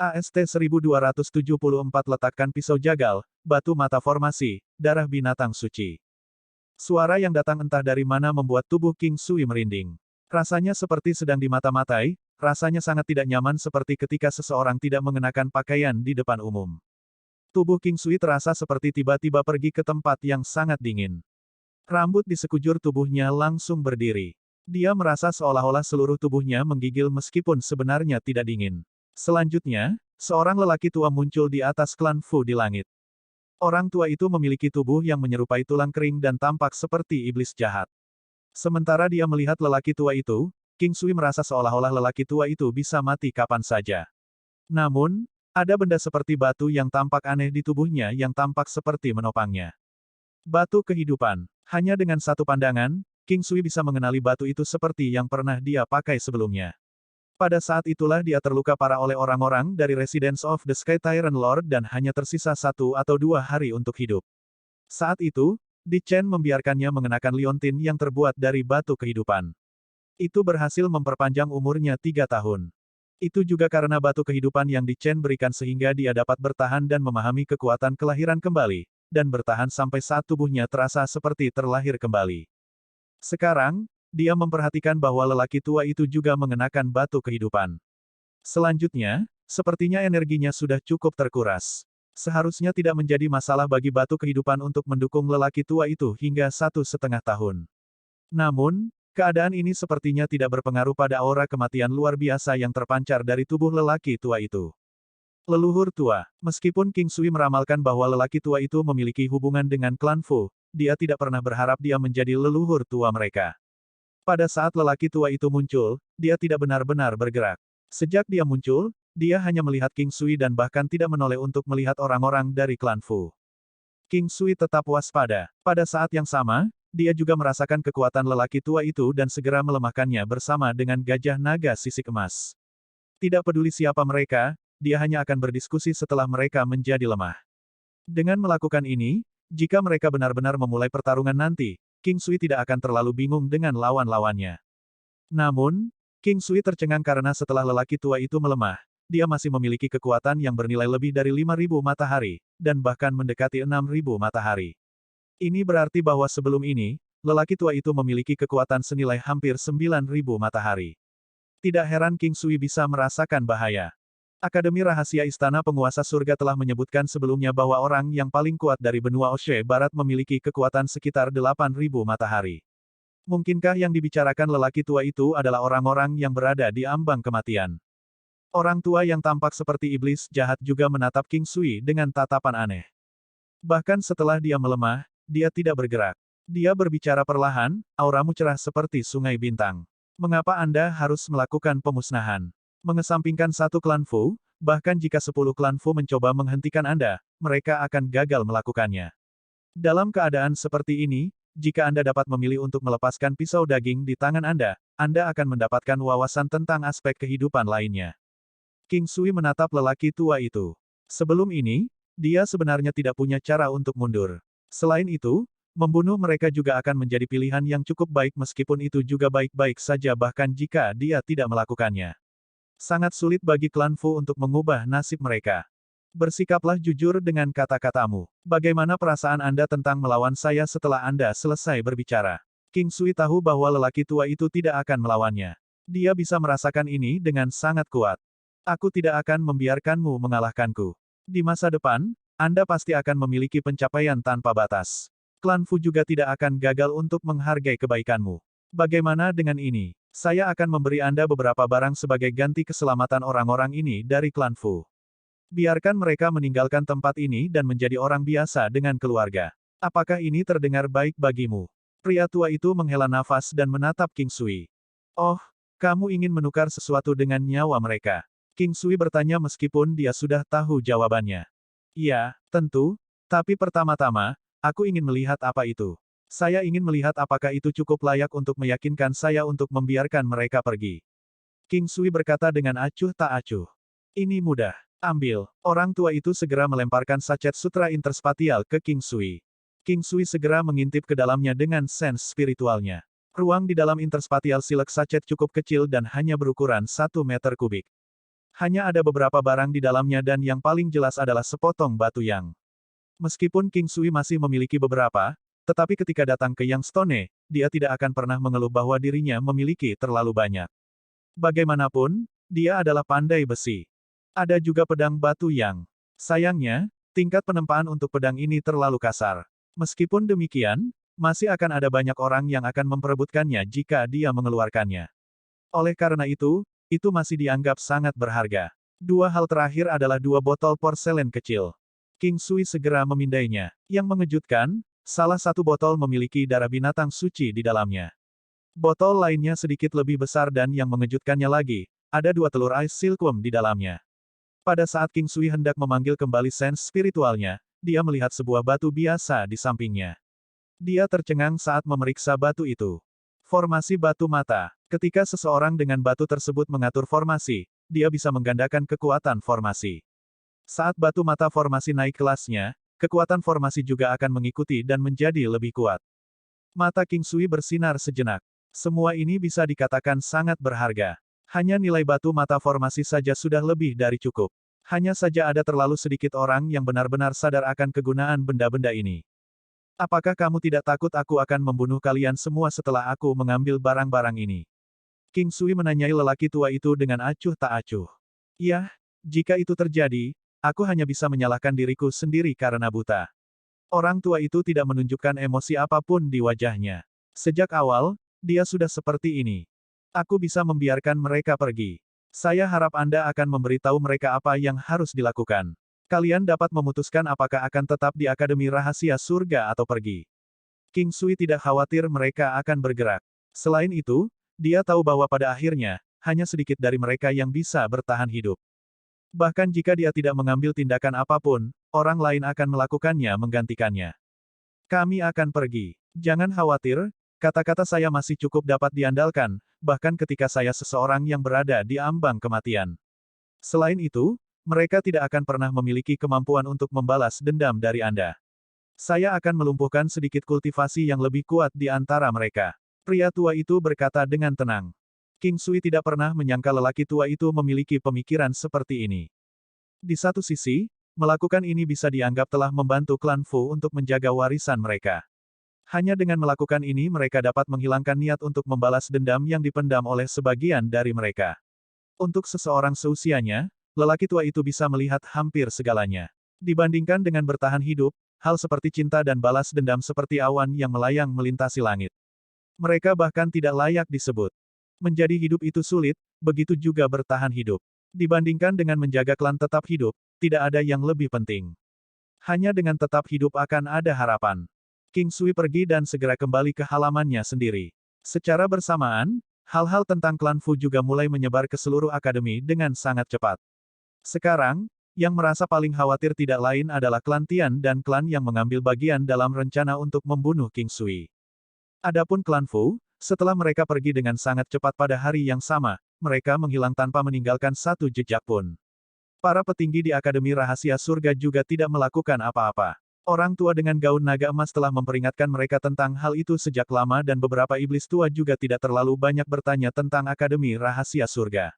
AST-1274 letakkan pisau jagal, batu mata formasi, darah binatang suci. Suara yang datang entah dari mana membuat tubuh King Sui merinding. Rasanya seperti sedang dimata-matai, rasanya sangat tidak nyaman seperti ketika seseorang tidak mengenakan pakaian di depan umum. Tubuh King Sui terasa seperti tiba-tiba pergi ke tempat yang sangat dingin. Rambut di sekujur tubuhnya langsung berdiri. Dia merasa seolah-olah seluruh tubuhnya menggigil meskipun sebenarnya tidak dingin. Selanjutnya, seorang lelaki tua muncul di atas klan Fu di langit. Orang tua itu memiliki tubuh yang menyerupai tulang kering dan tampak seperti iblis jahat. Sementara dia melihat lelaki tua itu, King Sui merasa seolah-olah lelaki tua itu bisa mati kapan saja. Namun, ada benda seperti batu yang tampak aneh di tubuhnya yang tampak seperti menopangnya. Batu kehidupan. Hanya dengan satu pandangan, King Sui bisa mengenali batu itu seperti yang pernah dia pakai sebelumnya. Pada saat itulah dia terluka parah oleh orang-orang dari Residence of the Sky Tyrant Lord dan hanya tersisa 1 atau 2 hari untuk hidup. Saat itu, Di Chen membiarkannya mengenakan liontin yang terbuat dari batu kehidupan. Itu berhasil memperpanjang umurnya 3 tahun. Itu juga karena batu kehidupan yang Di Chen berikan sehingga dia dapat bertahan dan memahami kekuatan kelahiran kembali, dan bertahan sampai saat tubuhnya terasa seperti terlahir kembali. Sekarang, dia memperhatikan bahwa lelaki tua itu juga mengenakan batu kehidupan. Selanjutnya, sepertinya energinya sudah cukup terkuras. Seharusnya tidak menjadi masalah bagi batu kehidupan untuk mendukung lelaki tua itu hingga 1,5 tahun. Namun, keadaan ini sepertinya tidak berpengaruh pada aura kematian luar biasa yang terpancar dari tubuh lelaki tua itu. Leluhur tua. Meskipun King Sui meramalkan bahwa lelaki tua itu memiliki hubungan dengan klan Fu, dia tidak pernah berharap dia menjadi leluhur tua mereka. Pada saat lelaki tua itu muncul, dia tidak benar-benar bergerak. Sejak dia muncul, dia hanya melihat King Sui dan bahkan tidak menoleh untuk melihat orang-orang dari klan Fu. King Sui tetap waspada. Pada saat yang sama, dia juga merasakan kekuatan lelaki tua itu dan segera melemahkannya bersama dengan gajah naga sisik emas. Tidak peduli siapa mereka, dia hanya akan berdiskusi setelah mereka menjadi lemah. Dengan melakukan ini, jika mereka benar-benar memulai pertarungan nanti, King Sui tidak akan terlalu bingung dengan lawan-lawannya. Namun, King Sui tercengang karena setelah lelaki tua itu melemah, dia masih memiliki kekuatan yang bernilai lebih dari 5.000 matahari, dan bahkan mendekati 6.000 matahari. Ini berarti bahwa sebelum ini, lelaki tua itu memiliki kekuatan senilai hampir 9.000 matahari. Tidak heran King Sui bisa merasakan bahaya. Akademi Rahasia Istana Penguasa Surga telah menyebutkan sebelumnya bahwa orang yang paling kuat dari benua Oshe Barat memiliki kekuatan sekitar 8.000 matahari. Mungkinkah yang dibicarakan lelaki tua itu adalah orang-orang yang berada di ambang kematian? Orang tua yang tampak seperti iblis jahat juga menatap King Sui dengan tatapan aneh. Bahkan setelah dia melemah, dia tidak bergerak. Dia berbicara perlahan, auramu cerah seperti sungai bintang. Mengapa Anda harus melakukan pemusnahan? Mengesampingkan satu klan Fu, bahkan jika 10 klan Fu mencoba menghentikan Anda, mereka akan gagal melakukannya. Dalam keadaan seperti ini, jika Anda dapat memilih untuk melepaskan pisau daging di tangan Anda akan mendapatkan wawasan tentang aspek kehidupan lainnya. King Sui menatap lelaki tua itu. Sebelum ini, dia sebenarnya tidak punya cara untuk mundur. Selain itu, membunuh mereka juga akan menjadi pilihan yang cukup baik meskipun itu juga baik-baik saja bahkan jika dia tidak melakukannya. Sangat sulit bagi klan Fu untuk mengubah nasib mereka. Bersikaplah jujur dengan kata-katamu. Bagaimana perasaan Anda tentang melawan saya setelah Anda selesai berbicara? King Sui tahu bahwa lelaki tua itu tidak akan melawannya. Dia bisa merasakan ini dengan sangat kuat. Aku tidak akan membiarkanmu mengalahkanku. Di masa depan, Anda pasti akan memiliki pencapaian tanpa batas. Klan Fu juga tidak akan gagal untuk menghargai kebaikanmu. Bagaimana dengan ini? Saya akan memberi Anda beberapa barang sebagai ganti keselamatan orang-orang ini dari klan Fu. Biarkan mereka meninggalkan tempat ini dan menjadi orang biasa dengan keluarga. Apakah ini terdengar baik bagimu? Pria tua itu menghela nafas dan menatap King Sui. Oh, kamu ingin menukar sesuatu dengan nyawa mereka? King Sui bertanya meskipun dia sudah tahu jawabannya. Iya, tentu, tapi pertama-tama, aku ingin melihat apa itu. Saya ingin melihat apakah itu cukup layak untuk meyakinkan saya untuk membiarkan mereka pergi. King Sui berkata dengan acuh tak acuh. Ini mudah. Ambil. Orang tua itu segera melemparkan sachet sutra interspatial ke King Sui. King Sui segera mengintip ke dalamnya dengan sense spiritualnya. Ruang di dalam interspatial silk sachet cukup kecil dan hanya berukuran 1 meter kubik. Hanya ada beberapa barang di dalamnya dan yang paling jelas adalah sepotong batu yang. Meskipun King Sui masih memiliki beberapa, tetapi ketika datang ke Yang Stone, dia tidak akan pernah mengeluh bahwa dirinya memiliki terlalu banyak. Bagaimanapun, dia adalah pandai besi. Ada juga pedang batu yang. Sayangnya, tingkat penempaan untuk pedang ini terlalu kasar. Meskipun demikian, masih akan ada banyak orang yang akan memperebutkannya jika dia mengeluarkannya. Oleh karena itu masih dianggap sangat berharga. Dua hal terakhir adalah dua botol porselen kecil. King Sui segera memindainya. Yang mengejutkan, salah satu botol memiliki darah binatang suci di dalamnya. Botol lainnya sedikit lebih besar dan yang mengejutkannya lagi, ada dua telur ice silkworm di dalamnya. Pada saat King Sui hendak memanggil kembali sense spiritualnya, dia melihat sebuah batu biasa di sampingnya. Dia tercengang saat memeriksa batu itu. Formasi batu mata. Ketika seseorang dengan batu tersebut mengatur formasi, dia bisa menggandakan kekuatan formasi. Saat batu mata formasi naik kelasnya, kekuatan formasi juga akan mengikuti dan menjadi lebih kuat. Mata King Sui bersinar sejenak. Semua ini bisa dikatakan sangat berharga. Hanya nilai batu mata formasi saja sudah lebih dari cukup. Hanya saja ada terlalu sedikit orang yang benar-benar sadar akan kegunaan benda-benda ini. Apakah kamu tidak takut aku akan membunuh kalian semua setelah aku mengambil barang-barang ini? King Sui menanyai lelaki tua itu dengan acuh tak acuh. Ya, jika itu terjadi, aku hanya bisa menyalahkan diriku sendiri karena buta. Orang tua itu tidak menunjukkan emosi apapun di wajahnya. Sejak awal, dia sudah seperti ini. Aku bisa membiarkan mereka pergi. Saya harap Anda akan memberitahu mereka apa yang harus dilakukan. Kalian dapat memutuskan apakah akan tetap di Akademi Rahasia Surga atau pergi. King Sui tidak khawatir mereka akan bergerak. Selain itu, dia tahu bahwa pada akhirnya, hanya sedikit dari mereka yang bisa bertahan hidup. Bahkan jika dia tidak mengambil tindakan apapun, orang lain akan melakukannya menggantikannya. Kami akan pergi. Jangan khawatir, kata-kata saya masih cukup dapat diandalkan, bahkan ketika saya seseorang yang berada di ambang kematian. Selain itu, mereka tidak akan pernah memiliki kemampuan untuk membalas dendam dari Anda. Saya akan melumpuhkan sedikit kultivasi yang lebih kuat di antara mereka. Pria tua itu berkata dengan tenang. King Sui tidak pernah menyangka lelaki tua itu memiliki pemikiran seperti ini. Di satu sisi, melakukan ini bisa dianggap telah membantu klan Fu untuk menjaga warisan mereka. Hanya dengan melakukan ini mereka dapat menghilangkan niat untuk membalas dendam yang dipendam oleh sebagian dari mereka. Untuk seseorang seusianya, lelaki tua itu bisa melihat hampir segalanya. Dibandingkan dengan bertahan hidup, hal seperti cinta dan balas dendam seperti awan yang melayang melintasi langit. Mereka bahkan tidak layak disebut. Menjadi hidup itu sulit, begitu juga bertahan hidup. Dibandingkan dengan menjaga klan tetap hidup, tidak ada yang lebih penting. Hanya dengan tetap hidup akan ada harapan. King Sui pergi dan segera kembali ke halamannya sendiri. Secara bersamaan, hal-hal tentang klan Fu juga mulai menyebar ke seluruh akademi dengan sangat cepat. Sekarang, yang merasa paling khawatir tidak lain adalah klan Tian dan klan yang mengambil bagian dalam rencana untuk membunuh King Sui. Adapun klan Fu, setelah mereka pergi dengan sangat cepat pada hari yang sama, mereka menghilang tanpa meninggalkan satu jejak pun. Para petinggi di Akademi Rahasia Surga juga tidak melakukan apa-apa. Orang tua dengan gaun naga emas telah memperingatkan mereka tentang hal itu sejak lama dan beberapa iblis tua juga tidak terlalu banyak bertanya tentang Akademi Rahasia Surga.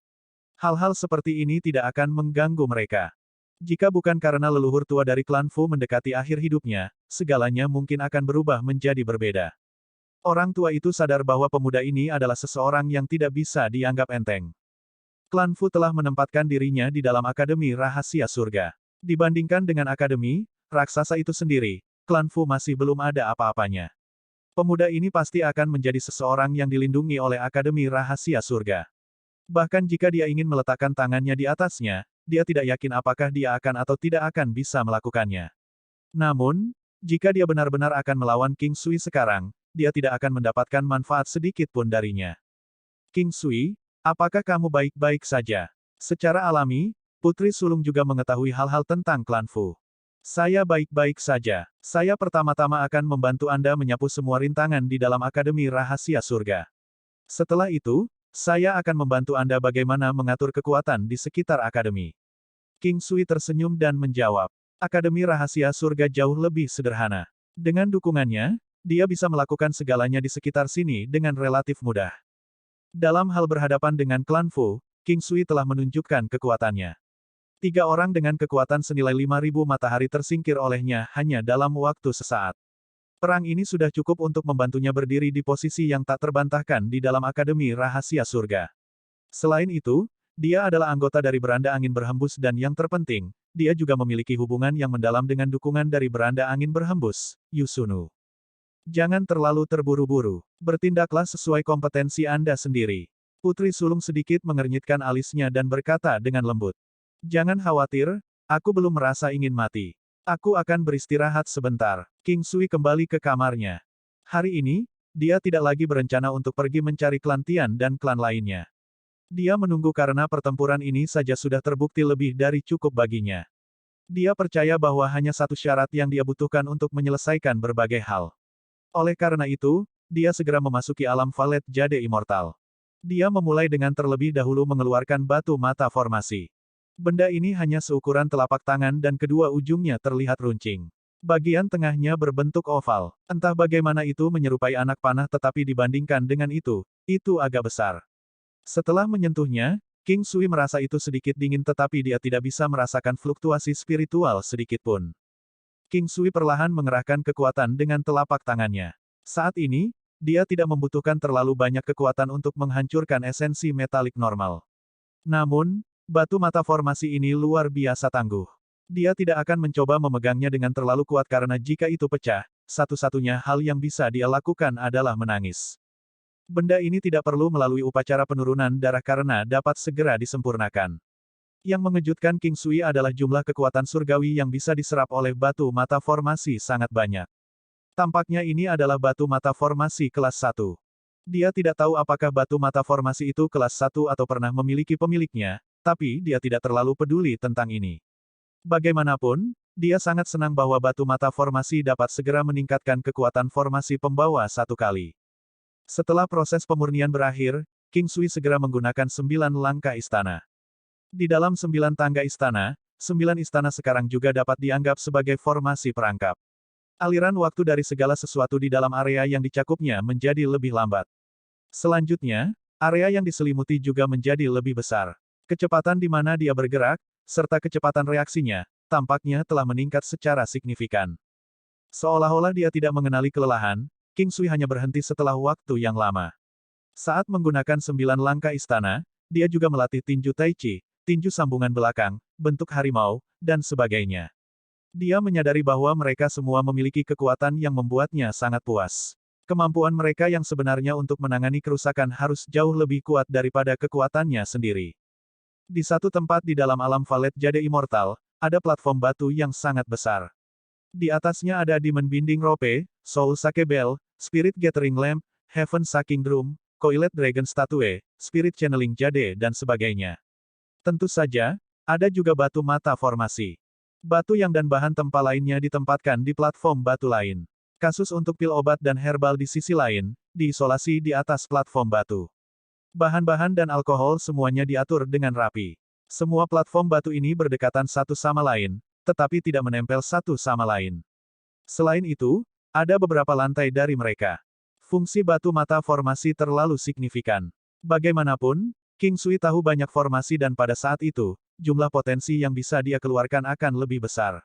Hal-hal seperti ini tidak akan mengganggu mereka. Jika bukan karena leluhur tua dari klan Fu mendekati akhir hidupnya, segalanya mungkin akan berubah menjadi berbeda. Orang tua itu sadar bahwa pemuda ini adalah seseorang yang tidak bisa dianggap enteng. Klan Fu telah menempatkan dirinya di dalam Akademi Rahasia Surga. Dibandingkan dengan akademi, raksasa itu sendiri, klan Fu masih belum ada apa-apanya. Pemuda ini pasti akan menjadi seseorang yang dilindungi oleh Akademi Rahasia Surga. Bahkan jika dia ingin meletakkan tangannya di atasnya, dia tidak yakin apakah dia akan atau tidak akan bisa melakukannya. Namun, jika dia benar-benar akan melawan King Sui sekarang, dia tidak akan mendapatkan manfaat sedikit pun darinya. King Sui, apakah kamu baik-baik saja? Secara alami, Putri Sulung juga mengetahui hal-hal tentang klan Fu. Saya baik-baik saja. Saya pertama-tama akan membantu Anda menyapu semua rintangan di dalam Akademi Rahasia Surga. Setelah itu, saya akan membantu Anda bagaimana mengatur kekuatan di sekitar akademi. King Sui tersenyum dan menjawab. Akademi Rahasia Surga jauh lebih sederhana. Dengan dukungannya, dia bisa melakukan segalanya di sekitar sini dengan relatif mudah. Dalam hal berhadapan dengan klan Fu, King Sui telah menunjukkan kekuatannya. 3 orang dengan kekuatan senilai 5.000 matahari tersingkir olehnya hanya dalam waktu sesaat. Perang ini sudah cukup untuk membantunya berdiri di posisi yang tak terbantahkan di dalam Akademi Rahasia Surga. Selain itu, dia adalah anggota dari Beranda Angin Berhembus dan yang terpenting, dia juga memiliki hubungan yang mendalam dengan dukungan dari Beranda Angin Berhembus, Yusunu. Jangan terlalu terburu-buru. Bertindaklah sesuai kompetensi Anda sendiri. Putri sulung sedikit mengernyitkan alisnya dan berkata dengan lembut. Jangan khawatir, aku belum merasa ingin mati. Aku akan beristirahat sebentar. King Sui kembali ke kamarnya. Hari ini, dia tidak lagi berencana untuk pergi mencari klan Tian dan klan lainnya. Dia menunggu karena pertempuran ini saja sudah terbukti lebih dari cukup baginya. Dia percaya bahwa hanya satu syarat yang dia butuhkan untuk menyelesaikan berbagai hal. Oleh karena itu, dia segera memasuki alam Valet Jade Immortal. Dia memulai dengan terlebih dahulu mengeluarkan batu mata formasi. Benda ini hanya seukuran telapak tangan dan kedua ujungnya terlihat runcing. Bagian tengahnya berbentuk oval. Entah bagaimana itu menyerupai anak panah tetapi dibandingkan dengan itu agak besar. Setelah menyentuhnya, King Sui merasa itu sedikit dingin tetapi dia tidak bisa merasakan fluktuasi spiritual sedikitpun. King Sui perlahan mengerahkan kekuatan dengan telapak tangannya. Saat ini, dia tidak membutuhkan terlalu banyak kekuatan untuk menghancurkan esensi metalik normal. Namun, batu mata formasi ini luar biasa tangguh. Dia tidak akan mencoba memegangnya dengan terlalu kuat karena jika itu pecah, satu-satunya hal yang bisa dia lakukan adalah menangis. Benda ini tidak perlu melalui upacara penurunan darah karena dapat segera disempurnakan. Yang mengejutkan King Sui adalah jumlah kekuatan surgawi yang bisa diserap oleh batu mata formasi sangat banyak. Tampaknya ini adalah batu mata formasi kelas 1. Dia tidak tahu apakah batu mata formasi itu kelas 1 atau pernah memiliki pemiliknya, tapi dia tidak terlalu peduli tentang ini. Bagaimanapun, dia sangat senang bahwa batu mata formasi dapat segera meningkatkan kekuatan formasi pembawa satu kali. Setelah proses pemurnian berakhir, King Sui segera menggunakan 9 langkah istana. Di dalam 9 tangga istana, 9 istana sekarang juga dapat dianggap sebagai formasi perangkap. Aliran waktu dari segala sesuatu di dalam area yang dicakupnya menjadi lebih lambat. Selanjutnya, area yang diselimuti juga menjadi lebih besar. Kecepatan di mana dia bergerak, serta kecepatan reaksinya, tampaknya telah meningkat secara signifikan. Seolah-olah dia tidak mengenali kelelahan, King Sui hanya berhenti setelah waktu yang lama. Saat menggunakan 9 langkah istana, dia juga melatih tinju Tai Chi, tinju sambungan belakang, bentuk harimau, dan sebagainya. Dia menyadari bahwa mereka semua memiliki kekuatan yang membuatnya sangat puas. Kemampuan mereka yang sebenarnya untuk menangani kerusakan harus jauh lebih kuat daripada kekuatannya sendiri. Di satu tempat di dalam alam Valet Jade Immortal, ada platform batu yang sangat besar. Di atasnya ada Demon Binding Rope, Soul Sake Bell, Spirit Gathering Lamp, Heaven Sucking Drum, Coiled Dragon Statue, Spirit Channeling Jade dan sebagainya. Tentu saja, ada juga batu mata formasi. Batu yang dan bahan tempa lainnya ditempatkan di platform batu lain. Kasus untuk pil obat dan herbal di sisi lain, diisolasi di atas platform batu. Bahan-bahan dan alkohol semuanya diatur dengan rapi. Semua platform batu ini berdekatan satu sama lain, tetapi tidak menempel satu sama lain. Selain itu, ada beberapa lantai dari mereka. Fungsi batu mata formasi terlalu signifikan. Bagaimanapun, King Sui tahu banyak formasi dan pada saat itu, jumlah potensi yang bisa dia keluarkan akan lebih besar.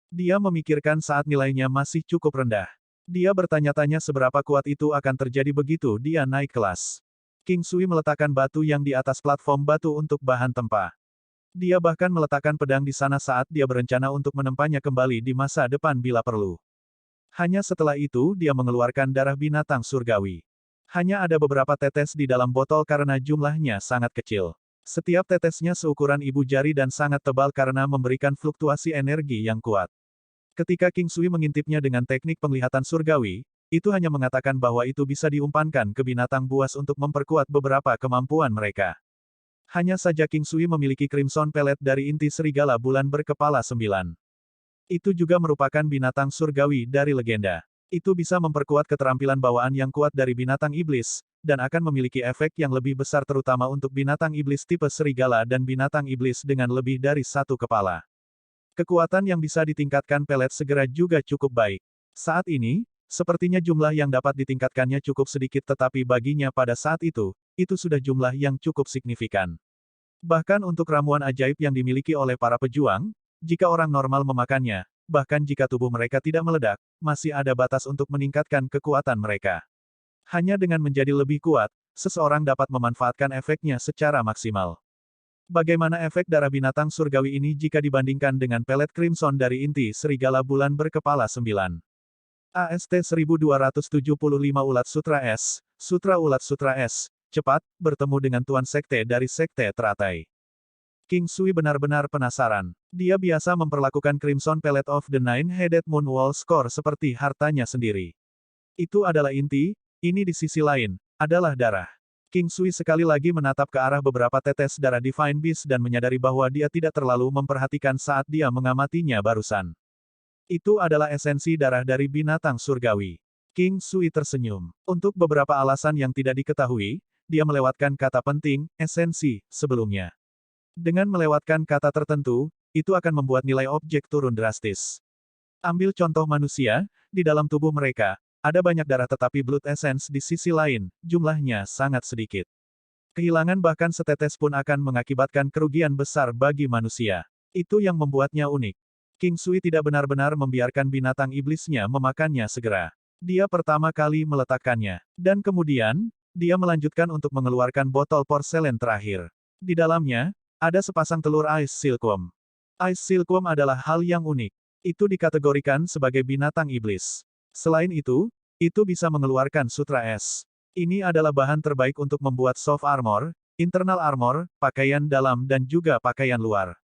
Dia memikirkan saat nilainya masih cukup rendah. Dia bertanya-tanya seberapa kuat itu akan terjadi begitu dia naik kelas. King Sui meletakkan batu yang di atas platform batu untuk bahan tempa. Dia bahkan meletakkan pedang di sana saat dia berencana untuk menempanya kembali di masa depan bila perlu. Hanya setelah itu dia mengeluarkan darah binatang surgawi. Hanya ada beberapa tetes di dalam botol karena jumlahnya sangat kecil. Setiap tetesnya seukuran ibu jari dan sangat tebal karena memberikan fluktuasi energi yang kuat. Ketika King Sui mengintipnya dengan teknik penglihatan surgawi, itu hanya mengatakan bahwa itu bisa diumpankan ke binatang buas untuk memperkuat beberapa kemampuan mereka. Hanya saja King Sui memiliki Crimson Pellet dari inti serigala bulan berkepala 9. Itu juga merupakan binatang surgawi dari legenda. Itu bisa memperkuat keterampilan bawaan yang kuat dari binatang iblis, dan akan memiliki efek yang lebih besar terutama untuk binatang iblis tipe serigala dan binatang iblis dengan lebih dari satu kepala. Kekuatan yang bisa ditingkatkan pelet segera juga cukup baik. Saat ini, sepertinya jumlah yang dapat ditingkatkannya cukup sedikit tetapi baginya pada saat itu sudah jumlah yang cukup signifikan. Bahkan untuk ramuan ajaib yang dimiliki oleh para pejuang, jika orang normal memakannya, bahkan jika tubuh mereka tidak meledak, masih ada batas untuk meningkatkan kekuatan mereka. Hanya dengan menjadi lebih kuat, seseorang dapat memanfaatkan efeknya secara maksimal. Bagaimana efek darah binatang surgawi ini jika dibandingkan dengan pelet crimson dari inti serigala bulan berkepala 9? AST 1275 Ulat Sutra S, Sutra Ulat Sutra S, cepat, bertemu dengan Tuan Sekte dari Sekte Teratai. King Sui benar-benar penasaran. Dia biasa memperlakukan Crimson Pellet of the Nine-Headed Moon Wall Score seperti hartanya sendiri. Itu adalah inti, ini di sisi lain, adalah darah. King Sui sekali lagi menatap ke arah beberapa tetes darah Divine Beast dan menyadari bahwa dia tidak terlalu memperhatikan saat dia mengamatinya barusan. Itu adalah esensi darah dari binatang surgawi. King Sui tersenyum. Untuk beberapa alasan yang tidak diketahui, dia melewatkan kata penting, esensi, sebelumnya. Dengan melewatkan kata tertentu, itu akan membuat nilai objek turun drastis. Ambil contoh manusia, di dalam tubuh mereka, ada banyak darah tetapi blood essence di sisi lain, jumlahnya sangat sedikit. Kehilangan bahkan setetes pun akan mengakibatkan kerugian besar bagi manusia. Itu yang membuatnya unik. King Sui tidak benar-benar membiarkan binatang iblisnya memakannya segera. Dia pertama kali meletakkannya. Dan kemudian, dia melanjutkan untuk mengeluarkan botol porselen terakhir. Di dalamnya, ada sepasang telur Ice Silkworm. Ice Silkworm adalah hal yang unik. Itu dikategorikan sebagai binatang iblis. Selain itu bisa mengeluarkan sutra es. Ini adalah bahan terbaik untuk membuat soft armor, internal armor, pakaian dalam dan juga pakaian luar.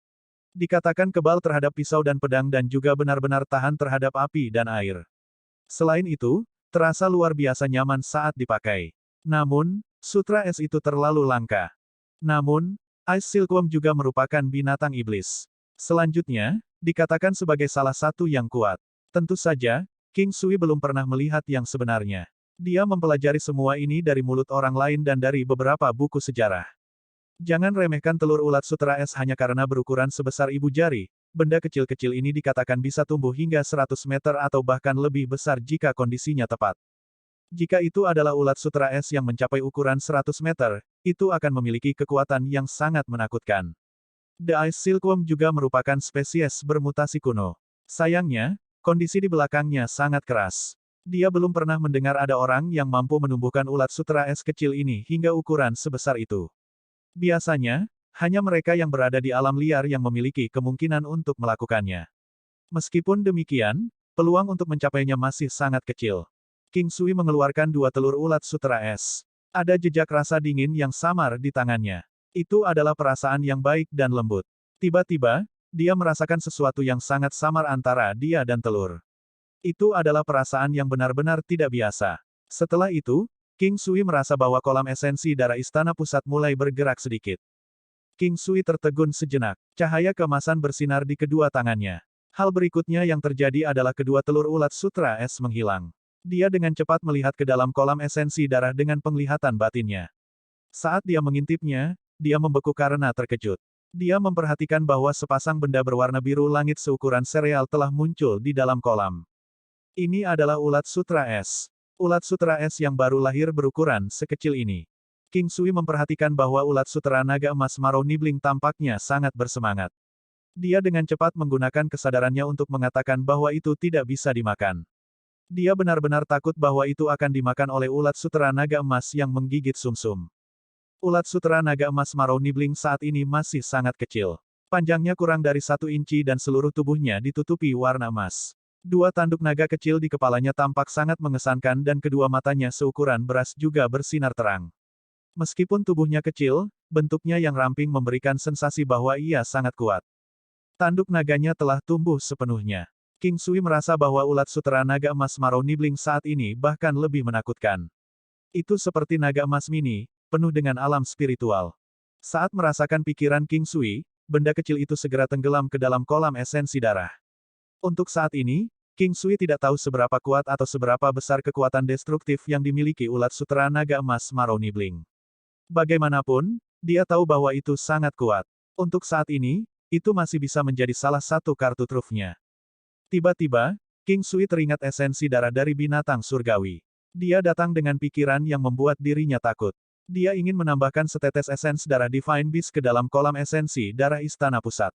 Dikatakan kebal terhadap pisau dan pedang dan juga benar-benar tahan terhadap api dan air. Selain itu, terasa luar biasa nyaman saat dipakai. Namun, sutra es itu terlalu langka. Namun, Ice Silkworm juga merupakan binatang iblis. Selanjutnya, dikatakan sebagai salah satu yang kuat. Tentu saja, King Sui belum pernah melihat yang sebenarnya. Dia mempelajari semua ini dari mulut orang lain dan dari beberapa buku sejarah. Jangan remehkan telur ulat sutra es hanya karena berukuran sebesar ibu jari. Benda kecil-kecil ini dikatakan bisa tumbuh hingga 100 meter atau bahkan lebih besar jika kondisinya tepat. Jika itu adalah ulat sutra es yang mencapai ukuran 100 meter, itu akan memiliki kekuatan yang sangat menakutkan. The Ice Silkworm juga merupakan spesies bermutasi kuno. Sayangnya, kondisi di belakangnya sangat keras. Dia belum pernah mendengar ada orang yang mampu menumbuhkan ulat sutra es kecil ini hingga ukuran sebesar itu. Biasanya, hanya mereka yang berada di alam liar yang memiliki kemungkinan untuk melakukannya. Meskipun demikian, peluang untuk mencapainya masih sangat kecil. King Sui mengeluarkan 2 telur ulat sutra es. Ada jejak rasa dingin yang samar di tangannya. Itu adalah perasaan yang baik dan lembut. Tiba-tiba, dia merasakan sesuatu yang sangat samar antara dia dan telur. Itu adalah perasaan yang benar-benar tidak biasa. Setelah itu, King Sui merasa bahwa kolam esensi darah istana pusat mulai bergerak sedikit. King Sui tertegun sejenak. Cahaya keemasan bersinar di kedua tangannya. Hal berikutnya yang terjadi adalah kedua telur ulat sutra es menghilang. Dia dengan cepat melihat ke dalam kolam esensi darah dengan penglihatan batinnya. Saat dia mengintipnya, dia membeku karena terkejut. Dia memperhatikan bahwa sepasang benda berwarna biru langit seukuran sereal telah muncul di dalam kolam. Ini adalah ulat sutra es. Ulat sutra es yang baru lahir berukuran sekecil ini. King Sui memperhatikan bahwa ulat sutra naga emas Marrow Nibbling tampaknya sangat bersemangat. Dia dengan cepat menggunakan kesadarannya untuk mengatakan bahwa itu tidak bisa dimakan. Dia benar-benar takut bahwa itu akan dimakan oleh ulat sutra naga emas yang menggigit sumsum. Ulat sutra naga emas Marrow Nibbling saat ini masih sangat kecil. Panjangnya kurang dari 1 inci dan seluruh tubuhnya ditutupi warna emas. 2 tanduk naga kecil di kepalanya tampak sangat mengesankan dan kedua matanya seukuran beras juga bersinar terang. Meskipun tubuhnya kecil, bentuknya yang ramping memberikan sensasi bahwa ia sangat kuat. Tanduk naganya telah tumbuh sepenuhnya. King Sui merasa bahwa ulat sutra naga emas Marrow Nibbling saat ini bahkan lebih menakutkan. Itu seperti naga emas mini, penuh dengan alam spiritual. Saat merasakan pikiran King Sui, benda kecil itu segera tenggelam ke dalam kolam esensi darah. Untuk saat ini, King Sui tidak tahu seberapa kuat atau seberapa besar kekuatan destruktif yang dimiliki ulat sutra naga emas Marrow Nibbling. Bagaimanapun, dia tahu bahwa itu sangat kuat. Untuk saat ini, itu masih bisa menjadi salah satu kartu trufnya. Tiba-tiba, King Sui teringat esensi darah dari binatang surgawi. Dia datang dengan pikiran yang membuat dirinya takut. Dia ingin menambahkan setetes esens darah Divine Beast ke dalam kolam esensi darah Istana Pusat.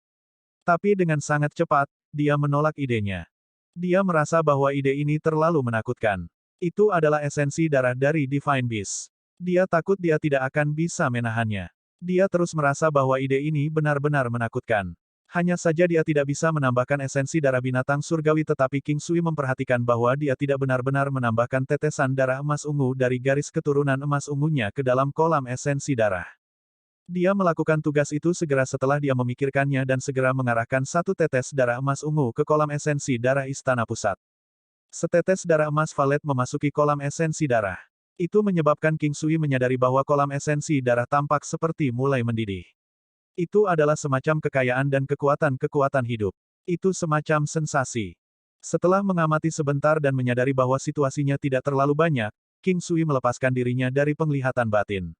Tapi dengan sangat cepat, dia menolak idenya. Dia merasa bahwa ide ini terlalu menakutkan. Itu adalah esensi darah dari Divine Beast. Dia takut dia tidak akan bisa menahannya. Dia terus merasa bahwa ide ini benar-benar menakutkan. Hanya saja dia tidak bisa menambahkan esensi darah binatang surgawi, tetapi King Sui memperhatikan bahwa dia tidak benar-benar menambahkan tetesan darah emas ungu dari garis keturunan emas ungunya ke dalam kolam esensi darah. Dia melakukan tugas itu segera setelah dia memikirkannya dan segera mengarahkan satu tetes darah emas ungu ke kolam esensi darah Istana Pusat. Setetes darah emas valet memasuki kolam esensi darah. Itu menyebabkan King Sui menyadari bahwa kolam esensi darah tampak seperti mulai mendidih. Itu adalah semacam kekayaan dan kekuatan-kekuatan hidup. Itu semacam sensasi. Setelah mengamati sebentar dan menyadari bahwa situasinya tidak terlalu banyak, King Sui melepaskan dirinya dari penglihatan batin.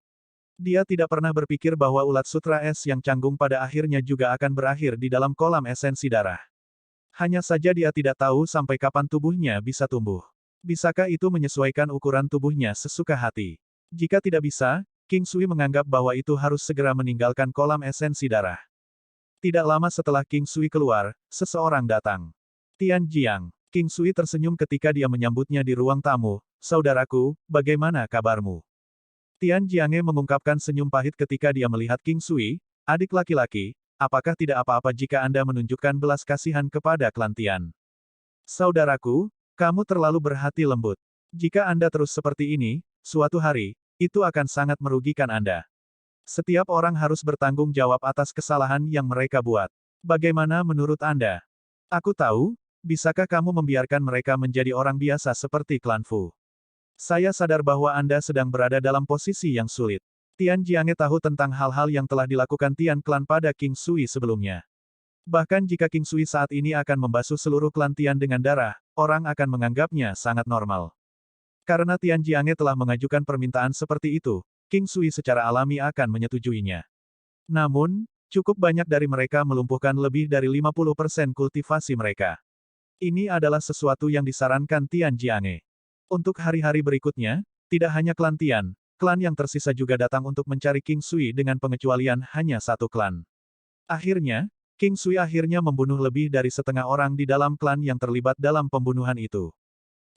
Dia tidak pernah berpikir bahwa ulat sutra es yang canggung pada akhirnya juga akan berakhir di dalam kolam esensi darah. Hanya saja dia tidak tahu sampai kapan tubuhnya bisa tumbuh. Bisakah itu menyesuaikan ukuran tubuhnya sesuka hati? Jika tidak bisa, King Sui menganggap bahwa itu harus segera meninggalkan kolam esensi darah. Tidak lama setelah King Sui keluar, seseorang datang. Tian Jiang. King Sui tersenyum ketika dia menyambutnya di ruang tamu. Saudaraku, bagaimana kabarmu? Tian Jiange mengungkapkan senyum pahit ketika dia melihat King Sui. Adik laki-laki, apakah tidak apa-apa jika Anda menunjukkan belas kasihan kepada klan Tian? Saudaraku, kamu terlalu berhati lembut. Jika Anda terus seperti ini, suatu hari, itu akan sangat merugikan Anda. Setiap orang harus bertanggung jawab atas kesalahan yang mereka buat. Bagaimana menurut Anda? Aku tahu, bisakah kamu membiarkan mereka menjadi orang biasa seperti klan Fu? Saya sadar bahwa Anda sedang berada dalam posisi yang sulit. Tian Jiange tahu tentang hal-hal yang telah dilakukan Tian klan pada King Sui sebelumnya. Bahkan jika King Sui saat ini akan membasuh seluruh klan Tian dengan darah, orang akan menganggapnya sangat normal. Karena Tian Jiange telah mengajukan permintaan seperti itu, King Sui secara alami akan menyetujuinya. Namun, cukup banyak dari mereka melumpuhkan lebih dari 50% kultivasi mereka. Ini adalah sesuatu yang disarankan Tian Jiange. Untuk hari-hari berikutnya, tidak hanya klan Tian, klan yang tersisa juga datang untuk mencari King Sui dengan pengecualian hanya satu klan. Akhirnya, King Sui akhirnya membunuh lebih dari setengah orang di dalam klan yang terlibat dalam pembunuhan itu.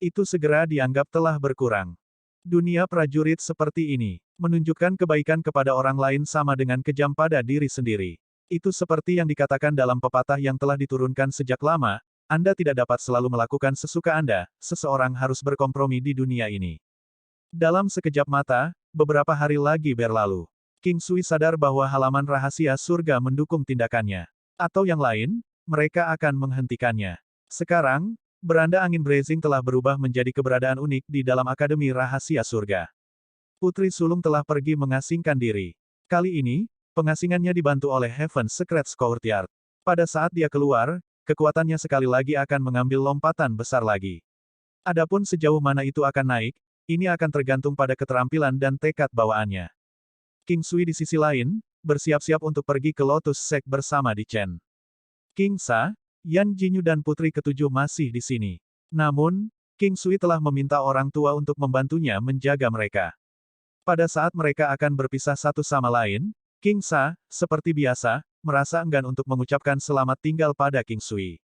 Itu segera dianggap telah berkurang. Dunia prajurit seperti ini, menunjukkan kebaikan kepada orang lain sama dengan kejam pada diri sendiri. Itu seperti yang dikatakan dalam pepatah yang telah diturunkan sejak lama, Anda tidak dapat selalu melakukan sesuka Anda, seseorang harus berkompromi di dunia ini. Dalam sekejap mata, beberapa hari lagi berlalu. King Sui sadar bahwa halaman rahasia surga mendukung tindakannya. Atau yang lain, mereka akan menghentikannya. Sekarang, beranda angin Blazing telah berubah menjadi keberadaan unik di dalam Akademi Rahasia Surga. Putri Sulung telah pergi mengasingkan diri. Kali ini, pengasingannya dibantu oleh Heaven Secret Courtyard. Pada saat dia keluar, kekuatannya sekali lagi akan mengambil lompatan besar lagi. Adapun sejauh mana itu akan naik, ini akan tergantung pada keterampilan dan tekad bawaannya. King Sui di sisi lain, bersiap-siap untuk pergi ke Lotus Sect bersama Di Chen. King Sa, Yan Jinyu dan putri ketujuh masih di sini. Namun, King Sui telah meminta orang tua untuk membantunya menjaga mereka. Pada saat mereka akan berpisah satu sama lain, King Sa, seperti biasa, merasa enggan untuk mengucapkan selamat tinggal pada King Sui.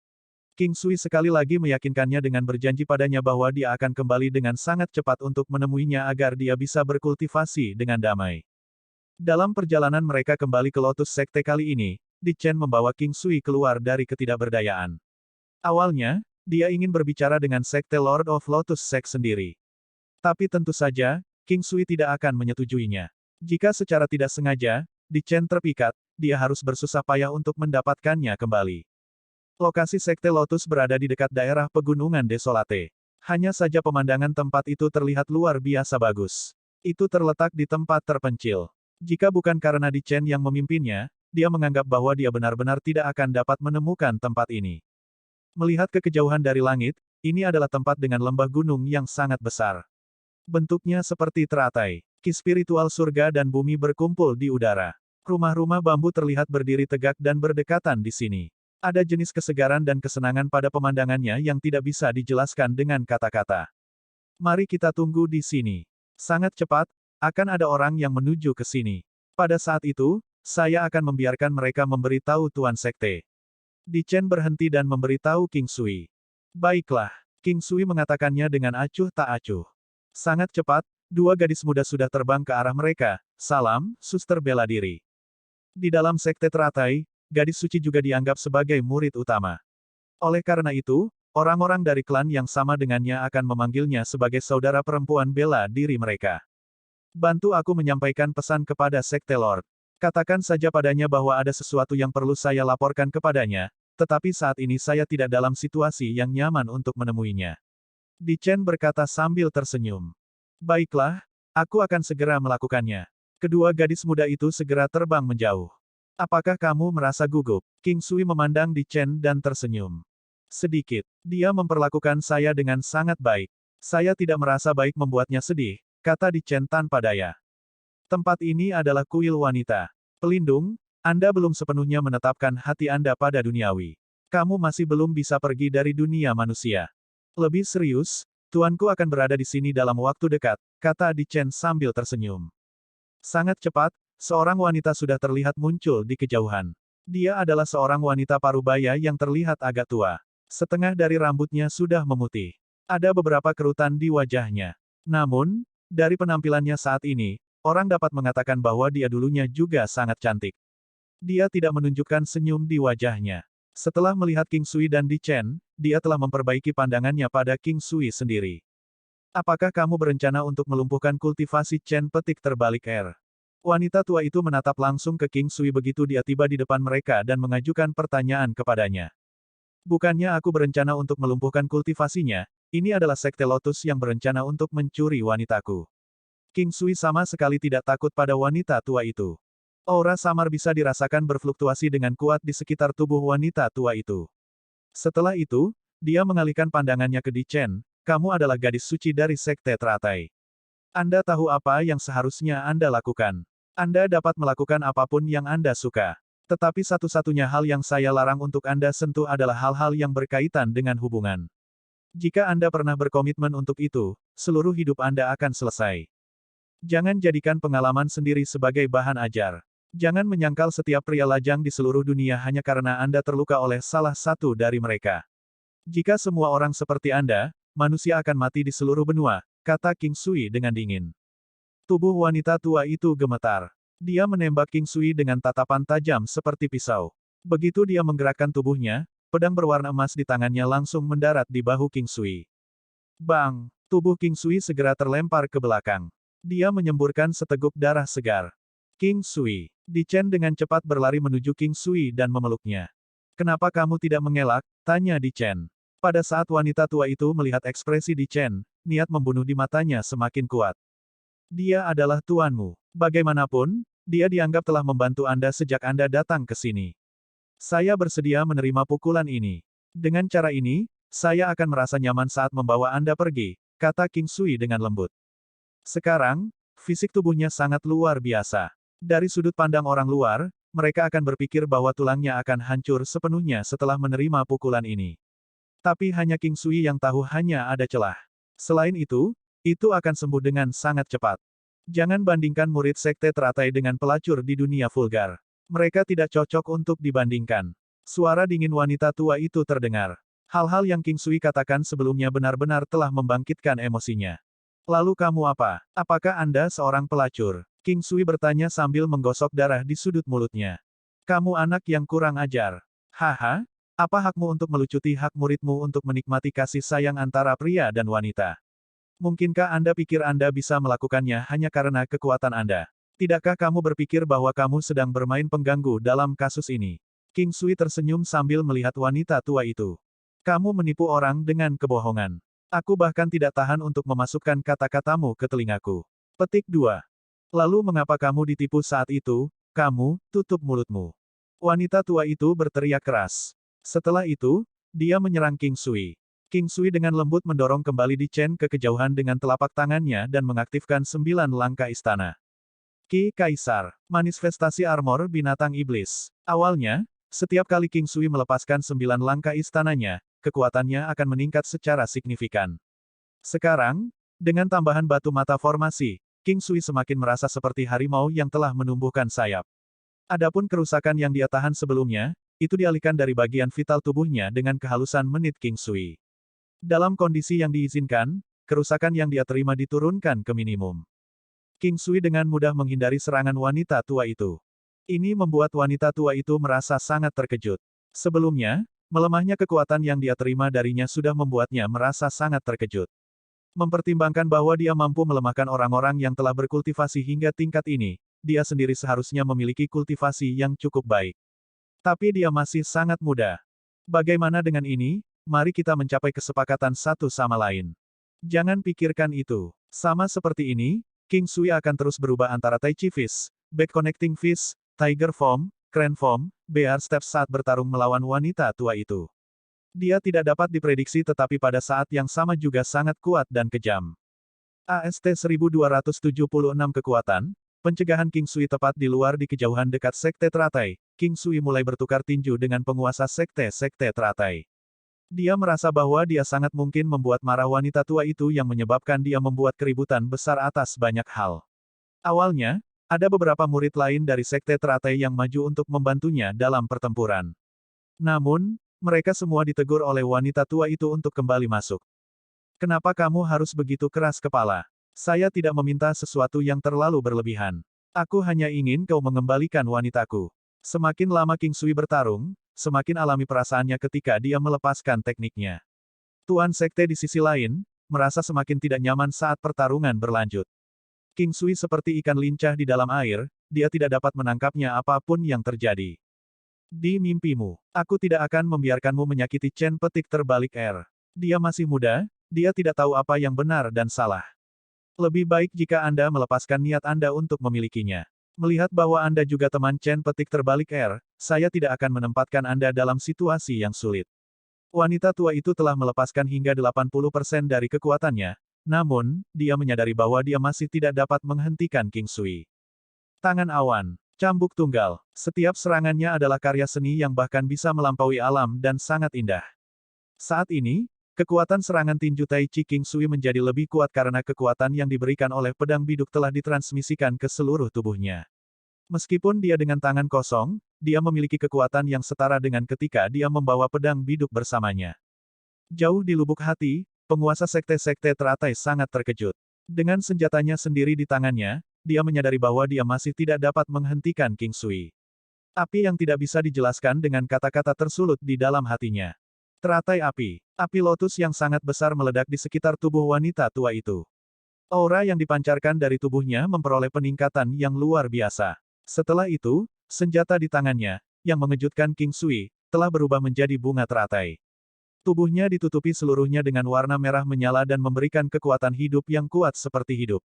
King Sui sekali lagi meyakinkannya dengan berjanji padanya bahwa dia akan kembali dengan sangat cepat untuk menemuinya agar dia bisa berkultivasi dengan damai. Dalam perjalanan mereka kembali ke Lotus Sekte kali ini, Di Chen membawa King Sui keluar dari ketidakberdayaan. Awalnya, dia ingin berbicara dengan Sekte Lord of Lotus Sect sendiri. Tapi tentu saja, King Sui tidak akan menyetujuinya. Jika secara tidak sengaja, Di Chen terpikat, dia harus bersusah payah untuk mendapatkannya kembali. Lokasi Sekte Lotus berada di dekat daerah pegunungan Desolate. Hanya saja pemandangan tempat itu terlihat luar biasa bagus. Itu terletak di tempat terpencil. Jika bukan karena Di Chen yang memimpinnya, dia menganggap bahwa dia benar-benar tidak akan dapat menemukan tempat ini. Melihat ke kejauhan dari langit, ini adalah tempat dengan lembah gunung yang sangat besar. Bentuknya seperti teratai. Ki spiritual surga dan bumi berkumpul di udara. Rumah-rumah bambu terlihat berdiri tegak dan berdekatan di sini. Ada jenis kesegaran dan kesenangan pada pemandangannya yang tidak bisa dijelaskan dengan kata-kata. Mari kita tunggu di sini. Sangat cepat, akan ada orang yang menuju ke sini. Pada saat itu, saya akan membiarkan mereka memberitahu Tuan Sekte. Di Chen berhenti dan memberitahu King Sui. Baiklah, King Sui mengatakannya dengan acuh tak acuh. Sangat cepat, dua gadis muda sudah terbang ke arah mereka. Salam, suster bela diri. Di dalam sekte teratai, gadis suci juga dianggap sebagai murid utama. Oleh karena itu, orang-orang dari klan yang sama dengannya akan memanggilnya sebagai saudara perempuan bela diri mereka. Bantu aku menyampaikan pesan kepada Sekte Lord. Katakan saja padanya bahwa ada sesuatu yang perlu saya laporkan kepadanya, tetapi saat ini saya tidak dalam situasi yang nyaman untuk menemuinya. Di Chen berkata sambil tersenyum. Baiklah, aku akan segera melakukannya. Kedua gadis muda itu segera terbang menjauh. Apakah kamu merasa gugup? King Sui memandang Di Chen dan tersenyum. Sedikit. Dia memperlakukan saya dengan sangat baik. Saya tidak merasa baik membuatnya sedih, kata Di Chen tanpa daya. Tempat ini adalah kuil wanita. Pelindung, Anda belum sepenuhnya menetapkan hati Anda pada duniawi. Kamu masih belum bisa pergi dari dunia manusia. Lebih serius, tuanku akan berada di sini dalam waktu dekat, kata Di Chen sambil tersenyum. Sangat cepat, seorang wanita sudah terlihat muncul di kejauhan. Dia adalah seorang wanita parubaya yang terlihat agak tua. Setengah dari rambutnya sudah memutih. Ada beberapa kerutan di wajahnya. Namun, dari penampilannya saat ini, orang dapat mengatakan bahwa dia dulunya juga sangat cantik. Dia tidak menunjukkan senyum di wajahnya. Setelah melihat King Sui dan Di Chen, dia telah memperbaiki pandangannya pada King Sui sendiri. Apakah kamu berencana untuk melumpuhkan kultivasi Chen petik terbalik R? Wanita tua itu menatap langsung ke King Sui begitu dia tiba di depan mereka dan mengajukan pertanyaan kepadanya. Bukannya aku berencana untuk melumpuhkan kultivasinya, ini adalah Sekte Lotus yang berencana untuk mencuri wanitaku. King Sui sama sekali tidak takut pada wanita tua itu. Aura samar bisa dirasakan berfluktuasi dengan kuat di sekitar tubuh wanita tua itu. Setelah itu, dia mengalihkan pandangannya ke Di Chen, kamu adalah gadis suci dari Sekte Teratai. Anda tahu apa yang seharusnya Anda lakukan. Anda dapat melakukan apapun yang Anda suka. Tetapi satu-satunya hal yang saya larang untuk Anda sentuh adalah hal-hal yang berkaitan dengan hubungan. Jika Anda pernah berkomitmen untuk itu, seluruh hidup Anda akan selesai. Jangan jadikan pengalaman sendiri sebagai bahan ajar. Jangan menyangkal setiap pria lajang di seluruh dunia hanya karena Anda terluka oleh salah satu dari mereka. Jika semua orang seperti Anda, manusia akan mati di seluruh benua, kata King Sui dengan dingin. Tubuh wanita tua itu gemetar. Dia menembak King Sui dengan tatapan tajam seperti pisau. Begitu dia menggerakkan tubuhnya, pedang berwarna emas di tangannya langsung mendarat di bahu King Sui. Bang! Tubuh King Sui segera terlempar ke belakang. Dia menyemburkan seteguk darah segar. King Sui. Di Chen dengan cepat berlari menuju King Sui dan memeluknya. Kenapa kamu tidak mengelak? Tanya Di Chen. Pada saat wanita tua itu melihat ekspresi Di Chen, niat membunuh di matanya semakin kuat. Dia adalah tuanmu. Bagaimanapun, dia dianggap telah membantu Anda sejak Anda datang ke sini. Saya bersedia menerima pukulan ini. Dengan cara ini, saya akan merasa nyaman saat membawa Anda pergi, kata King Sui dengan lembut. Sekarang, fisik tubuhnya sangat luar biasa. Dari sudut pandang orang luar, mereka akan berpikir bahwa tulangnya akan hancur sepenuhnya setelah menerima pukulan ini. Tapi hanya King Sui yang tahu hanya ada celah. Selain itu akan sembuh dengan sangat cepat. Jangan bandingkan murid Sekte Teratai dengan pelacur di dunia vulgar. Mereka tidak cocok untuk dibandingkan. Suara dingin wanita tua itu terdengar. Hal-hal yang King Sui katakan sebelumnya benar-benar telah membangkitkan emosinya. Lalu kamu apa? Apakah Anda seorang pelacur? King Sui bertanya sambil menggosok darah di sudut mulutnya. Kamu anak yang kurang ajar. Haha, apa hakmu untuk melucuti hak muridmu untuk menikmati kasih sayang antara pria dan wanita? Mungkinkah Anda pikir Anda bisa melakukannya hanya karena kekuatan Anda? Tidakkah kamu berpikir bahwa kamu sedang bermain pengganggu dalam kasus ini? King Sui tersenyum sambil melihat wanita tua itu. Kamu menipu orang dengan kebohongan. Aku bahkan tidak tahan untuk memasukkan kata-katamu ke telingaku. Petik 2. Lalu mengapa kamu ditipu saat itu? Kamu, tutup mulutmu. Wanita tua itu berteriak keras. Setelah itu, dia menyerang King Sui. King Sui dengan lembut mendorong kembali Di Chen ke kejauhan dengan telapak tangannya dan mengaktifkan 9 langkah istana. Ki Kaisar, manifestasi armor binatang iblis. Awalnya, setiap kali King Sui melepaskan 9 langkah istananya, kekuatannya akan meningkat secara signifikan. Sekarang, dengan tambahan batu mata formasi, King Sui semakin merasa seperti harimau yang telah menumbuhkan sayap. Adapun kerusakan yang dia tahan sebelumnya, itu dialihkan dari bagian vital tubuhnya dengan kehalusan menit King Sui. Dalam kondisi yang diizinkan, kerusakan yang dia terima diturunkan ke minimum. King Sui dengan mudah menghindari serangan wanita tua itu. Ini membuat wanita tua itu merasa sangat terkejut. Sebelumnya, melemahnya kekuatan yang dia terima darinya sudah membuatnya merasa sangat terkejut. Mempertimbangkan bahwa dia mampu melemahkan orang-orang yang telah berkultivasi hingga tingkat ini, dia sendiri seharusnya memiliki kultivasi yang cukup baik. Tapi dia masih sangat muda. Bagaimana dengan ini? Mari kita mencapai kesepakatan satu sama lain. Jangan pikirkan itu. Sama seperti ini, King Sui akan terus berubah antara Tai Chi Fist, Back Connecting Fist, Tiger Form, Crane Form, Bear Steps saat bertarung melawan wanita tua itu. Dia tidak dapat diprediksi tetapi pada saat yang sama juga sangat kuat dan kejam. AST 1276 kekuatan, pencegahan King Sui tepat di luar di kejauhan dekat Sekte Teratai, King Sui mulai bertukar tinju dengan penguasa Sekte Teratai. Dia merasa bahwa dia sangat mungkin membuat marah wanita tua itu yang menyebabkan dia membuat keributan besar atas banyak hal. Awalnya, ada beberapa murid lain dari Sekte Teratai yang maju untuk membantunya dalam pertempuran. Namun, mereka semua ditegur oleh wanita tua itu untuk kembali masuk. Kenapa kamu harus begitu keras kepala? Saya tidak meminta sesuatu yang terlalu berlebihan. Aku hanya ingin kau mengembalikan wanitaku. Semakin lama King Sui bertarung, semakin alami perasaannya ketika dia melepaskan tekniknya. Tuan Sekte di sisi lain, merasa semakin tidak nyaman saat pertarungan berlanjut. King Sui seperti ikan lincah di dalam air, dia tidak dapat menangkapnya apapun yang terjadi. Di mimpimu, aku tidak akan membiarkanmu menyakiti Chen petik terbalik R. Dia masih muda, dia tidak tahu apa yang benar dan salah. Lebih baik jika Anda melepaskan niat Anda untuk memilikinya. Melihat bahwa Anda juga teman Chen petik terbalik R, saya tidak akan menempatkan Anda dalam situasi yang sulit. Wanita tua itu telah melepaskan hingga 80% dari kekuatannya, namun, dia menyadari bahwa dia masih tidak dapat menghentikan King Sui. Tangan awan. Cambuk tunggal. Setiap serangannya adalah karya seni yang bahkan bisa melampaui alam dan sangat indah. Saat ini, kekuatan serangan tinju Tai Chi King Sui menjadi lebih kuat karena kekuatan yang diberikan oleh pedang biduk telah ditransmisikan ke seluruh tubuhnya. Meskipun dia dengan tangan kosong, dia memiliki kekuatan yang setara dengan ketika dia membawa pedang biduk bersamanya. Jauh di lubuk hati, penguasa Sekte Teratai sangat terkejut. Dengan senjatanya sendiri di tangannya, dia menyadari bahwa dia masih tidak dapat menghentikan King Sui. Api yang tidak bisa dijelaskan dengan kata-kata tersulut di dalam hatinya. Teratai api. Api lotus yang sangat besar meledak di sekitar tubuh wanita tua itu. Aura yang dipancarkan dari tubuhnya memperoleh peningkatan yang luar biasa. Setelah itu, senjata di tangannya, yang mengejutkan King Sui, telah berubah menjadi bunga teratai. Tubuhnya ditutupi seluruhnya dengan warna merah menyala dan memberikan kekuatan hidup yang kuat seperti hidup.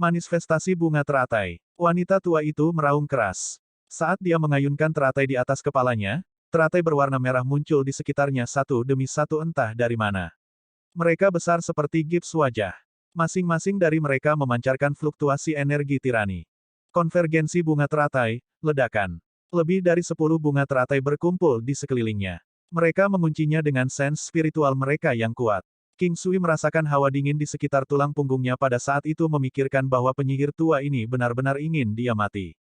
Manifestasi bunga teratai. Wanita tua itu meraung keras. Saat dia mengayunkan teratai di atas kepalanya, teratai berwarna merah muncul di sekitarnya satu demi satu entah dari mana. Mereka besar seperti gips wajah. Masing-masing dari mereka memancarkan fluktuasi energi tirani. Konvergensi bunga teratai, ledakan. Lebih dari 10 bunga teratai berkumpul di sekelilingnya. Mereka menguncinya dengan sense spiritual mereka yang kuat. King Sui merasakan hawa dingin di sekitar tulang punggungnya pada saat itu memikirkan bahwa penyihir tua ini benar-benar ingin dia mati.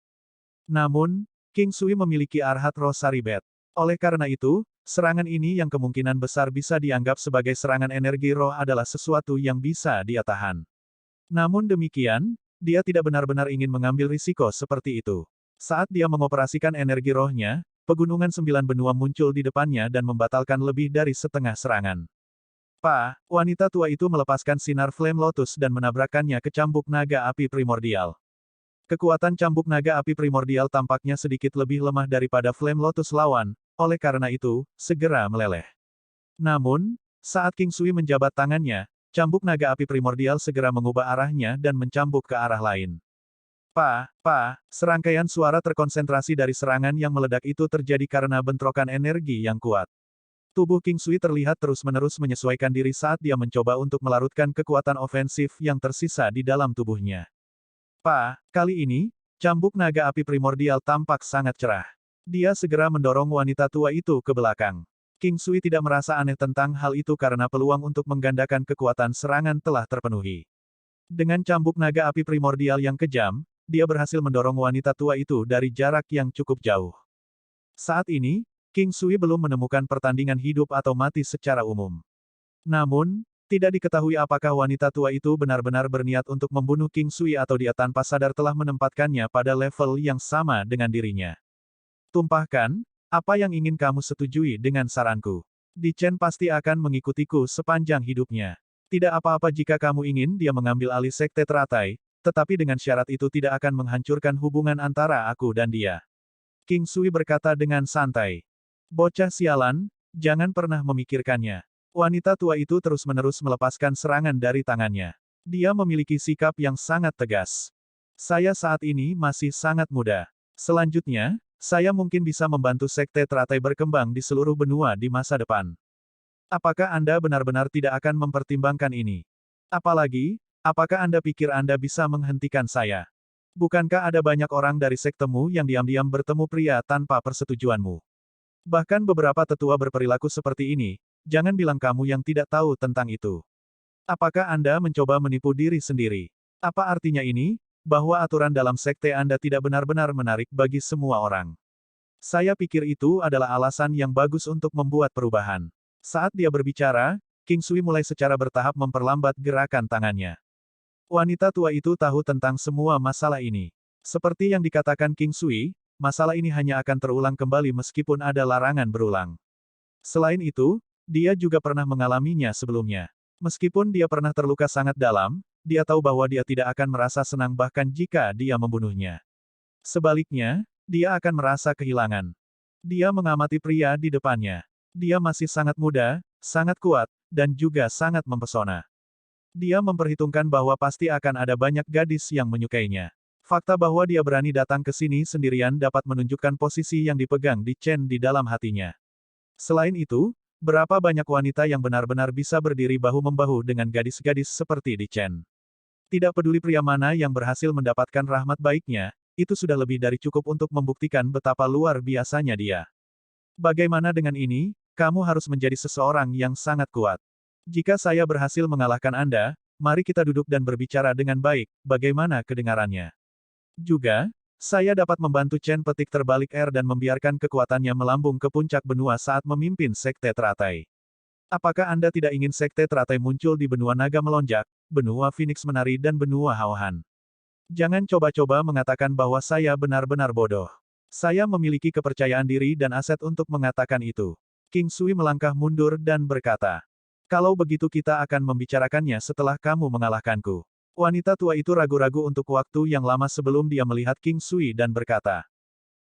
Namun, King Sui memiliki Arhat Rosary Bet. Oleh karena itu, serangan ini yang kemungkinan besar bisa dianggap sebagai serangan energi roh adalah sesuatu yang bisa dia tahan. Namun demikian, dia tidak benar-benar ingin mengambil risiko seperti itu. Saat dia mengoperasikan energi rohnya, pegunungan 9 benua muncul di depannya dan membatalkan lebih dari setengah serangan. Wanita tua itu melepaskan sinar Flame Lotus dan menabrakkannya ke cambuk naga api primordial. Kekuatan cambuk naga api primordial tampaknya sedikit lebih lemah daripada Flame Lotus lawan, oleh karena itu, segera meleleh. Namun, saat King Sui menjabat tangannya, cambuk naga api primordial segera mengubah arahnya dan mencambuk ke arah lain. Serangkaian suara terkonsentrasi dari serangan yang meledak itu terjadi karena bentrokan energi yang kuat. Tubuh King Sui terlihat terus-menerus menyesuaikan diri saat dia mencoba untuk melarutkan kekuatan ofensif yang tersisa di dalam tubuhnya. Kali ini, cambuk naga api primordial tampak sangat cerah. Dia segera mendorong wanita tua itu ke belakang. King Sui tidak merasa aneh tentang hal itu karena peluang untuk menggandakan kekuatan serangan telah terpenuhi. Dengan cambuk naga api primordial yang kejam, dia berhasil mendorong wanita tua itu dari jarak yang cukup jauh. Saat ini, King Sui belum menemukan pertandingan hidup atau mati secara umum. Namun, tidak diketahui apakah wanita tua itu benar-benar berniat untuk membunuh King Sui atau dia tanpa sadar telah menempatkannya pada level yang sama dengan dirinya. Tumpahkan, apa yang ingin kamu setujui dengan saranku? Di Chen pasti akan mengikutiku sepanjang hidupnya. Tidak apa-apa jika kamu ingin dia mengambil alih sekte teratai, tetapi dengan syarat itu tidak akan menghancurkan hubungan antara aku dan dia. King Sui berkata dengan santai. Bocah sialan, jangan pernah memikirkannya. Wanita tua itu terus-menerus melepaskan serangan dari tangannya. Dia memiliki sikap yang sangat tegas. Saya saat ini masih sangat muda. Selanjutnya, saya mungkin bisa membantu sekte teratai berkembang di seluruh benua di masa depan. Apakah Anda benar-benar tidak akan mempertimbangkan ini? Apalagi, apakah Anda pikir Anda bisa menghentikan saya? Bukankah ada banyak orang dari sektemu yang diam-diam bertemu pria tanpa persetujuanmu? Bahkan beberapa tetua berperilaku seperti ini, jangan bilang kamu yang tidak tahu tentang itu. Apakah Anda mencoba menipu diri sendiri? Apa artinya ini? Bahwa aturan dalam sekte Anda tidak benar-benar menarik bagi semua orang. Saya pikir itu adalah alasan yang bagus untuk membuat perubahan. Saat dia berbicara, King Sui mulai secara bertahap memperlambat gerakan tangannya. Wanita tua itu tahu tentang semua masalah ini. Seperti yang dikatakan King Sui, masalah ini hanya akan terulang kembali meskipun ada larangan berulang. Selain itu, dia juga pernah mengalaminya sebelumnya. Meskipun dia pernah terluka sangat dalam, dia tahu bahwa dia tidak akan merasa senang bahkan jika dia membunuhnya. Sebaliknya, dia akan merasa kehilangan. Dia mengamati pria di depannya. Dia masih sangat muda, sangat kuat, dan juga sangat mempesona. Dia memperhitungkan bahwa pasti akan ada banyak gadis yang menyukainya. Fakta bahwa dia berani datang ke sini sendirian dapat menunjukkan posisi yang dipegang di Chen di dalam hatinya. Selain itu, berapa banyak wanita yang benar-benar bisa berdiri bahu-membahu dengan gadis-gadis seperti di Chen. Tidak peduli pria mana yang berhasil mendapatkan rahmat baiknya, itu sudah lebih dari cukup untuk membuktikan betapa luar biasanya dia. Bagaimana dengan ini, kamu harus menjadi seseorang yang sangat kuat. Jika saya berhasil mengalahkan Anda, mari kita duduk dan berbicara dengan baik, bagaimana kedengarannya. Juga, saya dapat membantu Chen petik terbalik R dan membiarkan kekuatannya melambung ke puncak benua saat memimpin sekte teratai. Apakah Anda tidak ingin sekte teratai muncul di benua naga melonjak, benua Phoenix menari dan benua Haohan? Jangan coba-coba mengatakan bahwa saya benar-benar bodoh. Saya memiliki kepercayaan diri dan aset untuk mengatakan itu. King Sui melangkah mundur dan berkata, kalau begitu kita akan membicarakannya setelah kamu mengalahkanku. Wanita tua itu ragu-ragu untuk waktu yang lama sebelum dia melihat King Sui dan berkata.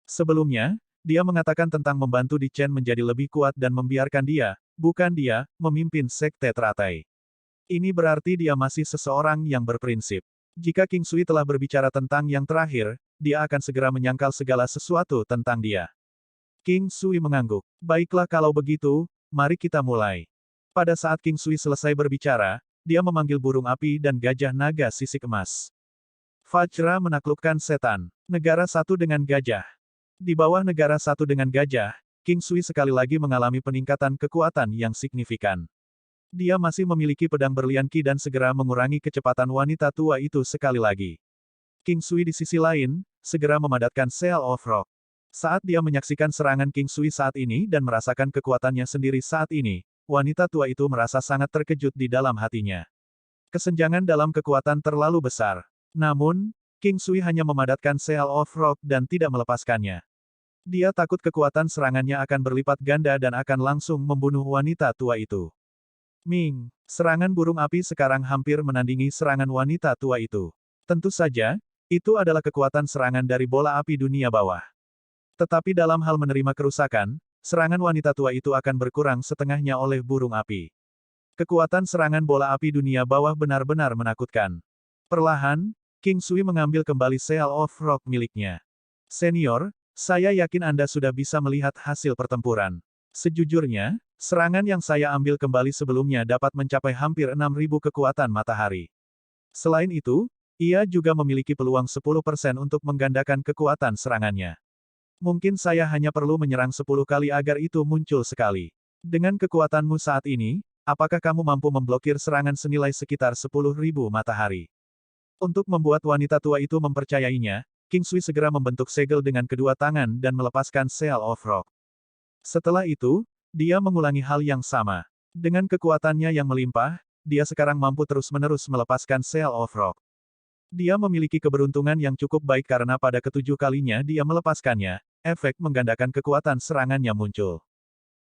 Sebelumnya, dia mengatakan tentang membantu Di Chen menjadi lebih kuat dan membiarkan dia, bukan dia, memimpin sekte teratai. Ini berarti dia masih seseorang yang berprinsip. Jika King Sui telah berbicara tentang yang terakhir, dia akan segera menyangkal segala sesuatu tentang dia. King Sui mengangguk. Baiklah kalau begitu, mari kita mulai. Pada saat King Sui selesai berbicara, dia memanggil burung api dan gajah naga sisik emas. Vajra menaklukkan setan. Negara satu dengan gajah. Di bawah negara satu dengan gajah, King Sui sekali lagi mengalami peningkatan kekuatan yang signifikan. Dia masih memiliki pedang berlian Qi dan segera mengurangi kecepatan wanita tua itu sekali lagi. King Sui di sisi lain, segera memadatkan Seal of Rock. Saat dia menyaksikan serangan King Sui saat ini dan merasakan kekuatannya sendiri saat ini, wanita tua itu merasa sangat terkejut di dalam hatinya. Kesenjangan dalam kekuatan terlalu besar. Namun, King Sui hanya memadatkan Seal of Rock dan tidak melepaskannya. Dia takut kekuatan serangannya akan berlipat ganda dan akan langsung membunuh wanita tua itu. Ming, serangan burung api sekarang hampir menandingi serangan wanita tua itu. Tentu saja, itu adalah kekuatan serangan dari bola api dunia bawah. Tetapi dalam hal menerima kerusakan, serangan wanita tua itu akan berkurang setengahnya oleh burung api. Kekuatan serangan bola api dunia bawah benar-benar menakutkan. Perlahan, King Sui mengambil kembali Seal of Rock miliknya. Senior, saya yakin Anda sudah bisa melihat hasil pertempuran. Sejujurnya, serangan yang saya ambil kembali sebelumnya dapat mencapai hampir 6.000 kekuatan matahari. Selain itu, ia juga memiliki peluang 10% untuk menggandakan kekuatan serangannya. Mungkin saya hanya perlu menyerang 10 kali agar itu muncul sekali. Dengan kekuatanmu saat ini, apakah kamu mampu memblokir serangan senilai sekitar 10.000 matahari? Untuk membuat wanita tua itu mempercayainya, King Sui segera membentuk segel dengan kedua tangan dan melepaskan Seal of Rock. Setelah itu, dia mengulangi hal yang sama. Dengan kekuatannya yang melimpah, dia sekarang mampu terus-menerus melepaskan Seal of Rock. Dia memiliki keberuntungan yang cukup baik karena pada ketujuh kalinya dia melepaskannya, efek menggandakan kekuatan serangannya muncul.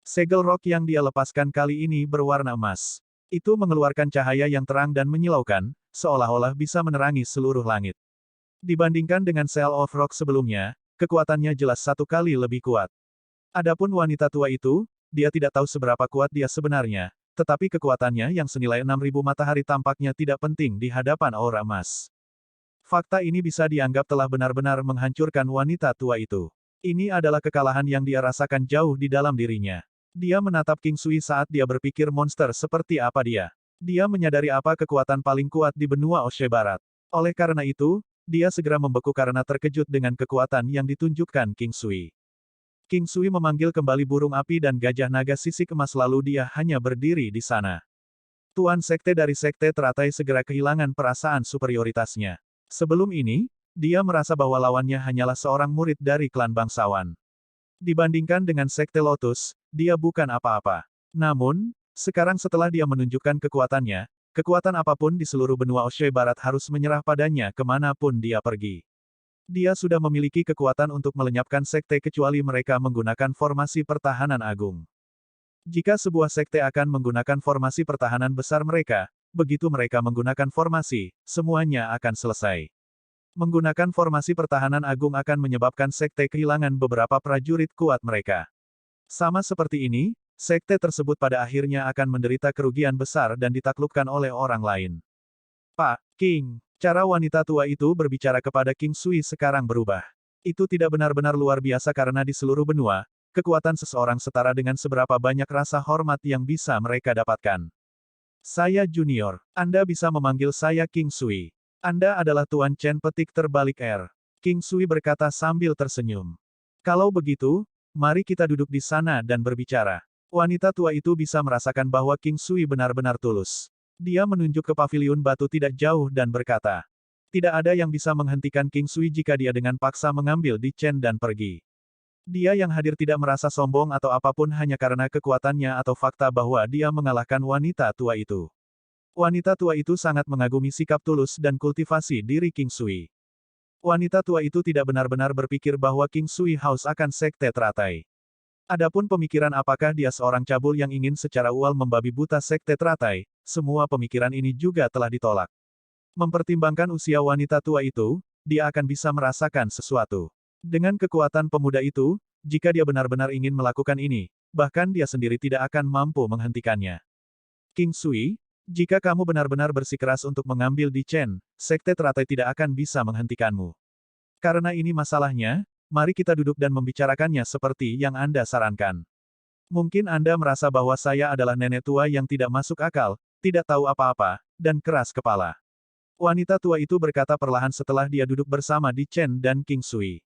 Segel rock yang dia lepaskan kali ini berwarna emas. Itu mengeluarkan cahaya yang terang dan menyilaukan, seolah-olah bisa menerangi seluruh langit. Dibandingkan dengan Seal of Rock sebelumnya, kekuatannya jelas 1 kali lebih kuat. Adapun wanita tua itu, dia tidak tahu seberapa kuat dia sebenarnya, tetapi kekuatannya yang senilai 6.000 matahari tampaknya tidak penting di hadapan aura emas. Fakta ini bisa dianggap telah benar-benar menghancurkan wanita tua itu. Ini adalah kekalahan yang dia rasakan jauh di dalam dirinya. Dia menatap King Sui saat dia berpikir monster seperti apa dia. Dia menyadari apa kekuatan paling kuat di benua Oshe Barat. Oleh karena itu, dia segera membeku karena terkejut dengan kekuatan yang ditunjukkan King Sui. King Sui memanggil kembali burung api dan gajah naga sisik emas lalu dia hanya berdiri di sana. Tuan sekte dari sekte teratai segera kehilangan perasaan superioritasnya. Sebelum ini, dia merasa bahwa lawannya hanyalah seorang murid dari klan bangsawan. Dibandingkan dengan sekte Lotus, dia bukan apa-apa. Namun, sekarang setelah dia menunjukkan kekuatannya, kekuatan apapun di seluruh benua Oshe Barat harus menyerah padanya kemanapun dia pergi. Dia sudah memiliki kekuatan untuk melenyapkan sekte kecuali mereka menggunakan formasi pertahanan agung. Jika sebuah sekte akan menggunakan formasi pertahanan besar mereka, begitu mereka menggunakan formasi, semuanya akan selesai. Menggunakan formasi pertahanan agung akan menyebabkan sekte kehilangan beberapa prajurit kuat mereka. Sama seperti ini, sekte tersebut pada akhirnya akan menderita kerugian besar dan ditaklukkan oleh orang lain. Pak King, cara wanita tua itu berbicara kepada King Sui sekarang berubah. Itu tidak benar-benar luar biasa karena di seluruh benua, kekuatan seseorang setara dengan seberapa banyak rasa hormat yang bisa mereka dapatkan. Saya junior. Anda bisa memanggil saya King Sui. Anda adalah Tuan Chen petik terbalik R. King Sui berkata sambil tersenyum. Kalau begitu, mari kita duduk di sana dan berbicara. Wanita tua itu bisa merasakan bahwa King Sui benar-benar tulus. Dia menunjuk ke paviliun batu tidak jauh dan berkata, tidak ada yang bisa menghentikan King Sui jika dia dengan paksa mengambil di Chen dan pergi. Dia yang hadir tidak merasa sombong atau apapun hanya karena kekuatannya atau fakta bahwa dia mengalahkan wanita tua itu. Wanita tua itu sangat mengagumi sikap tulus dan kultivasi diri King Sui. Wanita tua itu tidak benar-benar berpikir bahwa King Sui haus akan sekte teratai. Adapun pemikiran apakah dia seorang cabul yang ingin secara ual membabi buta sekte teratai, semua pemikiran ini juga telah ditolak. Mempertimbangkan usia wanita tua itu, dia akan bisa merasakan sesuatu. Dengan kekuatan pemuda itu, jika dia benar-benar ingin melakukan ini, bahkan dia sendiri tidak akan mampu menghentikannya. King Sui, jika kamu benar-benar bersikeras untuk mengambil di Chen, sekte teratai tidak akan bisa menghentikanmu. Karena ini masalahnya, mari kita duduk dan membicarakannya seperti yang Anda sarankan. Mungkin Anda merasa bahwa saya adalah nenek tua yang tidak masuk akal, tidak tahu apa-apa, dan keras kepala. Wanita tua itu berkata perlahan setelah dia duduk bersama di Chen dan King Sui.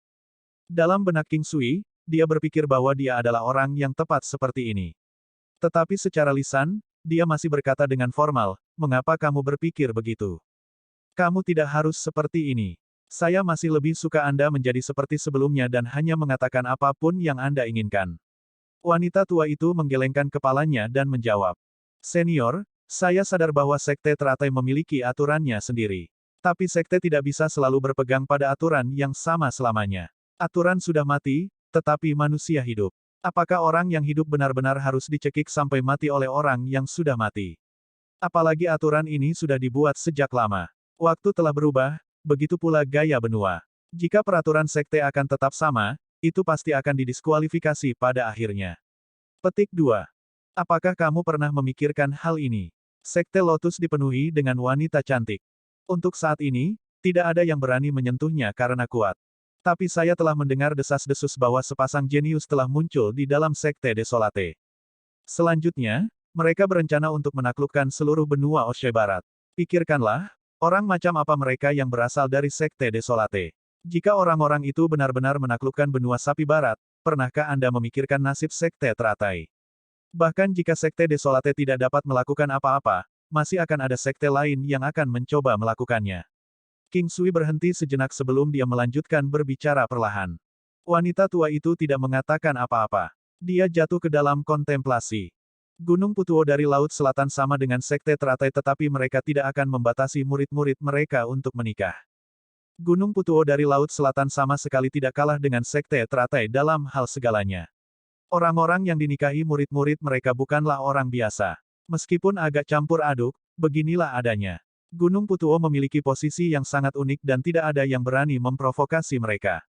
Dalam benak King Sui, dia berpikir bahwa dia adalah orang yang tepat seperti ini. Tetapi secara lisan, dia masih berkata dengan formal, mengapa kamu berpikir begitu? Kamu tidak harus seperti ini. Saya masih lebih suka Anda menjadi seperti sebelumnya dan hanya mengatakan apapun yang Anda inginkan. Wanita tua itu menggelengkan kepalanya dan menjawab. Senior, saya sadar bahwa sekte teratai memiliki aturannya sendiri. Tapi sekte tidak bisa selalu berpegang pada aturan yang sama selamanya. Aturan sudah mati, tetapi manusia hidup. Apakah orang yang hidup benar-benar harus dicekik sampai mati oleh orang yang sudah mati? Apalagi aturan ini sudah dibuat sejak lama. Waktu telah berubah, begitu pula gaya benua. Jika peraturan sekte akan tetap sama, itu pasti akan didiskualifikasi pada akhirnya. Petik 2. Apakah kamu pernah memikirkan hal ini? Sekte Lotus dipenuhi dengan wanita cantik. Untuk saat ini, tidak ada yang berani menyentuhnya karena kuat. Tapi saya telah mendengar desas-desus bahwa sepasang jenius telah muncul di dalam sekte Desolate. Selanjutnya, mereka berencana untuk menaklukkan seluruh benua Oshe Barat. Pikirkanlah, orang macam apa mereka yang berasal dari sekte Desolate. Jika orang-orang itu benar-benar menaklukkan benua Sapi Barat, pernahkah Anda memikirkan nasib sekte teratai? Bahkan jika sekte Desolate tidak dapat melakukan apa-apa, masih akan ada sekte lain yang akan mencoba melakukannya. King Sui berhenti sejenak sebelum dia melanjutkan berbicara perlahan. Wanita tua itu tidak mengatakan apa-apa. Dia jatuh ke dalam kontemplasi. Gunung Putuo dari Laut Selatan sama dengan Sekte Teratai tetapi mereka tidak akan membatasi murid-murid mereka untuk menikah. Gunung Putuo dari Laut Selatan sama sekali tidak kalah dengan Sekte Teratai dalam hal segalanya. Orang-orang yang dinikahi murid-murid mereka bukanlah orang biasa. Meskipun agak campur aduk, beginilah adanya. Gunung Putuo memiliki posisi yang sangat unik dan tidak ada yang berani memprovokasi mereka.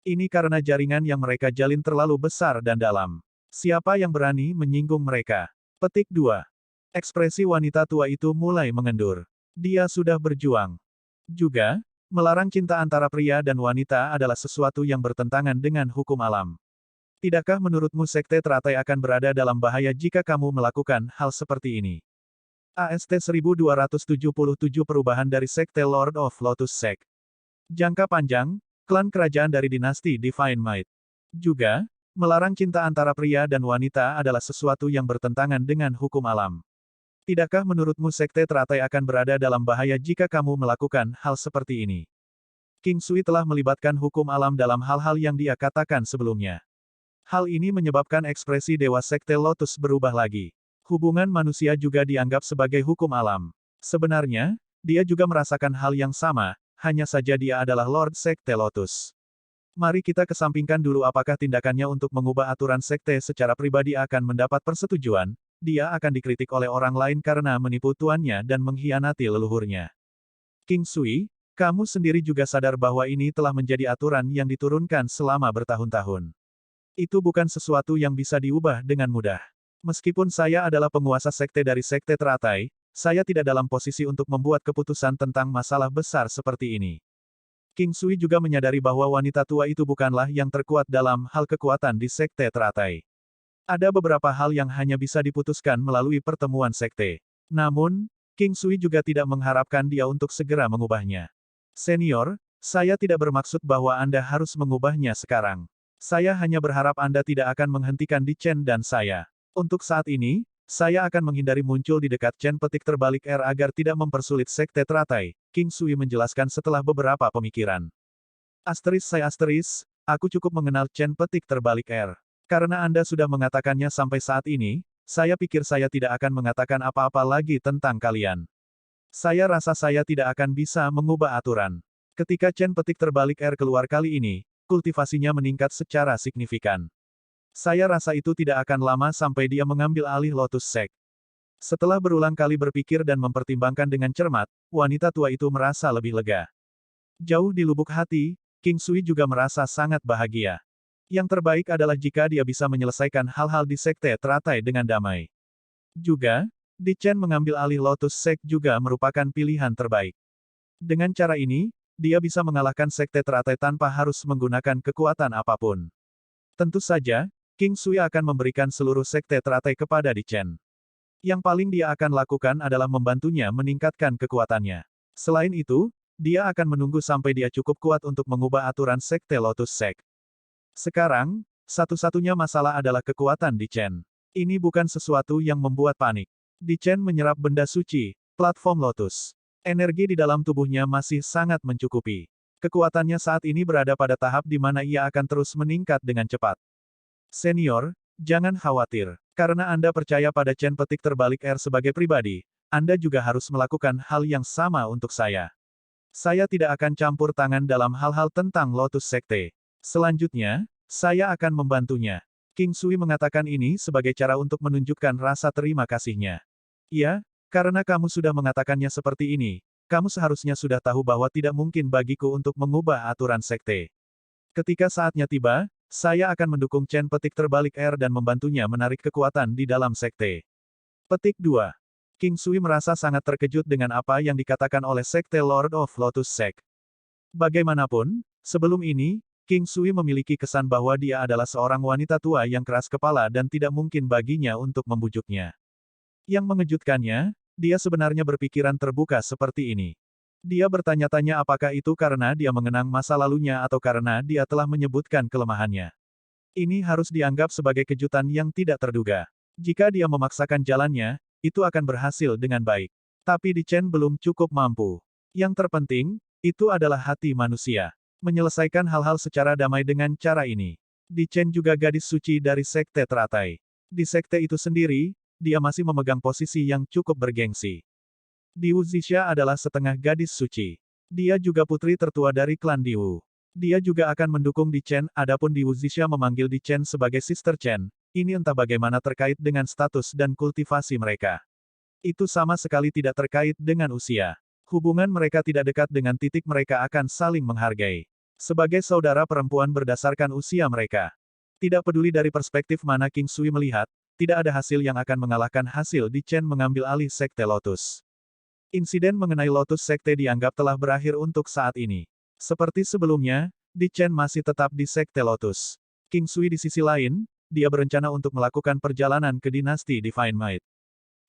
Ini karena jaringan yang mereka jalin terlalu besar dan dalam. Siapa yang berani menyinggung mereka? Petik 2. Ekspresi wanita tua itu mulai mengendur. Dia sudah berjuang. Juga, melarang cinta antara pria dan wanita adalah sesuatu yang bertentangan dengan hukum alam. Tidakkah menurutmu Sekte Teratai akan berada dalam bahaya jika kamu melakukan hal seperti ini? AST 1277 Perubahan dari Sekte Lord of Lotus Sect. Jangka panjang, klan kerajaan dari dinasti Divine Might. Juga, melarang cinta antara pria dan wanita adalah sesuatu yang bertentangan dengan hukum alam. Tidakkah menurutmu Sekte Teratai akan berada dalam bahaya jika kamu melakukan hal seperti ini? King Sui telah melibatkan hukum alam dalam hal-hal yang dia katakan sebelumnya. Hal ini menyebabkan ekspresi Dewa Sekte Lotus berubah lagi. Hubungan manusia juga dianggap sebagai hukum alam. Sebenarnya, dia juga merasakan hal yang sama, hanya saja dia adalah Lord Sekte Lotus. Mari kita kesampingkan dulu apakah tindakannya untuk mengubah aturan sekte secara pribadi akan mendapat persetujuan. Dia akan dikritik oleh orang lain karena menipu tuannya dan mengkhianati leluhurnya. King Sui, kamu sendiri juga sadar bahwa ini telah menjadi aturan yang diturunkan selama bertahun-tahun. Itu bukan sesuatu yang bisa diubah dengan mudah. Meskipun saya adalah penguasa sekte dari Sekte Teratai, saya tidak dalam posisi untuk membuat keputusan tentang masalah besar seperti ini. King Sui juga menyadari bahwa wanita tua itu bukanlah yang terkuat dalam hal kekuatan di Sekte Teratai. Ada beberapa hal yang hanya bisa diputuskan melalui pertemuan sekte. Namun, King Sui juga tidak mengharapkan dia untuk segera mengubahnya. Senior, saya tidak bermaksud bahwa Anda harus mengubahnya sekarang. Saya hanya berharap Anda tidak akan menghentikan Di Chen dan saya. Untuk saat ini, saya akan menghindari muncul di dekat Chen petik terbalik R agar tidak mempersulit Sekte Teratai, King Sui menjelaskan setelah beberapa pemikiran. Aku cukup mengenal Chen petik terbalik R. Karena Anda sudah mengatakannya sampai saat ini, saya pikir saya tidak akan mengatakan apa-apa lagi tentang kalian. Saya rasa saya tidak akan bisa mengubah aturan. Ketika Chen petik terbalik R keluar kali ini, kultivasinya meningkat secara signifikan. Saya rasa itu tidak akan lama sampai dia mengambil alih Lotus Sect. Setelah berulang kali berpikir dan mempertimbangkan dengan cermat, wanita tua itu merasa lebih lega. Jauh di lubuk hati, King Sui juga merasa sangat bahagia. Yang terbaik adalah jika dia bisa menyelesaikan hal-hal di Sekte Teratai dengan damai. Juga, Di Chen mengambil alih Lotus Sect juga merupakan pilihan terbaik. Dengan cara ini, dia bisa mengalahkan Sekte Teratai tanpa harus menggunakan kekuatan apapun. Tentu saja, King Sui akan memberikan seluruh Sekte Teratai kepada Di Chen. Yang paling dia akan lakukan adalah membantunya meningkatkan kekuatannya. Selain itu, dia akan menunggu sampai dia cukup kuat untuk mengubah aturan Sekte Lotus Sect. Sekarang, satu-satunya masalah adalah kekuatan Di Chen. Ini bukan sesuatu yang membuat panik. Di Chen menyerap benda suci, platform Lotus. Energi di dalam tubuhnya masih sangat mencukupi. Kekuatannya saat ini berada pada tahap di mana ia akan terus meningkat dengan cepat. Senior, jangan khawatir. Karena Anda percaya pada Chen petik terbalik R sebagai pribadi, Anda juga harus melakukan hal yang sama untuk saya. Saya tidak akan campur tangan dalam hal-hal tentang Lotus Sekte. Selanjutnya, saya akan membantunya. King Sui mengatakan ini sebagai cara untuk menunjukkan rasa terima kasihnya. Ya, karena kamu sudah mengatakannya seperti ini, kamu seharusnya sudah tahu bahwa tidak mungkin bagiku untuk mengubah aturan sekte. Ketika saatnya tiba, saya akan mendukung Chen petik terbalik R dan membantunya menarik kekuatan di dalam sekte. Petik 2. King Sui merasa sangat terkejut dengan apa yang dikatakan oleh Sekte Lord of Lotus Sect. Bagaimanapun, sebelum ini, King Sui memiliki kesan bahwa dia adalah seorang wanita tua yang keras kepala dan tidak mungkin baginya untuk membujuknya. Yang mengejutkannya, dia sebenarnya berpikiran terbuka seperti ini. Dia bertanya-tanya apakah itu karena dia mengenang masa lalunya atau karena dia telah menyebutkan kelemahannya. Ini harus dianggap sebagai kejutan yang tidak terduga. Jika dia memaksakan jalannya, itu akan berhasil dengan baik. Tapi Di Chen belum cukup mampu. Yang terpenting, Itu adalah hati manusia. Menyelesaikan hal-hal secara damai dengan cara ini. Di Chen juga gadis suci dari sekte teratai. Di sekte itu sendiri, dia masih memegang posisi yang cukup bergengsi. Diwu Zixia adalah setengah gadis suci. Dia juga putri tertua dari klan Diwu. Dia juga akan mendukung Di Chen, adapun Diwu Zixia memanggil Di Chen sebagai Sister Chen, ini entah bagaimana terkait dengan status dan kultivasi mereka. Itu sama sekali tidak terkait dengan usia. Hubungan mereka tidak dekat dengan titik mereka akan saling menghargai. Sebagai saudara perempuan berdasarkan usia mereka. Tidak peduli dari perspektif mana King Sui melihat, tidak ada hasil yang akan mengalahkan hasil Di Chen mengambil alih Sekte Lotus. Insiden mengenai Lotus Sekte dianggap telah berakhir untuk saat ini. Seperti sebelumnya, Di Chen masih tetap di Sekte Lotus. King Sui di sisi lain, dia berencana untuk melakukan perjalanan ke dinasti Divine Might.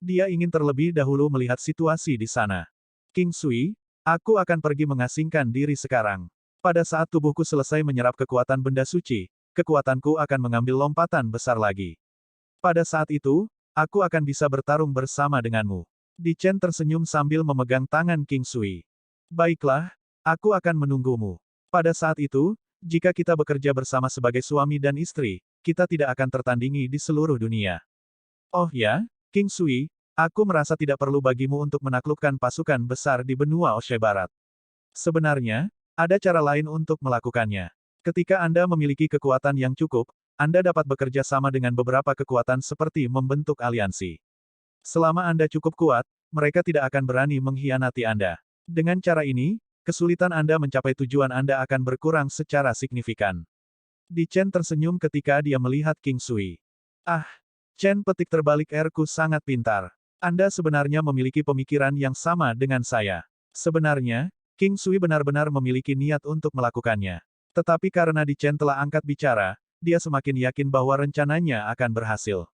Dia ingin terlebih dahulu melihat situasi di sana. King Sui, aku akan pergi mengasingkan diri sekarang. Pada saat tubuhku selesai menyerap kekuatan benda suci, kekuatanku akan mengambil lompatan besar lagi. Pada saat itu, aku akan bisa bertarung bersama denganmu. Di Chen tersenyum sambil memegang tangan King Sui. Baiklah, aku akan menunggumu. Pada saat itu, jika kita bekerja bersama sebagai suami dan istri, kita tidak akan tertandingi di seluruh dunia. Oh ya, King Sui, aku merasa tidak perlu bagimu untuk menaklukkan pasukan besar di benua Oshe Barat. Sebenarnya, ada cara lain untuk melakukannya. Ketika Anda memiliki kekuatan yang cukup, Anda dapat bekerja sama dengan beberapa kekuatan seperti membentuk aliansi. Selama Anda cukup kuat, mereka tidak akan berani mengkhianati Anda. Dengan cara ini, kesulitan Anda mencapai tujuan Anda akan berkurang secara signifikan. Di Chen tersenyum ketika dia melihat King Sui. Ah, Chen petik terbalik R-ku sangat pintar. Anda sebenarnya memiliki pemikiran yang sama dengan saya. Sebenarnya, King Sui benar-benar memiliki niat untuk melakukannya. Tetapi karena Di Chen telah angkat bicara, dia semakin yakin bahwa rencananya akan berhasil.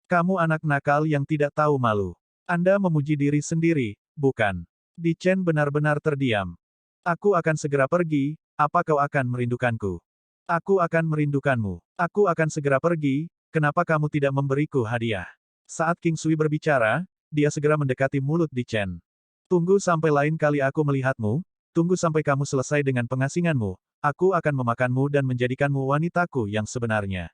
Kamu anak nakal yang tidak tahu malu. Anda memuji diri sendiri, bukan? Di Chen benar-benar terdiam. Aku akan segera pergi, apa kau akan merindukanku? Aku akan merindukanmu. Aku akan segera pergi, kenapa kamu tidak memberiku hadiah? Saat King Sui berbicara, dia segera mendekati mulut Di Chen. Tunggu sampai lain kali aku melihatmu, tunggu sampai kamu selesai dengan pengasinganmu, aku akan memakanmu dan menjadikanmu wanitaku yang sebenarnya.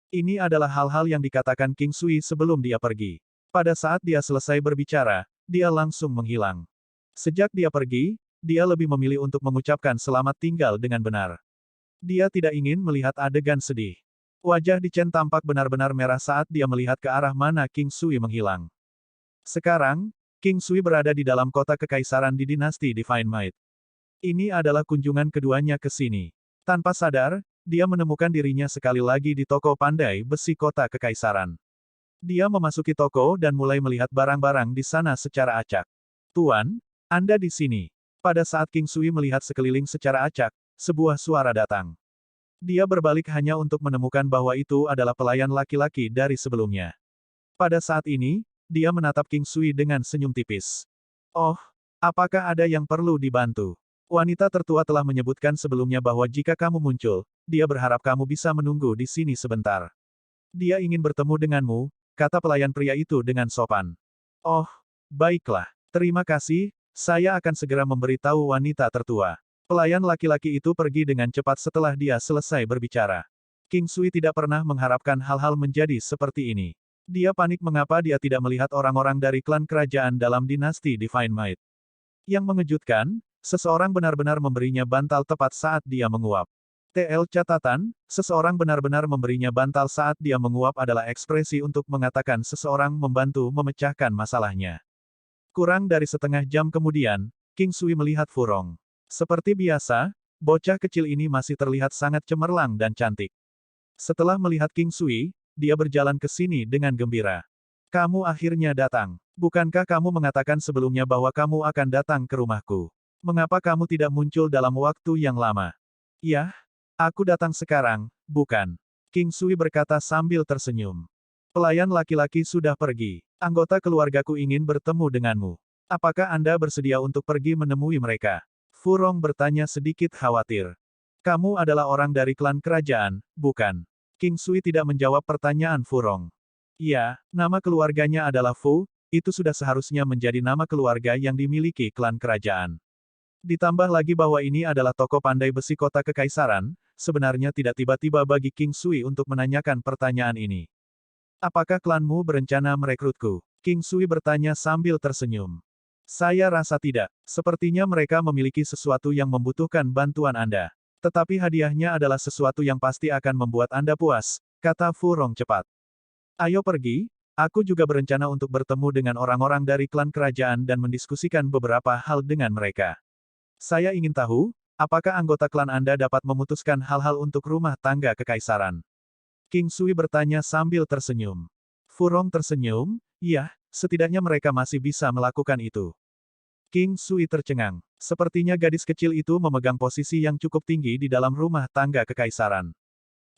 Ini adalah hal-hal yang dikatakan King Sui sebelum dia pergi. Pada saat dia selesai berbicara, dia langsung menghilang. Sejak dia pergi, dia lebih memilih untuk mengucapkan selamat tinggal dengan benar. Dia tidak ingin melihat adegan sedih. Wajah Di Chen tampak benar-benar merah saat dia melihat ke arah mana King Sui menghilang. Sekarang, King Sui berada di dalam kota kekaisaran di dinasti Divine Might. Ini adalah kunjungan keduanya ke sini. Tanpa sadar, dia menemukan dirinya sekali lagi di toko pandai besi kota kekaisaran. Dia memasuki toko dan mulai melihat barang-barang di sana secara acak. Tuan, Anda di sini. Pada saat King Sui melihat sekeliling secara acak, sebuah suara datang. Dia berbalik hanya untuk menemukan bahwa itu adalah pelayan laki-laki dari sebelumnya. Pada saat ini, dia menatap King Sui dengan senyum tipis. Oh, apakah ada yang perlu dibantu? Wanita tertua telah menyebutkan sebelumnya bahwa jika kamu muncul, dia berharap kamu bisa menunggu di sini sebentar. Dia ingin bertemu denganmu, kata pelayan pria itu dengan sopan. Oh, baiklah. Terima kasih, saya akan segera memberitahu wanita tertua. Pelayan laki-laki itu pergi dengan cepat setelah dia selesai berbicara. King Sui tidak pernah mengharapkan hal-hal menjadi seperti ini. Dia panik mengapa dia tidak melihat orang-orang dari klan kerajaan dalam dinasti Divine Might. Yang mengejutkan, seseorang benar-benar memberinya bantal tepat saat dia menguap. TL catatan, seseorang benar-benar memberinya bantal saat dia menguap adalah ekspresi untuk mengatakan seseorang membantu memecahkan masalahnya. Kurang dari setengah jam kemudian, King Sui melihat Furong. Seperti biasa, bocah kecil ini masih terlihat sangat cemerlang dan cantik. Setelah melihat King Sui, dia berjalan ke sini dengan gembira. Kamu akhirnya datang. Bukankah kamu mengatakan sebelumnya bahwa kamu akan datang ke rumahku? Mengapa kamu tidak muncul dalam waktu yang lama? Yah, aku datang sekarang, bukan? King Sui berkata sambil tersenyum. Pelayan laki-laki sudah pergi. Anggota keluargaku ingin bertemu denganmu. Apakah Anda bersedia untuk pergi menemui mereka? Furong bertanya sedikit khawatir. Kamu adalah orang dari klan kerajaan, bukan? King Sui tidak menjawab pertanyaan Furong. Iya, nama keluarganya adalah Fu, itu sudah seharusnya menjadi nama keluarga yang dimiliki klan kerajaan. Ditambah lagi bahwa ini adalah toko pandai besi kota kekaisaran, sebenarnya tidak tiba-tiba bagi King Sui untuk menanyakan pertanyaan ini. Apakah klanmu berencana merekrutku? King Sui bertanya sambil tersenyum. Saya rasa tidak. Sepertinya mereka memiliki sesuatu yang membutuhkan bantuan Anda. Tetapi hadiahnya adalah sesuatu yang pasti akan membuat Anda puas, kata Fu Rong cepat. Ayo pergi, aku juga berencana untuk bertemu dengan orang-orang dari klan kerajaan dan mendiskusikan beberapa hal dengan mereka. Saya ingin tahu, apakah anggota klan Anda dapat memutuskan hal-hal untuk rumah tangga kekaisaran? King Sui bertanya sambil tersenyum. Fu Rong tersenyum, iya, setidaknya mereka masih bisa melakukan itu. King Sui tercengang. Sepertinya gadis kecil itu memegang posisi yang cukup tinggi di dalam rumah tangga kekaisaran.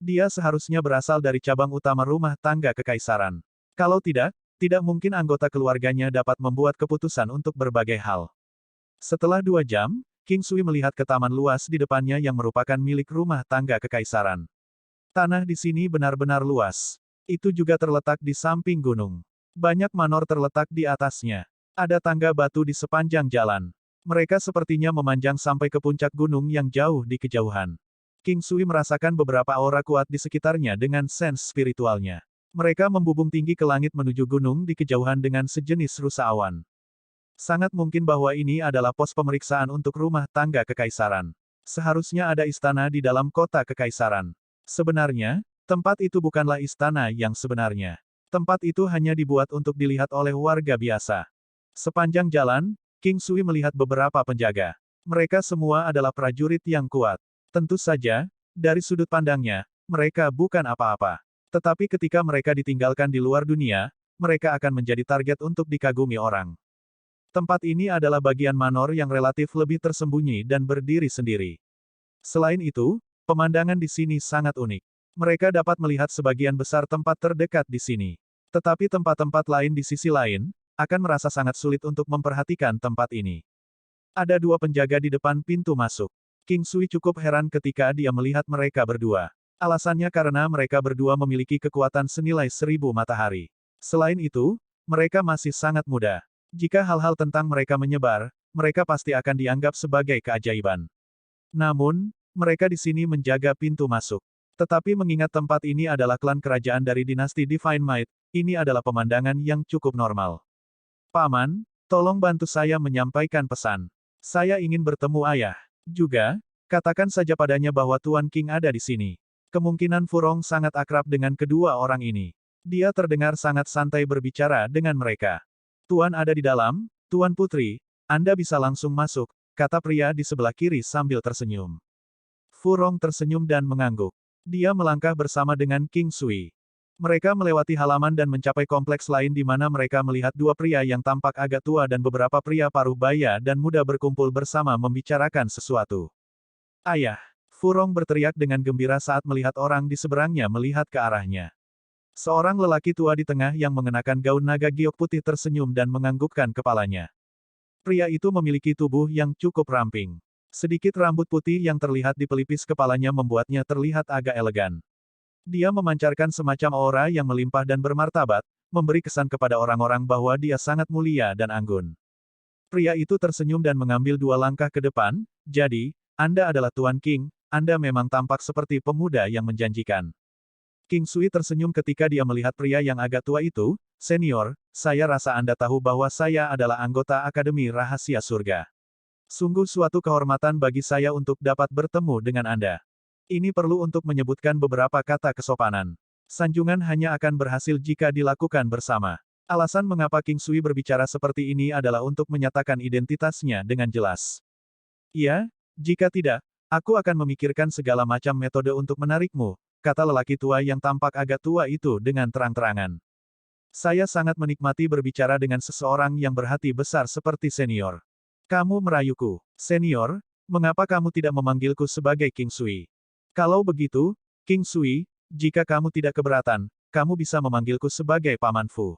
Dia seharusnya berasal dari cabang utama rumah tangga kekaisaran. Kalau tidak, tidak mungkin anggota keluarganya dapat membuat keputusan untuk berbagai hal. Setelah 2 jam, King Sui melihat ke taman luas di depannya yang merupakan milik rumah tangga kekaisaran. Tanah di sini benar-benar luas. Itu juga terletak di samping gunung. Banyak manor terletak di atasnya. Ada tangga batu di sepanjang jalan. Mereka sepertinya memanjang sampai ke puncak gunung yang jauh di kejauhan. King Sui merasakan beberapa aura kuat di sekitarnya dengan sense spiritualnya. Mereka membubung tinggi ke langit menuju gunung di kejauhan dengan sejenis rusa awan. Sangat mungkin bahwa ini adalah pos pemeriksaan untuk rumah tangga kekaisaran. Seharusnya ada istana di dalam kota kekaisaran. Sebenarnya, tempat itu bukanlah istana yang sebenarnya. Tempat itu hanya dibuat untuk dilihat oleh warga biasa. Sepanjang jalan, King Sui melihat beberapa penjaga. Mereka semua adalah prajurit yang kuat. Tentu saja, dari sudut pandangnya, mereka bukan apa-apa. Tetapi ketika mereka ditinggalkan di luar dunia, mereka akan menjadi target untuk dikagumi orang. Tempat ini adalah bagian manor yang relatif lebih tersembunyi dan berdiri sendiri. Selain itu, pemandangan di sini sangat unik. Mereka dapat melihat sebagian besar tempat terdekat di sini. Tetapi tempat-tempat lain di sisi lain, akan merasa sangat sulit untuk memperhatikan tempat ini. Ada 2 penjaga di depan pintu masuk. King Sui cukup heran ketika dia melihat mereka berdua. Alasannya karena mereka berdua memiliki kekuatan senilai 1000 matahari. Selain itu, mereka masih sangat muda. Jika hal-hal tentang mereka menyebar, mereka pasti akan dianggap sebagai keajaiban. Namun, mereka di sini menjaga pintu masuk. Tetapi mengingat tempat ini adalah klan kerajaan dari dinasti Divine Might, ini adalah pemandangan yang cukup normal. Paman, tolong bantu saya menyampaikan pesan. Saya ingin bertemu ayah. Juga, katakan saja padanya bahwa Tuan King ada di sini. Kemungkinan Fu Rong sangat akrab dengan kedua orang ini. Dia terdengar sangat santai berbicara dengan mereka. Tuan ada di dalam, Tuan Putri, Anda bisa langsung masuk, kata pria di sebelah kiri sambil tersenyum. Fu Rong tersenyum dan mengangguk. Dia melangkah bersama dengan King Sui. Mereka melewati halaman dan mencapai kompleks lain di mana mereka melihat 2 pria yang tampak agak tua dan beberapa pria paruh baya dan muda berkumpul bersama membicarakan sesuatu. Ayah! Fu Rong berteriak dengan gembira saat melihat orang di seberangnya melihat ke arahnya. Seorang lelaki tua di tengah yang mengenakan gaun naga giok putih tersenyum dan menganggukkan kepalanya. Pria itu memiliki tubuh yang cukup ramping. Sedikit rambut putih yang terlihat di pelipis kepalanya membuatnya terlihat agak elegan. Dia memancarkan semacam aura yang melimpah dan bermartabat, memberi kesan kepada orang-orang bahwa dia sangat mulia dan anggun. Pria itu tersenyum dan mengambil 2 langkah ke depan, jadi, Anda adalah Tuan King, Anda memang tampak seperti pemuda yang menjanjikan. King Sui tersenyum ketika dia melihat pria yang agak tua itu, Senior, saya rasa Anda tahu bahwa saya adalah anggota Akademi Rahasia Surga. Sungguh suatu kehormatan bagi saya untuk dapat bertemu dengan Anda. Ini perlu untuk menyebutkan beberapa kata kesopanan. Sanjungan hanya akan berhasil jika dilakukan bersama. Alasan mengapa King Sui berbicara seperti ini adalah untuk menyatakan identitasnya dengan jelas. Iya, jika tidak, aku akan memikirkan segala macam metode untuk menarikmu, kata lelaki tua yang tampak agak tua itu dengan terang-terangan. Saya sangat menikmati berbicara dengan seseorang yang berhati besar seperti Senior. Kamu merayuku, Senior, mengapa kamu tidak memanggilku sebagai King Sui? Kalau begitu, King Sui, jika kamu tidak keberatan, kamu bisa memanggilku sebagai Paman Fu.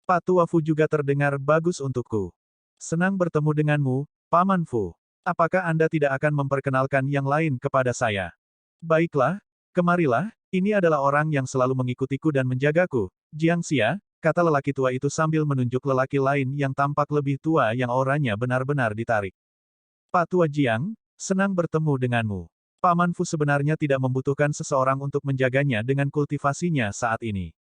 Pak Tua Fu juga terdengar bagus untukku. Senang bertemu denganmu, Paman Fu. Apakah Anda tidak akan memperkenalkan yang lain kepada saya? Baiklah, kemarilah, ini adalah orang yang selalu mengikutiku dan menjagaku, Jiang Xia, kata lelaki tua itu sambil menunjuk lelaki lain yang tampak lebih tua yang auranya benar-benar ditarik. Pak Tua Jiang, senang bertemu denganmu. Paman Fu sebenarnya tidak membutuhkan seseorang untuk menjaganya dengan kultivasinya saat ini.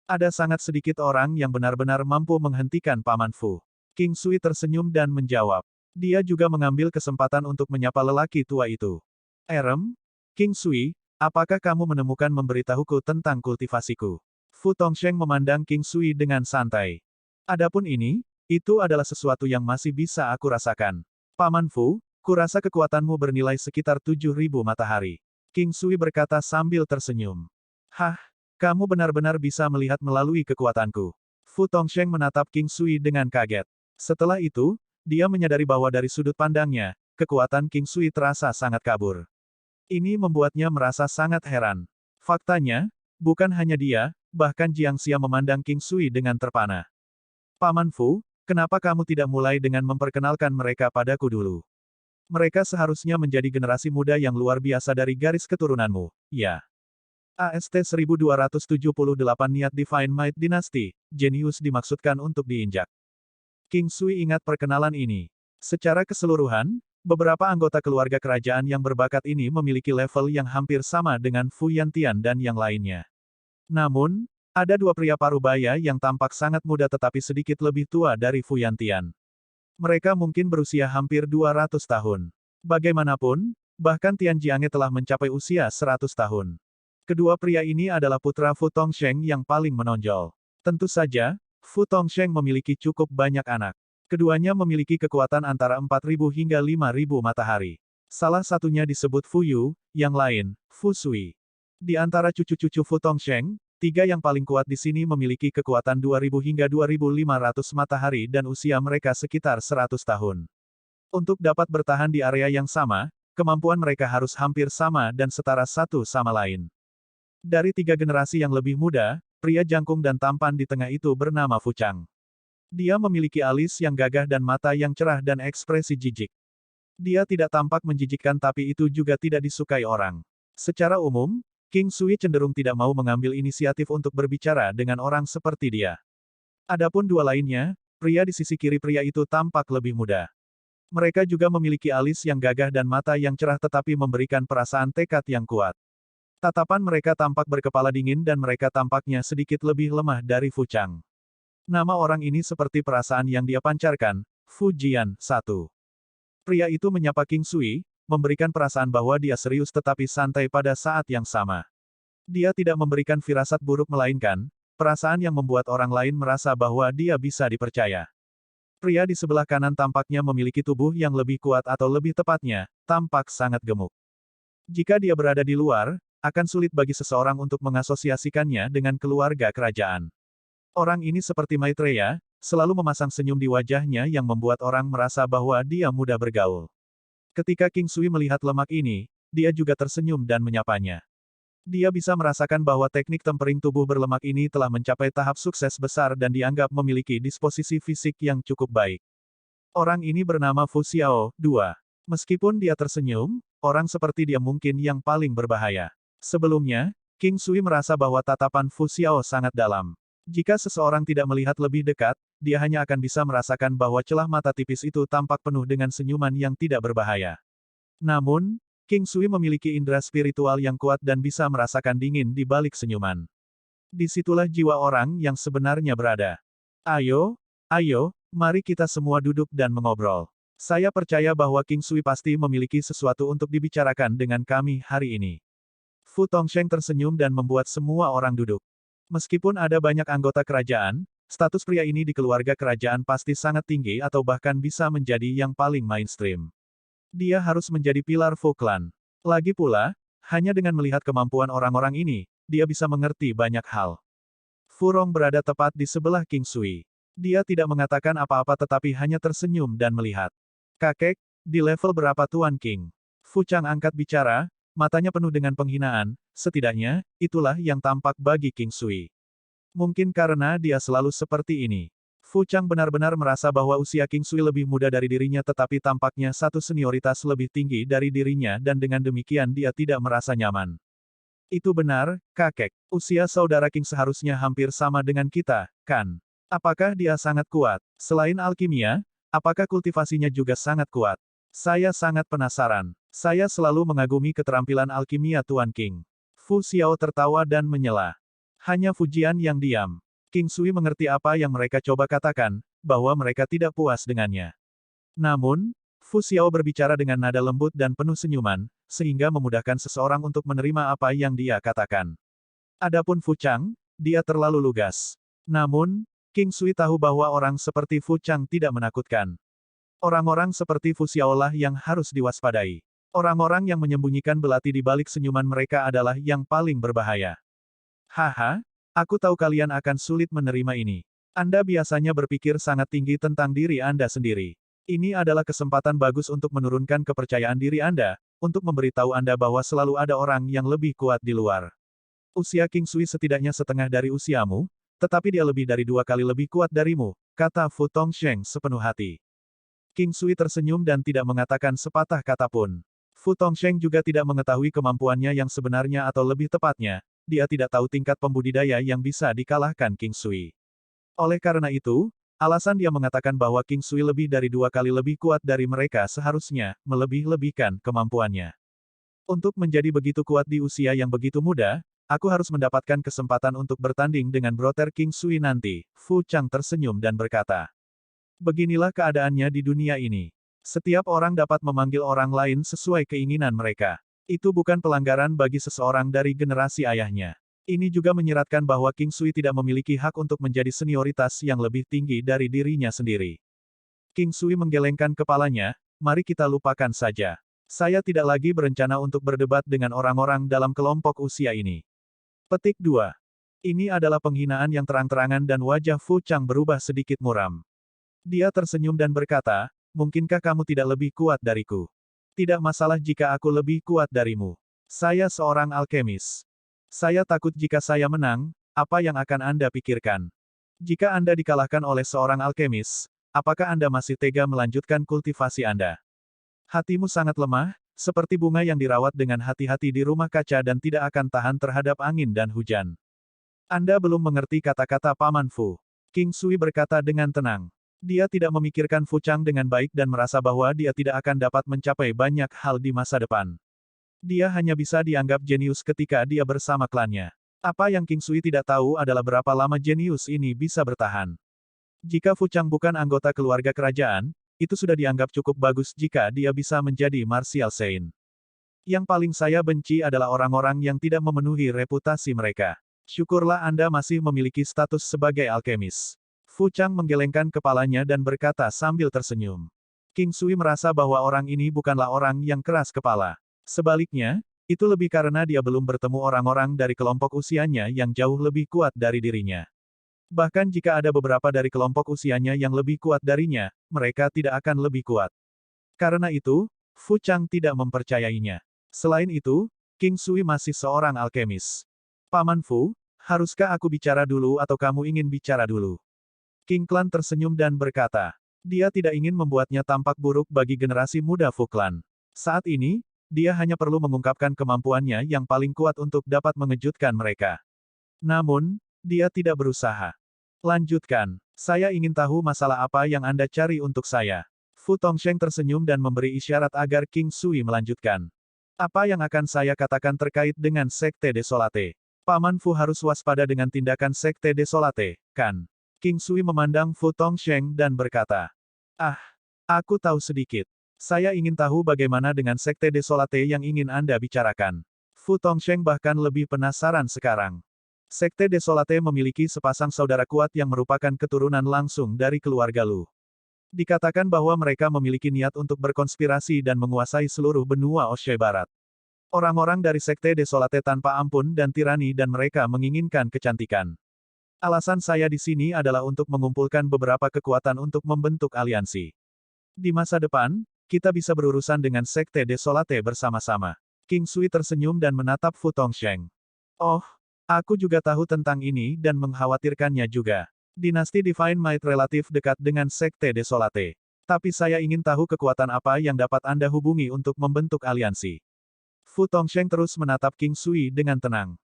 Ada sangat sedikit orang yang benar-benar mampu menghentikan Paman Fu. King Sui tersenyum dan menjawab. Dia juga mengambil kesempatan untuk menyapa lelaki tua itu. Erem, King Sui, apakah kamu menemukan memberitahuku tentang kultivasiku? Fu Tongsheng memandang King Sui dengan santai. Adapun ini, itu adalah sesuatu yang masih bisa aku rasakan. Paman Fu, kurasa kekuatanmu bernilai sekitar 7.000 matahari. King Sui berkata sambil tersenyum. Hah, kamu benar-benar bisa melihat melalui kekuatanku. Fu Tongsheng menatap King Sui dengan kaget. Setelah itu, dia menyadari bahwa dari sudut pandangnya, kekuatan King Sui terasa sangat kabur. Ini membuatnya merasa sangat heran. Faktanya, bukan hanya dia, bahkan Jiang Xia memandang King Sui dengan terpana. Paman Fu, kenapa kamu tidak mulai dengan memperkenalkan mereka padaku dulu? Mereka seharusnya menjadi generasi muda yang luar biasa dari garis keturunanmu, ya. AST 1278 Niat Divine Might Dynasty, jenius dimaksudkan untuk diinjak. King Sui ingat perkenalan ini. Secara keseluruhan, beberapa anggota keluarga kerajaan yang berbakat ini memiliki level yang hampir sama dengan Fu Yantian dan yang lainnya. Namun, ada dua pria parubaya yang tampak sangat muda tetapi sedikit lebih tua dari Fu Yantian. Mereka mungkin berusia hampir 200 tahun. Bagaimanapun, bahkan Tian Jiange telah mencapai usia 100 tahun. Kedua pria ini adalah putra Fu Tongsheng yang paling menonjol. Tentu saja, Fu Tongsheng memiliki cukup banyak anak. Keduanya memiliki kekuatan antara 4.000 hingga 5.000 matahari. Salah satunya disebut Fu Yu, yang lain, Fu Sui. Di antara cucu-cucu Fu Tongsheng, tiga yang paling kuat di sini memiliki kekuatan 2.000 hingga 2.500 matahari dan usia mereka sekitar 100 tahun. Untuk dapat bertahan di area yang sama, kemampuan mereka harus hampir sama dan setara satu sama lain. Dari tiga generasi yang lebih muda, pria jangkung dan tampan di tengah itu bernama Fu Chang. Dia memiliki alis yang gagah dan mata yang cerah dan ekspresi jijik. Dia tidak tampak menjijikkan tapi itu juga tidak disukai orang. Secara umum, King Sui cenderung tidak mau mengambil inisiatif untuk berbicara dengan orang seperti dia. Adapun dua lainnya, pria di sisi kiri pria itu tampak lebih muda. Mereka juga memiliki alis yang gagah dan mata yang cerah tetapi memberikan perasaan tekad yang kuat. Tatapan mereka tampak berkepala dingin dan mereka tampaknya sedikit lebih lemah dari Fu Chang. Nama orang ini seperti perasaan yang dia pancarkan, Fu Jian, 1. Pria itu menyapa King Sui, memberikan perasaan bahwa dia serius tetapi santai pada saat yang sama. Dia tidak memberikan firasat buruk melainkan, perasaan yang membuat orang lain merasa bahwa dia bisa dipercaya. Pria di sebelah kanan tampaknya memiliki tubuh yang lebih kuat atau lebih tepatnya, tampak sangat gemuk. Jika dia berada di luar, akan sulit bagi seseorang untuk mengasosiasikannya dengan keluarga kerajaan. Orang ini seperti Maitreya, selalu memasang senyum di wajahnya yang membuat orang merasa bahwa dia mudah bergaul. Ketika King Sui melihat lemak ini, dia juga tersenyum dan menyapanya. Dia bisa merasakan bahwa teknik tempering tubuh berlemak ini telah mencapai tahap sukses besar dan dianggap memiliki disposisi fisik yang cukup baik. Orang ini bernama Fu Xiao, 2. Meskipun dia tersenyum, orang seperti dia mungkin yang paling berbahaya. Sebelumnya, King Sui merasa bahwa tatapan Fu Xiao sangat dalam. Jika seseorang tidak melihat lebih dekat, dia hanya akan bisa merasakan bahwa celah mata tipis itu tampak penuh dengan senyuman yang tidak berbahaya. Namun, King Sui memiliki indera spiritual yang kuat dan bisa merasakan dingin di balik senyuman. Disitulah jiwa orang yang sebenarnya berada. Ayo, mari kita semua duduk dan mengobrol. Saya percaya bahwa King Sui pasti memiliki sesuatu untuk dibicarakan dengan kami hari ini. Fu Tongsheng tersenyum dan membuat semua orang duduk. Meskipun ada banyak anggota kerajaan, status pria ini di keluarga kerajaan pasti sangat tinggi atau bahkan bisa menjadi yang paling mainstream. Dia harus menjadi pilar Fu Clan. Lagi pula, hanya dengan melihat kemampuan orang-orang ini, dia bisa mengerti banyak hal. Fu Rong berada tepat di sebelah King Sui. Dia tidak mengatakan apa-apa tetapi hanya tersenyum dan melihat. Kakek, di level berapa Tuan King? Fu Chang angkat bicara, matanya penuh dengan penghinaan, setidaknya, itulah yang tampak bagi King Sui. Mungkin karena dia selalu seperti ini. Fu Chang benar-benar merasa bahwa usia King Sui lebih muda dari dirinya tetapi tampaknya satu senioritas lebih tinggi dari dirinya dan dengan demikian dia tidak merasa nyaman. Itu benar, kakek. Usia saudara King seharusnya hampir sama dengan kita, kan? Apakah dia sangat kuat? Selain alkimia, apakah kultivasinya juga sangat kuat? Saya sangat penasaran. Saya selalu mengagumi keterampilan alkimia Tuan King. Fu Xiao tertawa dan menyela. Hanya Fujian yang diam. King Sui mengerti apa yang mereka coba katakan, bahwa mereka tidak puas dengannya. Namun, Fu Xiao berbicara dengan nada lembut dan penuh senyuman, sehingga memudahkan seseorang untuk menerima apa yang dia katakan. Adapun Fu Chang, dia terlalu lugas. Namun, King Sui tahu bahwa orang seperti Fu Chang tidak menakutkan. Orang-orang seperti Fu Xiao lah yang harus diwaspadai. Orang-orang yang menyembunyikan belati di balik senyuman mereka adalah yang paling berbahaya. Haha, aku tahu kalian akan sulit menerima ini. Anda biasanya berpikir sangat tinggi tentang diri Anda sendiri. Ini adalah kesempatan bagus untuk menurunkan kepercayaan diri Anda, untuk memberitahu Anda bahwa selalu ada orang yang lebih kuat di luar. Usia King Sui setidaknya setengah dari usiamu, tetapi dia lebih dari 2 kali lebih kuat darimu, kata Fu Tongsheng sepenuh hati. King Sui tersenyum dan tidak mengatakan sepatah kata pun. Fu Tongsheng juga tidak mengetahui kemampuannya yang sebenarnya atau lebih tepatnya, dia tidak tahu tingkat pembudidaya yang bisa dikalahkan King Sui. Oleh karena itu, alasan dia mengatakan bahwa King Sui lebih dari 2 kali lebih kuat dari mereka seharusnya melebih-lebihkan kemampuannya. Untuk menjadi begitu kuat di usia yang begitu muda, aku harus mendapatkan kesempatan untuk bertanding dengan Brother King Sui nanti. Fu Chang tersenyum dan berkata. Beginilah keadaannya di dunia ini. Setiap orang dapat memanggil orang lain sesuai keinginan mereka. Itu bukan pelanggaran bagi seseorang dari generasi ayahnya. Ini juga menyiratkan bahwa King Sui tidak memiliki hak untuk menjadi senioritas yang lebih tinggi dari dirinya sendiri. King Sui menggelengkan kepalanya, mari kita lupakan saja. Saya tidak lagi berencana untuk berdebat dengan orang-orang dalam kelompok usia ini. Petik 2. Ini adalah penghinaan yang terang-terangan dan wajah Fu Chang berubah sedikit muram. Dia tersenyum dan berkata, mungkinkah kamu tidak lebih kuat dariku? Tidak masalah jika aku lebih kuat darimu. Saya seorang alkemis. Saya takut jika saya menang, apa yang akan Anda pikirkan? Jika Anda dikalahkan oleh seorang alkemis, apakah Anda masih tega melanjutkan kultivasi Anda? Hatimu sangat lemah, seperti bunga yang dirawat dengan hati-hati di rumah kaca dan tidak akan tahan terhadap angin dan hujan. Anda belum mengerti kata-kata Paman Fu. King Sui berkata dengan tenang. Dia tidak memikirkan Fu Chang dengan baik dan merasa bahwa dia tidak akan dapat mencapai banyak hal di masa depan. Dia hanya bisa dianggap jenius ketika dia bersama klannya. Apa yang King Sui tidak tahu adalah berapa lama jenius ini bisa bertahan. Jika Fu Chang bukan anggota keluarga kerajaan, itu sudah dianggap cukup bagus jika dia bisa menjadi Martial Saint. Yang paling saya benci adalah orang-orang yang tidak memenuhi reputasi mereka. Syukurlah Anda masih memiliki status sebagai alkemis. Fu Chang menggelengkan kepalanya dan berkata sambil tersenyum. King Sui merasa bahwa orang ini bukanlah orang yang keras kepala. Sebaliknya, itu lebih karena dia belum bertemu orang-orang dari kelompok usianya yang jauh lebih kuat dari dirinya. Bahkan jika ada beberapa dari kelompok usianya yang lebih kuat darinya, mereka tidak akan lebih kuat. Karena itu, Fu Chang tidak mempercayainya. Selain itu, King Sui masih seorang alkemis. Paman Fu, haruskah aku bicara dulu atau kamu ingin bicara dulu? King Clan tersenyum dan berkata, dia tidak ingin membuatnya tampak buruk bagi generasi muda Fu Clan. Saat ini, dia hanya perlu mengungkapkan kemampuannya yang paling kuat untuk dapat mengejutkan mereka. Namun, dia tidak berusaha. Lanjutkan. Saya ingin tahu masalah apa yang Anda cari untuk saya. Fu Tongsheng tersenyum dan memberi isyarat agar King Sui melanjutkan. Apa yang akan saya katakan terkait dengan Sekte Desolate? Paman Fu harus waspada dengan tindakan Sekte Desolate, kan? King Sui memandang Fu Tongsheng dan berkata, aku tahu sedikit. Saya ingin tahu bagaimana dengan Sekte Desolate yang ingin Anda bicarakan. Fu Tongsheng bahkan lebih penasaran sekarang. Sekte Desolate memiliki sepasang saudara kuat yang merupakan keturunan langsung dari keluarga Lu. Dikatakan bahwa mereka memiliki niat untuk berkonspirasi dan menguasai seluruh benua Oshe Barat. Orang-orang dari Sekte Desolate tanpa ampun dan tirani dan mereka menginginkan kecantikan. Alasan saya di sini adalah untuk mengumpulkan beberapa kekuatan untuk membentuk aliansi. Di masa depan, kita bisa berurusan dengan Sekte Desolate bersama-sama. King Sui tersenyum dan menatap Fu Tongsheng. Oh, aku juga tahu tentang ini dan mengkhawatirkannya juga. Dinasti Divine Might relatif dekat dengan Sekte Desolate. Tapi saya ingin tahu kekuatan apa yang dapat Anda hubungi untuk membentuk aliansi. Fu Tongsheng terus menatap King Sui dengan tenang.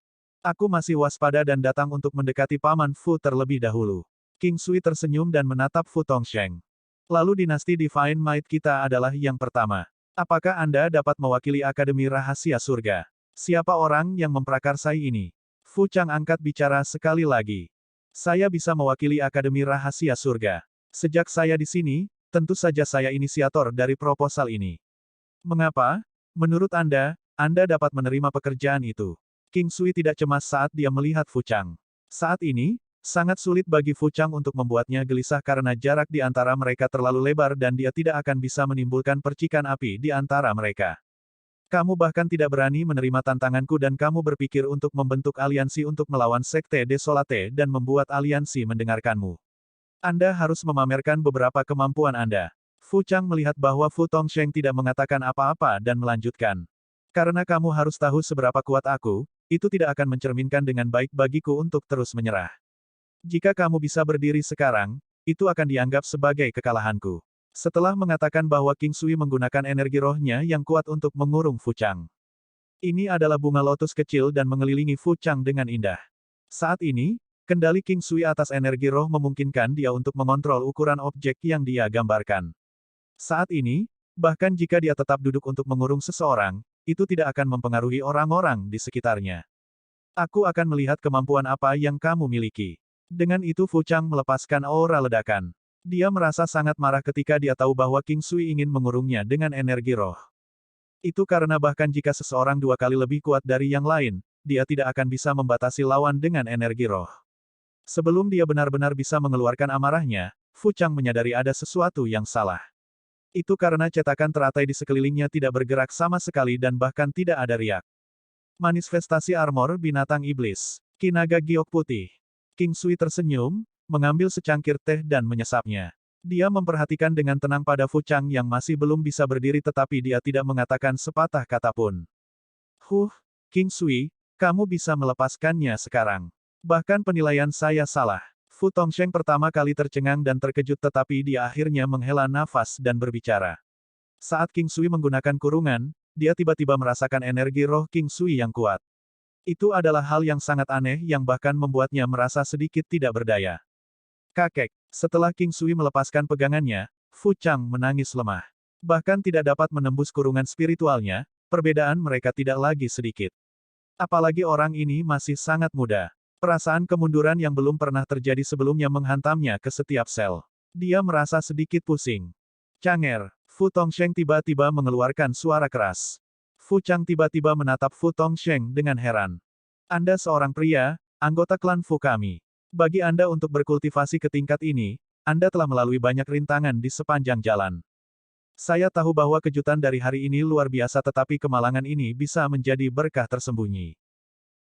Aku masih waspada dan datang untuk mendekati Paman Fu terlebih dahulu. King Sui tersenyum dan menatap Fu Tongsheng. Lalu dinasti Divine Might kita adalah yang pertama. Apakah Anda dapat mewakili Akademi Rahasia Surga? Siapa orang yang memprakarsai ini? Fu Chang angkat bicara sekali lagi. Saya bisa mewakili Akademi Rahasia Surga. Sejak saya di sini, tentu saja saya inisiator dari proposal ini. Mengapa? Menurut Anda dapat menerima pekerjaan itu. King Sui tidak cemas saat dia melihat Fu Chang. Saat ini, sangat sulit bagi Fu Chang untuk membuatnya gelisah karena jarak di antara mereka terlalu lebar dan dia tidak akan bisa menimbulkan percikan api di antara mereka. Kamu bahkan tidak berani menerima tantanganku dan kamu berpikir untuk membentuk aliansi untuk melawan Sekte Desolate dan membuat aliansi mendengarkanmu. Anda harus memamerkan beberapa kemampuan Anda. Fu Chang melihat bahwa Fu Tongsheng tidak mengatakan apa-apa dan melanjutkan. Karena kamu harus tahu seberapa kuat aku, itu tidak akan mencerminkan dengan baik bagiku untuk terus menyerah. Jika kamu bisa berdiri sekarang, itu akan dianggap sebagai kekalahanku. Setelah mengatakan bahwa King Sui menggunakan energi rohnya yang kuat untuk mengurung Fu Chang. Ini adalah bunga lotus kecil dan mengelilingi Fu Chang dengan indah. Saat ini, kendali King Sui atas energi roh memungkinkan dia untuk mengontrol ukuran objek yang dia gambarkan. Saat ini, bahkan jika dia tetap duduk untuk mengurung seseorang, itu tidak akan mempengaruhi orang-orang di sekitarnya. Aku akan melihat kemampuan apa yang kamu miliki. Dengan itu Fu Chang melepaskan aura ledakan. Dia merasa sangat marah ketika dia tahu bahwa King Sui ingin mengurungnya dengan energi roh. Itu karena bahkan jika seseorang 2 kali lebih kuat dari yang lain, dia tidak akan bisa membatasi lawan dengan energi roh. Sebelum dia benar-benar bisa mengeluarkan amarahnya, Fu Chang menyadari ada sesuatu yang salah. Itu karena cetakan teratai di sekelilingnya tidak bergerak sama sekali dan bahkan tidak ada riak. Manifestasi armor binatang iblis. Kinaga giok putih. King Sui tersenyum, mengambil secangkir teh dan menyesapnya. Dia memperhatikan dengan tenang pada Fu Chang yang masih belum bisa berdiri tetapi dia tidak mengatakan sepatah kata pun. King Sui, kamu bisa melepaskannya sekarang. Bahkan penilaian saya salah. Fu Tongsheng pertama kali tercengang dan terkejut tetapi dia akhirnya menghela nafas dan berbicara. Saat King Sui menggunakan kurungan, dia tiba-tiba merasakan energi roh King Sui yang kuat. Itu adalah hal yang sangat aneh yang bahkan membuatnya merasa sedikit tidak berdaya. Kakek, setelah King Sui melepaskan pegangannya, Fu Chang menangis lemah. Bahkan tidak dapat menembus kurungan spiritualnya, perbedaan mereka tidak lagi sedikit. Apalagi orang ini masih sangat muda. Perasaan kemunduran yang belum pernah terjadi sebelumnya menghantamnya ke setiap sel. Dia merasa sedikit pusing. Canger, Fu Tongsheng tiba-tiba mengeluarkan suara keras. Fu Chang tiba-tiba menatap Fu Tongsheng dengan heran. Anda seorang pria, anggota klan Fu kami. Bagi Anda untuk berkultivasi ke tingkat ini, Anda telah melalui banyak rintangan di sepanjang jalan. Saya tahu bahwa kejutan dari hari ini luar biasa tetapi kemalangan ini bisa menjadi berkah tersembunyi.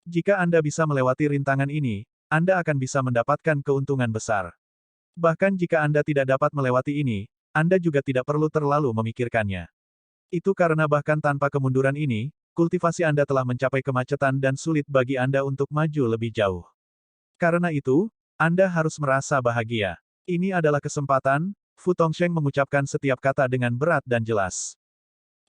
Jika Anda bisa melewati rintangan ini, Anda akan bisa mendapatkan keuntungan besar. Bahkan jika Anda tidak dapat melewati ini, Anda juga tidak perlu terlalu memikirkannya. Itu karena bahkan tanpa kemunduran ini, kultivasi Anda telah mencapai kemacetan dan sulit bagi Anda untuk maju lebih jauh. Karena itu, Anda harus merasa bahagia. Ini adalah kesempatan, Fu Tongsheng mengucapkan setiap kata dengan berat dan jelas.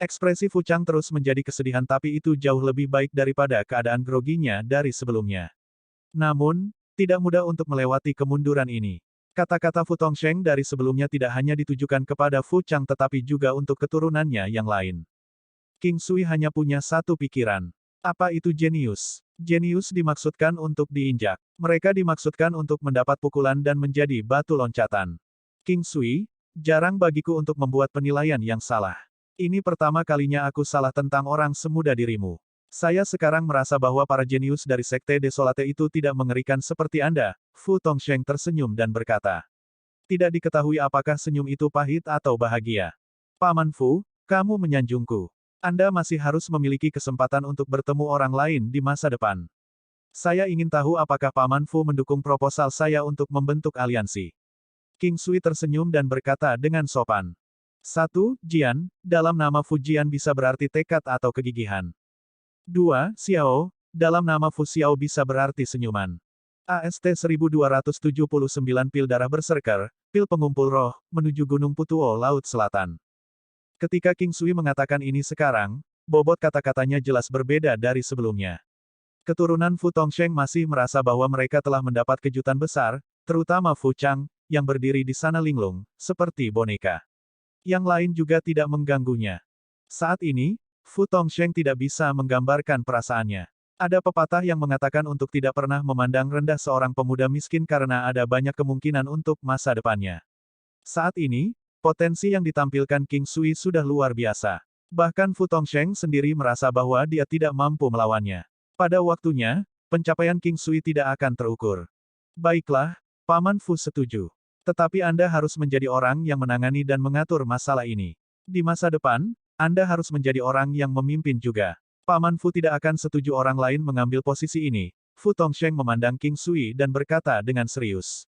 Ekspresi Fu Chang terus menjadi kesedihan tapi itu jauh lebih baik daripada keadaan groginya dari sebelumnya. Namun, tidak mudah untuk melewati kemunduran ini. Kata-kata Fu Tongsheng dari sebelumnya tidak hanya ditujukan kepada Fu Chang tetapi juga untuk keturunannya yang lain. King Sui hanya punya satu pikiran. Apa itu jenius? Jenius dimaksudkan untuk diinjak. Mereka dimaksudkan untuk mendapat pukulan dan menjadi batu loncatan. King Sui, jarang bagiku untuk membuat penilaian yang salah. Ini pertama kalinya aku salah tentang orang semuda dirimu. Saya sekarang merasa bahwa para jenius dari Sekte Desolate itu tidak mengerikan seperti Anda. Fu Tongsheng tersenyum dan berkata. Tidak diketahui apakah senyum itu pahit atau bahagia. Paman Fu, kamu menyanjungku. Anda masih harus memiliki kesempatan untuk bertemu orang lain di masa depan. Saya ingin tahu apakah Paman Fu mendukung proposal saya untuk membentuk aliansi. King Sui tersenyum dan berkata dengan sopan. 1. Jian, dalam nama Fu Jian bisa berarti tekad atau kegigihan. 2. Xiao, dalam nama Fu Xiao bisa berarti senyuman. AST 1279 pil darah berserker, pil pengumpul roh, menuju Gunung Putuo Laut Selatan. Ketika King Sui mengatakan ini sekarang, bobot kata-katanya jelas berbeda dari sebelumnya. Keturunan Fu Tongsheng masih merasa bahwa mereka telah mendapat kejutan besar, terutama Fu Chang, yang berdiri di sana linglung, seperti boneka. Yang lain juga tidak mengganggunya. Saat ini, Fu Tongsheng tidak bisa menggambarkan perasaannya. Ada pepatah yang mengatakan untuk tidak pernah memandang rendah seorang pemuda miskin karena ada banyak kemungkinan untuk masa depannya. Saat ini, potensi yang ditampilkan King Sui sudah luar biasa. Bahkan Fu Tongsheng sendiri merasa bahwa dia tidak mampu melawannya. Pada waktunya, pencapaian King Sui tidak akan terukur. Baiklah, Paman Fu setuju. Tetapi Anda harus menjadi orang yang menangani dan mengatur masalah ini. Di masa depan, Anda harus menjadi orang yang memimpin juga. Paman Fu tidak akan setuju orang lain mengambil posisi ini. Fu Tongsheng memandang King Sui dan berkata dengan serius.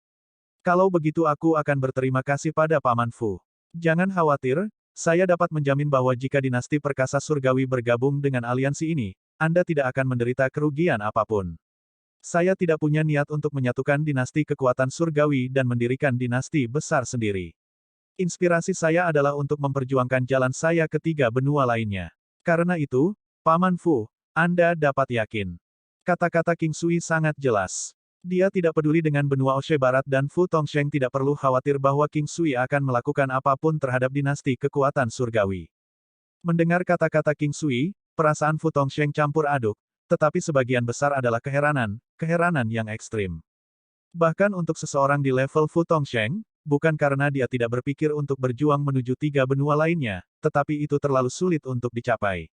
Kalau begitu aku akan berterima kasih pada Paman Fu. Jangan khawatir, saya dapat menjamin bahwa jika dinasti perkasa surgawi bergabung dengan aliansi ini, Anda tidak akan menderita kerugian apapun. Saya tidak punya niat untuk menyatukan dinasti kekuatan surgawi dan mendirikan dinasti besar sendiri. Inspirasi saya adalah untuk memperjuangkan jalan saya ke 3 benua lainnya. Karena itu, Paman Fu, Anda dapat yakin. Kata-kata King Sui sangat jelas. Dia tidak peduli dengan benua Oshe Barat dan Fu Tongsheng tidak perlu khawatir bahwa King Sui akan melakukan apapun terhadap dinasti kekuatan surgawi. Mendengar kata-kata King Sui, perasaan Fu Tongsheng campur aduk, tetapi sebagian besar adalah keheranan yang ekstrim. Bahkan untuk seseorang di level Fu Tongsheng, bukan karena dia tidak berpikir untuk berjuang menuju 3 benua lainnya, tetapi itu terlalu sulit untuk dicapai.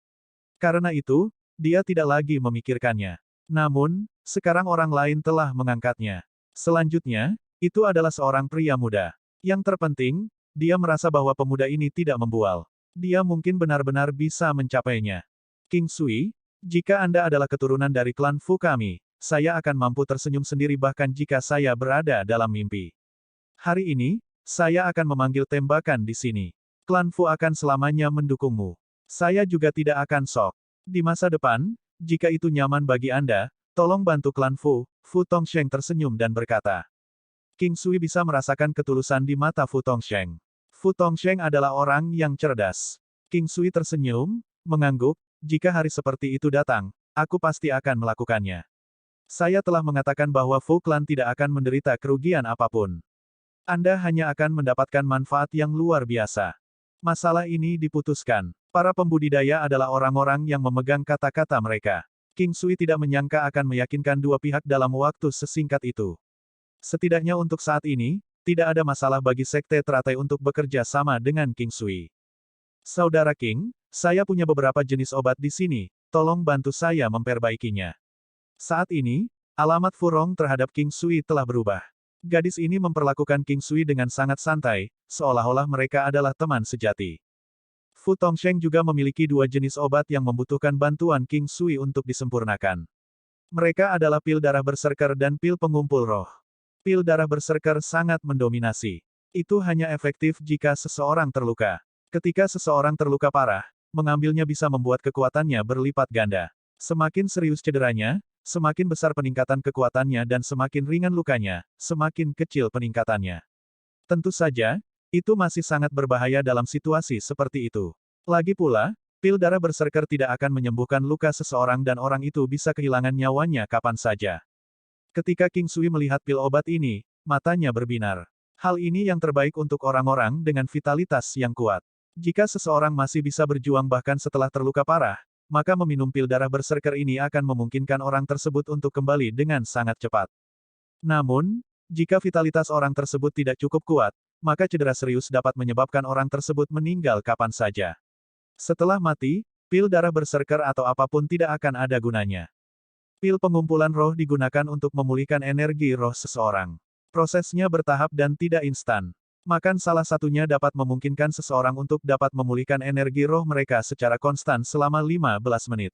Karena itu, dia tidak lagi memikirkannya. Namun, sekarang orang lain telah mengangkatnya. Selanjutnya, itu adalah seorang pria muda. Yang terpenting, dia merasa bahwa pemuda ini tidak membual. Dia mungkin benar-benar bisa mencapainya. King Sui, jika Anda adalah keturunan dari klan Fu kami, saya akan mampu tersenyum sendiri bahkan jika saya berada dalam mimpi. Hari ini, saya akan memanggil tembakan di sini. Klan Fu akan selamanya mendukungmu. Saya juga tidak akan sok. Di masa depan, jika itu nyaman bagi Anda, tolong bantu klan Fu. Fu Tongsheng tersenyum dan berkata. King Sui bisa merasakan ketulusan di mata Fu Tongsheng. Fu Tongsheng adalah orang yang cerdas. King Sui tersenyum, mengangguk, jika hari seperti itu datang, aku pasti akan melakukannya. Saya telah mengatakan bahwa Fu Clan tidak akan menderita kerugian apapun. Anda hanya akan mendapatkan manfaat yang luar biasa. Masalah ini diputuskan. Para pembudidaya adalah orang-orang yang memegang kata-kata mereka. King Sui tidak menyangka akan meyakinkan dua pihak dalam waktu sesingkat itu. Setidaknya untuk saat ini, tidak ada masalah bagi Sekte Teratai untuk bekerja sama dengan King Sui. Saudara King, saya punya beberapa jenis obat di sini, tolong bantu saya memperbaikinya. Saat ini, alamat Furong terhadap King Sui telah berubah. Gadis ini memperlakukan King Sui dengan sangat santai, seolah-olah mereka adalah teman sejati. Fu Tongsheng juga memiliki 2 jenis obat yang membutuhkan bantuan King Sui untuk disempurnakan. Mereka adalah pil darah berserker dan pil pengumpul roh. Pil darah berserker sangat mendominasi. Itu hanya efektif jika seseorang terluka. Ketika seseorang terluka parah, mengambilnya bisa membuat kekuatannya berlipat ganda. Semakin serius cederanya, semakin besar peningkatan kekuatannya dan semakin ringan lukanya, semakin kecil peningkatannya. Tentu saja, itu masih sangat berbahaya dalam situasi seperti itu. Lagi pula, pil darah berserker tidak akan menyembuhkan luka seseorang dan orang itu bisa kehilangan nyawanya kapan saja. Ketika King Sui melihat pil obat ini, matanya berbinar. Hal ini yang terbaik untuk orang-orang dengan vitalitas yang kuat. Jika seseorang masih bisa berjuang bahkan setelah terluka parah, maka meminum pil darah berserker ini akan memungkinkan orang tersebut untuk kembali dengan sangat cepat. Namun, jika vitalitas orang tersebut tidak cukup kuat, maka cedera serius dapat menyebabkan orang tersebut meninggal kapan saja. Setelah mati, pil darah berserker atau apapun tidak akan ada gunanya. Pil pengumpulan roh digunakan untuk memulihkan energi roh seseorang. Prosesnya bertahap dan tidak instan. Makan salah satunya dapat memungkinkan seseorang untuk dapat memulihkan energi roh mereka secara konstan selama 15 menit.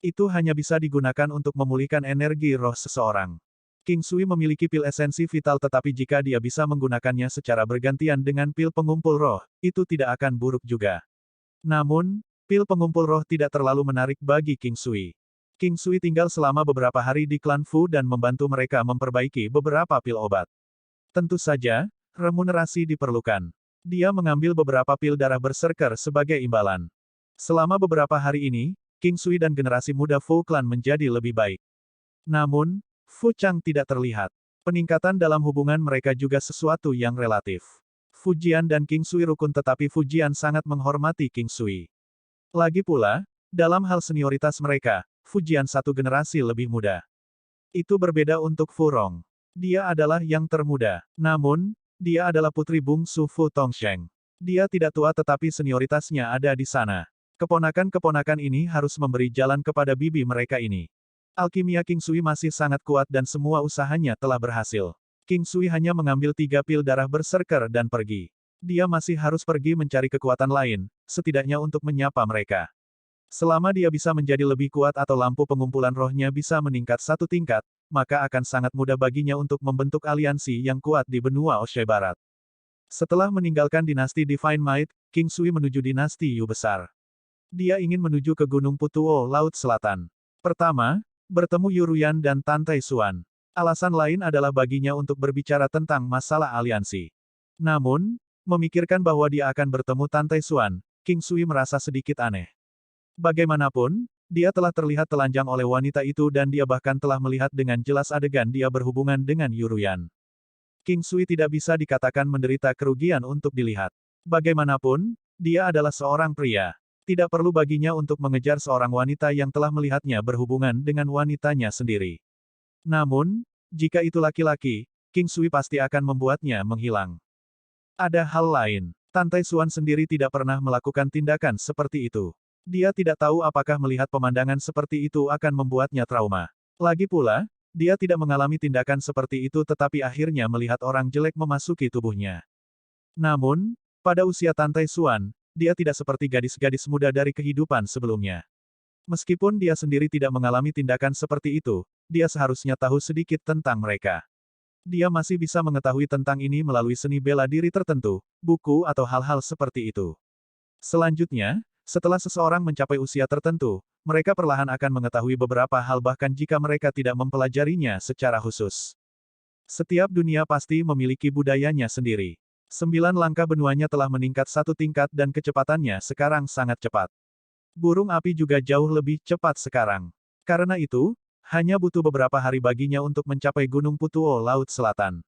Itu hanya bisa digunakan untuk memulihkan energi roh seseorang. King Sui memiliki pil esensi vital tetapi jika dia bisa menggunakannya secara bergantian dengan pil pengumpul roh, itu tidak akan buruk juga. Namun, pil pengumpul roh tidak terlalu menarik bagi King Sui. King Sui tinggal selama beberapa hari di klan Fu dan membantu mereka memperbaiki beberapa pil obat. Tentu saja, remunerasi diperlukan. Dia mengambil beberapa pil darah berserker sebagai imbalan. Selama beberapa hari ini, King Sui dan generasi muda Fu Clan menjadi lebih baik. Namun, Fu Chang tidak terlihat. Peningkatan dalam hubungan mereka juga sesuatu yang relatif. Fujian dan King Sui rukun tetapi Fujian sangat menghormati King Sui. Lagi pula, dalam hal senioritas mereka, Fujian satu generasi lebih muda. Itu berbeda untuk Fu Rong. Dia adalah yang termuda. Namun, dia adalah putri bungsu Fu Tongsheng. Dia tidak tua tetapi senioritasnya ada di sana. Keponakan-keponakan ini harus memberi jalan kepada bibi mereka ini. Alkimia King Sui masih sangat kuat dan semua usahanya telah berhasil. King Sui hanya mengambil 3 pil darah berserker dan pergi. Dia masih harus pergi mencari kekuatan lain, setidaknya untuk menyapa mereka. Selama dia bisa menjadi lebih kuat atau lampu pengumpulan rohnya bisa meningkat 1 tingkat, maka akan sangat mudah baginya untuk membentuk aliansi yang kuat di benua Oshe Barat. Setelah meninggalkan dinasti Divine Might, King Sui menuju dinasti Yu besar. Dia ingin menuju ke Gunung Putuo, Laut Selatan. Pertama, bertemu Yuruyan dan Tantai Suan. Alasan lain adalah baginya untuk berbicara tentang masalah aliansi. Namun, memikirkan bahwa dia akan bertemu Tantai Suan, King Sui merasa sedikit aneh. Bagaimanapun, dia telah terlihat telanjang oleh wanita itu dan dia bahkan telah melihat dengan jelas adegan dia berhubungan dengan Yuruyan. King Sui tidak bisa dikatakan menderita kerugian untuk dilihat. Bagaimanapun, dia adalah seorang pria. Tidak perlu baginya untuk mengejar seorang wanita yang telah melihatnya berhubungan dengan wanitanya sendiri. Namun, jika itu laki-laki, King Sui pasti akan membuatnya menghilang. Ada hal lain. Tantai Suan sendiri tidak pernah melakukan tindakan seperti itu. Dia tidak tahu apakah melihat pemandangan seperti itu akan membuatnya trauma. Lagi pula, dia tidak mengalami tindakan seperti itu tetapi akhirnya melihat orang jelek memasuki tubuhnya. Namun, pada usia Tantai Suan, dia tidak seperti gadis-gadis muda dari kehidupan sebelumnya. Meskipun dia sendiri tidak mengalami tindakan seperti itu, dia seharusnya tahu sedikit tentang mereka. Dia masih bisa mengetahui tentang ini melalui seni bela diri tertentu, buku atau hal-hal seperti itu. Selanjutnya, setelah seseorang mencapai usia tertentu, mereka perlahan akan mengetahui beberapa hal bahkan jika mereka tidak mempelajarinya secara khusus. Setiap dunia pasti memiliki budayanya sendiri. 9 langkah benuanya telah meningkat 1 tingkat dan kecepatannya sekarang sangat cepat. Burung api juga jauh lebih cepat sekarang. Karena itu, hanya butuh beberapa hari baginya untuk mencapai Gunung Putuo Laut Selatan.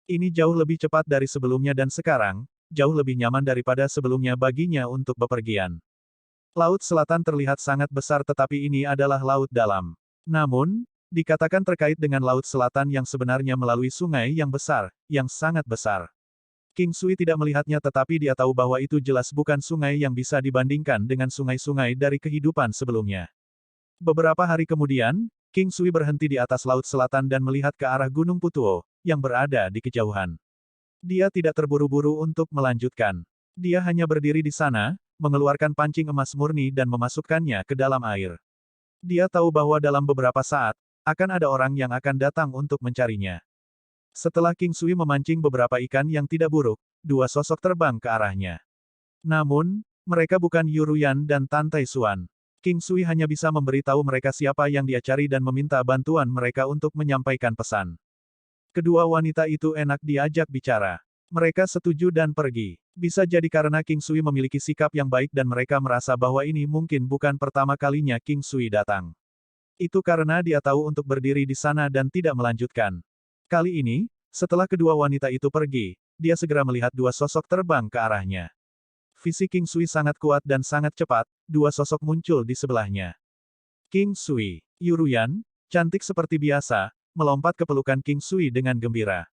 Ini jauh lebih cepat dari sebelumnya dan sekarang, jauh lebih nyaman daripada sebelumnya baginya untuk bepergian. Laut Selatan terlihat sangat besar tetapi ini adalah laut dalam. Namun, dikatakan terkait dengan Laut Selatan yang sebenarnya melalui sungai yang besar, yang sangat besar. King Sui tidak melihatnya tetapi dia tahu bahwa itu jelas bukan sungai yang bisa dibandingkan dengan sungai-sungai dari kehidupan sebelumnya. Beberapa hari kemudian, King Sui berhenti di atas Laut Selatan dan melihat ke arah Gunung Putuo, yang berada di kejauhan. Dia tidak terburu-buru untuk melanjutkan. Dia hanya berdiri di sana, mengeluarkan pancing emas murni dan memasukkannya ke dalam air. Dia tahu bahwa dalam beberapa saat, akan ada orang yang akan datang untuk mencarinya. Setelah King Sui memancing beberapa ikan yang tidak buruk, 2 sosok terbang ke arahnya. Namun, mereka bukan Yuruyan dan Tantai Suan. King Sui hanya bisa memberitahu mereka siapa yang dia cari dan meminta bantuan mereka untuk menyampaikan pesan. Kedua wanita itu enak diajak bicara. Mereka setuju dan pergi. Bisa jadi karena King Sui memiliki sikap yang baik dan mereka merasa bahwa ini mungkin bukan pertama kalinya King Sui datang. Itu karena dia tahu untuk berdiri di sana dan tidak melanjutkan. Kali ini, setelah kedua wanita itu pergi, dia segera melihat 2 sosok terbang ke arahnya. Visi King Sui sangat kuat dan sangat cepat, 2 sosok muncul di sebelahnya. King Sui, Yuruyan, cantik seperti biasa, melompat ke pelukan King Sui dengan gembira.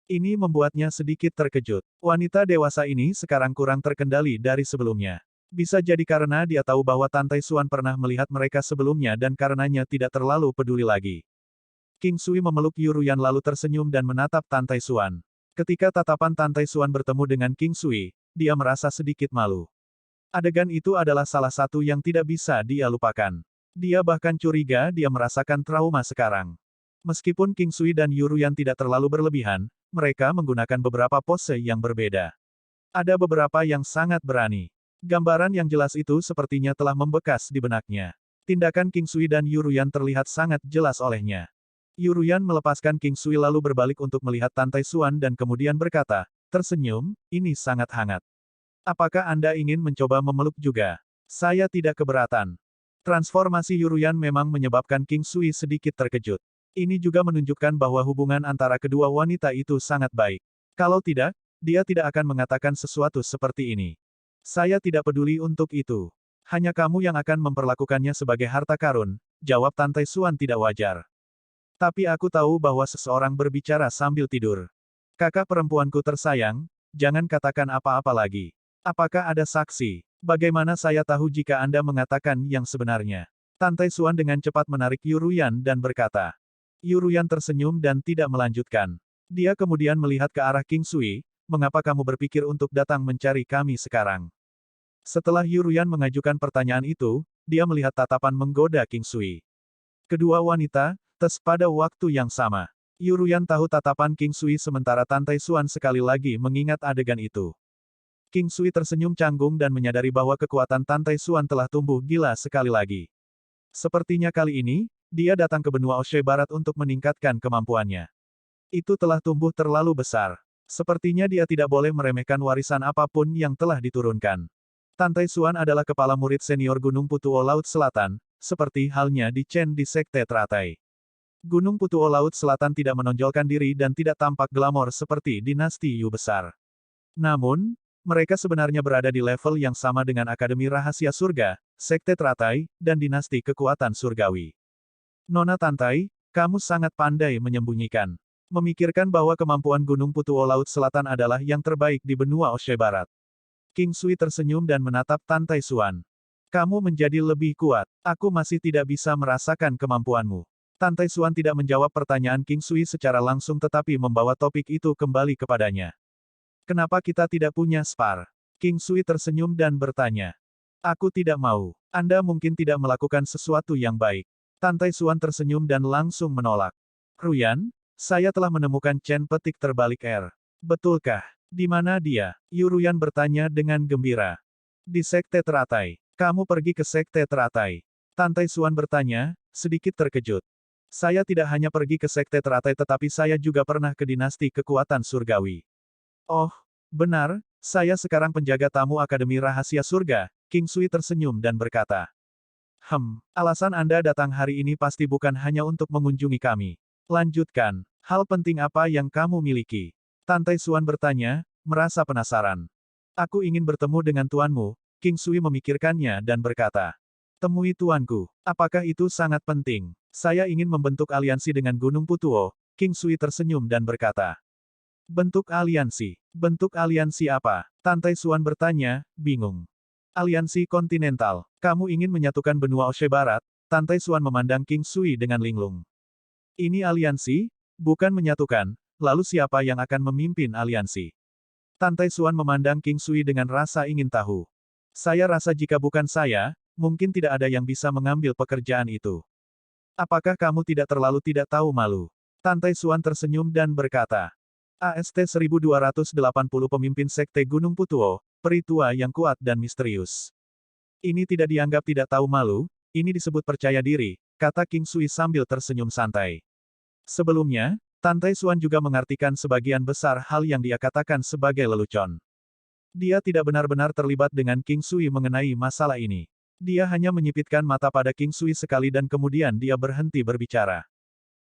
Ini membuatnya sedikit terkejut. Wanita dewasa ini sekarang kurang terkendali dari sebelumnya. Bisa jadi karena dia tahu bahwa Tantai Suan pernah melihat mereka sebelumnya dan karenanya tidak terlalu peduli lagi. King Sui memeluk Yuruyan lalu tersenyum dan menatap Tantai Suan. Ketika tatapan Tantai Suan bertemu dengan King Sui, dia merasa sedikit malu. Adegan itu adalah salah satu yang tidak bisa dia lupakan. Dia bahkan curiga dia merasakan trauma sekarang. Meskipun King Sui dan Yuruyan tidak terlalu berlebihan, mereka menggunakan beberapa pose yang berbeda. Ada beberapa yang sangat berani. Gambaran yang jelas itu sepertinya telah membekas di benaknya. Tindakan King Sui dan Yuruyan terlihat sangat jelas olehnya. Yuruyan melepaskan King Sui lalu berbalik untuk melihat Tantai Suan dan kemudian berkata, tersenyum, ini sangat hangat. Apakah Anda ingin mencoba memeluk juga? Saya tidak keberatan. Transformasi Yuruyan memang menyebabkan King Sui sedikit terkejut. Ini juga menunjukkan bahwa hubungan antara kedua wanita itu sangat baik. Kalau tidak, dia tidak akan mengatakan sesuatu seperti ini. Saya tidak peduli untuk itu. Hanya kamu yang akan memperlakukannya sebagai harta karun, jawab Tante Xuan tidak wajar. Tapi aku tahu bahwa seseorang berbicara sambil tidur. Kakak perempuanku tersayang, jangan katakan apa-apa lagi. Apakah ada saksi? Bagaimana saya tahu jika Anda mengatakan yang sebenarnya? Tante Xuan dengan cepat menarik Yuruyan dan berkata. Yuruyan tersenyum dan tidak melanjutkan. Dia kemudian melihat ke arah King Sui, mengapa kamu berpikir untuk datang mencari kami sekarang? Setelah Yuruyan mengajukan pertanyaan itu, dia melihat tatapan menggoda King Sui. Kedua wanita, tes pada waktu yang sama. Yuruyan tahu tatapan King Sui sementara Tante Xuan sekali lagi mengingat adegan itu. King Sui tersenyum canggung dan menyadari bahwa kekuatan Tante Xuan telah tumbuh gila sekali lagi. Sepertinya kali ini, dia datang ke benua Oshe Barat untuk meningkatkan kemampuannya. Itu telah tumbuh terlalu besar. Sepertinya dia tidak boleh meremehkan warisan apapun yang telah diturunkan. Tante Xuan adalah kepala murid senior Gunung Putuo Laut Selatan, seperti halnya di Chen di Sekte Teratai. Gunung Putuo Laut Selatan tidak menonjolkan diri dan tidak tampak glamor seperti dinasti Yu besar. Namun, mereka sebenarnya berada di level yang sama dengan Akademi Rahasia Surga, Sekte Teratai, dan dinasti kekuatan surgawi. Nona Tantai, kamu sangat pandai menyembunyikan. Memikirkan bahwa kemampuan Gunung Putuo Laut Selatan adalah yang terbaik di benua Oshe Barat. King Sui tersenyum dan menatap Tante Xuan. Kamu menjadi lebih kuat. Aku masih tidak bisa merasakan kemampuanmu. Tante Xuan tidak menjawab pertanyaan King Sui secara langsung tetapi membawa topik itu kembali kepadanya. Kenapa kita tidak punya spar? King Sui tersenyum dan bertanya. Aku tidak mau. Anda mungkin tidak melakukan sesuatu yang baik. Tante Xuan tersenyum dan langsung menolak. Ruyan, saya telah menemukan Chen petik terbalik R. Betulkah? Di mana dia? Yuruyan bertanya dengan gembira. Di Sekte Teratai. Kamu pergi ke Sekte Teratai. Tante Xuan bertanya, sedikit terkejut. Saya tidak hanya pergi ke Sekte Teratai tetapi saya juga pernah ke dinasti kekuatan surgawi. Oh, benar, saya sekarang penjaga tamu Akademi Rahasia Surga. King Sui tersenyum dan berkata. Alasan Anda datang hari ini pasti bukan hanya untuk mengunjungi kami. Lanjutkan, hal penting apa yang kamu miliki? Tante Xuan bertanya, merasa penasaran. Aku ingin bertemu dengan tuanmu. King Sui memikirkannya dan berkata. Temui tuanku, apakah itu sangat penting? Saya ingin membentuk aliansi dengan Gunung Putuo. King Sui tersenyum dan berkata. Bentuk aliansi? Bentuk aliansi apa? Tante Xuan bertanya, bingung. Aliansi kontinental. Kamu ingin menyatukan benua Oshe Barat? Tante Xuan memandang King Sui dengan linglung. Ini aliansi? Bukan menyatukan, lalu siapa yang akan memimpin aliansi? Tante Xuan memandang King Sui dengan rasa ingin tahu. Saya rasa jika bukan saya, mungkin tidak ada yang bisa mengambil pekerjaan itu. Apakah kamu tidak terlalu tidak tahu malu? Tante Xuan tersenyum dan berkata. AST 1280 pemimpin Sekte Gunung Putuo, peri tua yang kuat dan misterius. Ini tidak dianggap tidak tahu malu, ini disebut percaya diri, kata King Sui sambil tersenyum santai. Sebelumnya, Tante Xuan juga mengartikan sebagian besar hal yang dia katakan sebagai lelucon. Dia tidak benar-benar terlibat dengan King Sui mengenai masalah ini. Dia hanya menyipitkan mata pada King Sui sekali dan kemudian dia berhenti berbicara.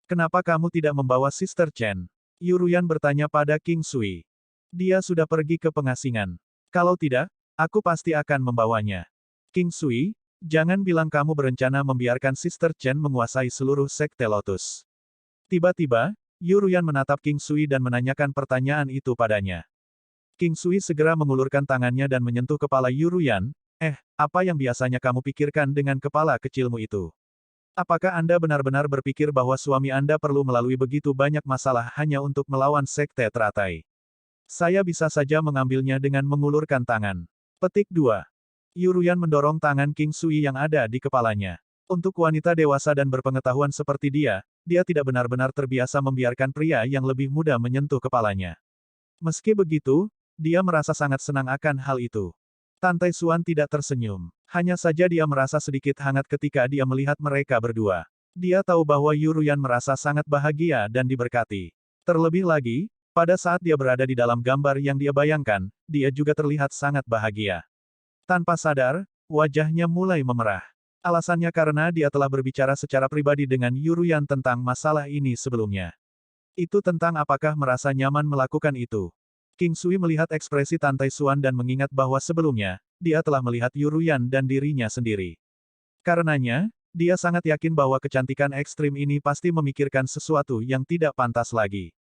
Kenapa kamu tidak membawa Sister Chen? Yuruyan bertanya pada King Sui. Dia sudah pergi ke pengasingan. Kalau tidak, aku pasti akan membawanya. King Sui, jangan bilang kamu berencana membiarkan Sister Chen menguasai seluruh Sekte Lotus. Tiba-tiba, Yuruyan menatap King Sui dan menanyakan pertanyaan itu padanya. King Sui segera mengulurkan tangannya dan menyentuh kepala Yuruyan. Apa yang biasanya kamu pikirkan dengan kepala kecilmu itu? Apakah Anda benar-benar berpikir bahwa suami Anda perlu melalui begitu banyak masalah hanya untuk melawan Sekte Teratai? Saya bisa saja mengambilnya dengan mengulurkan tangan. Petik 2. Yuruyan mendorong tangan King Sui yang ada di kepalanya. Untuk wanita dewasa dan berpengetahuan seperti dia tidak benar-benar terbiasa membiarkan pria yang lebih muda menyentuh kepalanya. Meski begitu, dia merasa sangat senang akan hal itu. Tante Xuan tidak tersenyum. Hanya saja dia merasa sedikit hangat ketika dia melihat mereka berdua. Dia tahu bahwa Yuruyan merasa sangat bahagia dan diberkati. Terlebih lagi, pada saat dia berada di dalam gambar yang dia bayangkan, dia juga terlihat sangat bahagia. Tanpa sadar, wajahnya mulai memerah. Alasannya karena dia telah berbicara secara pribadi dengan Yuruyan tentang masalah ini sebelumnya. Itu tentang apakah merasa nyaman melakukan itu. King Sui melihat ekspresi Tan Taisuan dan mengingat bahwa sebelumnya, dia telah melihat Yuruyan dan dirinya sendiri. Karenanya, dia sangat yakin bahwa kecantikan ekstrim ini pasti memikirkan sesuatu yang tidak pantas lagi.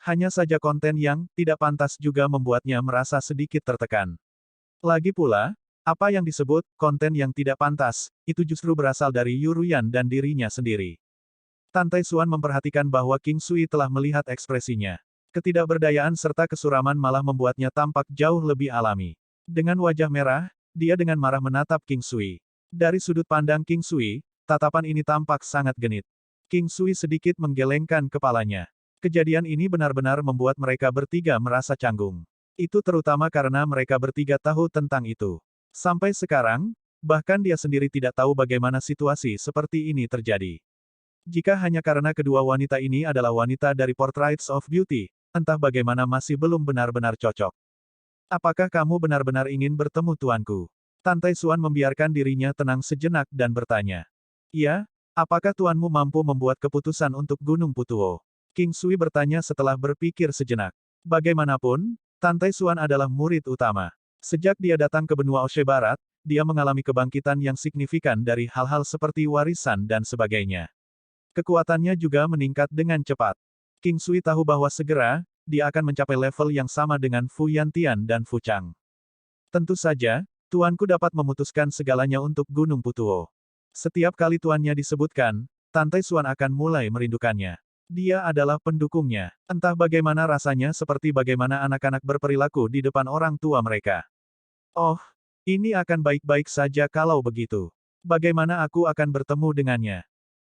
Hanya saja konten yang tidak pantas juga membuatnya merasa sedikit tertekan. Lagi pula, apa yang disebut konten yang tidak pantas, itu justru berasal dari Yuruyan dan dirinya sendiri. Tan Taisuan memperhatikan bahwa King Sui telah melihat ekspresinya. Ketidakberdayaan serta kesuraman malah membuatnya tampak jauh lebih alami. Dengan wajah merah, dia dengan marah menatap King Sui. Dari sudut pandang King Sui, tatapan ini tampak sangat genit. King Sui sedikit menggelengkan kepalanya. Kejadian ini benar-benar membuat mereka bertiga merasa canggung. Itu terutama karena mereka bertiga tahu tentang itu. Sampai sekarang, bahkan dia sendiri tidak tahu bagaimana situasi seperti ini terjadi. Jika hanya karena kedua wanita ini adalah wanita dari Portraits of Beauty, entah bagaimana masih belum benar-benar cocok. Apakah kamu benar-benar ingin bertemu tuanku? Tan Taisuan membiarkan dirinya tenang sejenak dan bertanya. Iya, apakah tuanmu mampu membuat keputusan untuk Gunung Putuo? King Sui bertanya setelah berpikir sejenak. Bagaimanapun, Tan Taisuan adalah murid utama. Sejak dia datang ke benua Oshe Barat, dia mengalami kebangkitan yang signifikan dari hal-hal seperti warisan dan sebagainya. Kekuatannya juga meningkat dengan cepat. King Sui tahu bahwa segera, dia akan mencapai level yang sama dengan Fu Yantian dan Fu Chang. Tentu saja, tuanku dapat memutuskan segalanya untuk Gunung Putuo. Setiap kali tuannya disebutkan, Tan Taisuan akan mulai merindukannya. Dia adalah pendukungnya. Entah bagaimana rasanya seperti bagaimana anak-anak berperilaku di depan orang tua mereka. Oh, ini akan baik-baik saja kalau begitu. Bagaimana aku akan bertemu dengannya?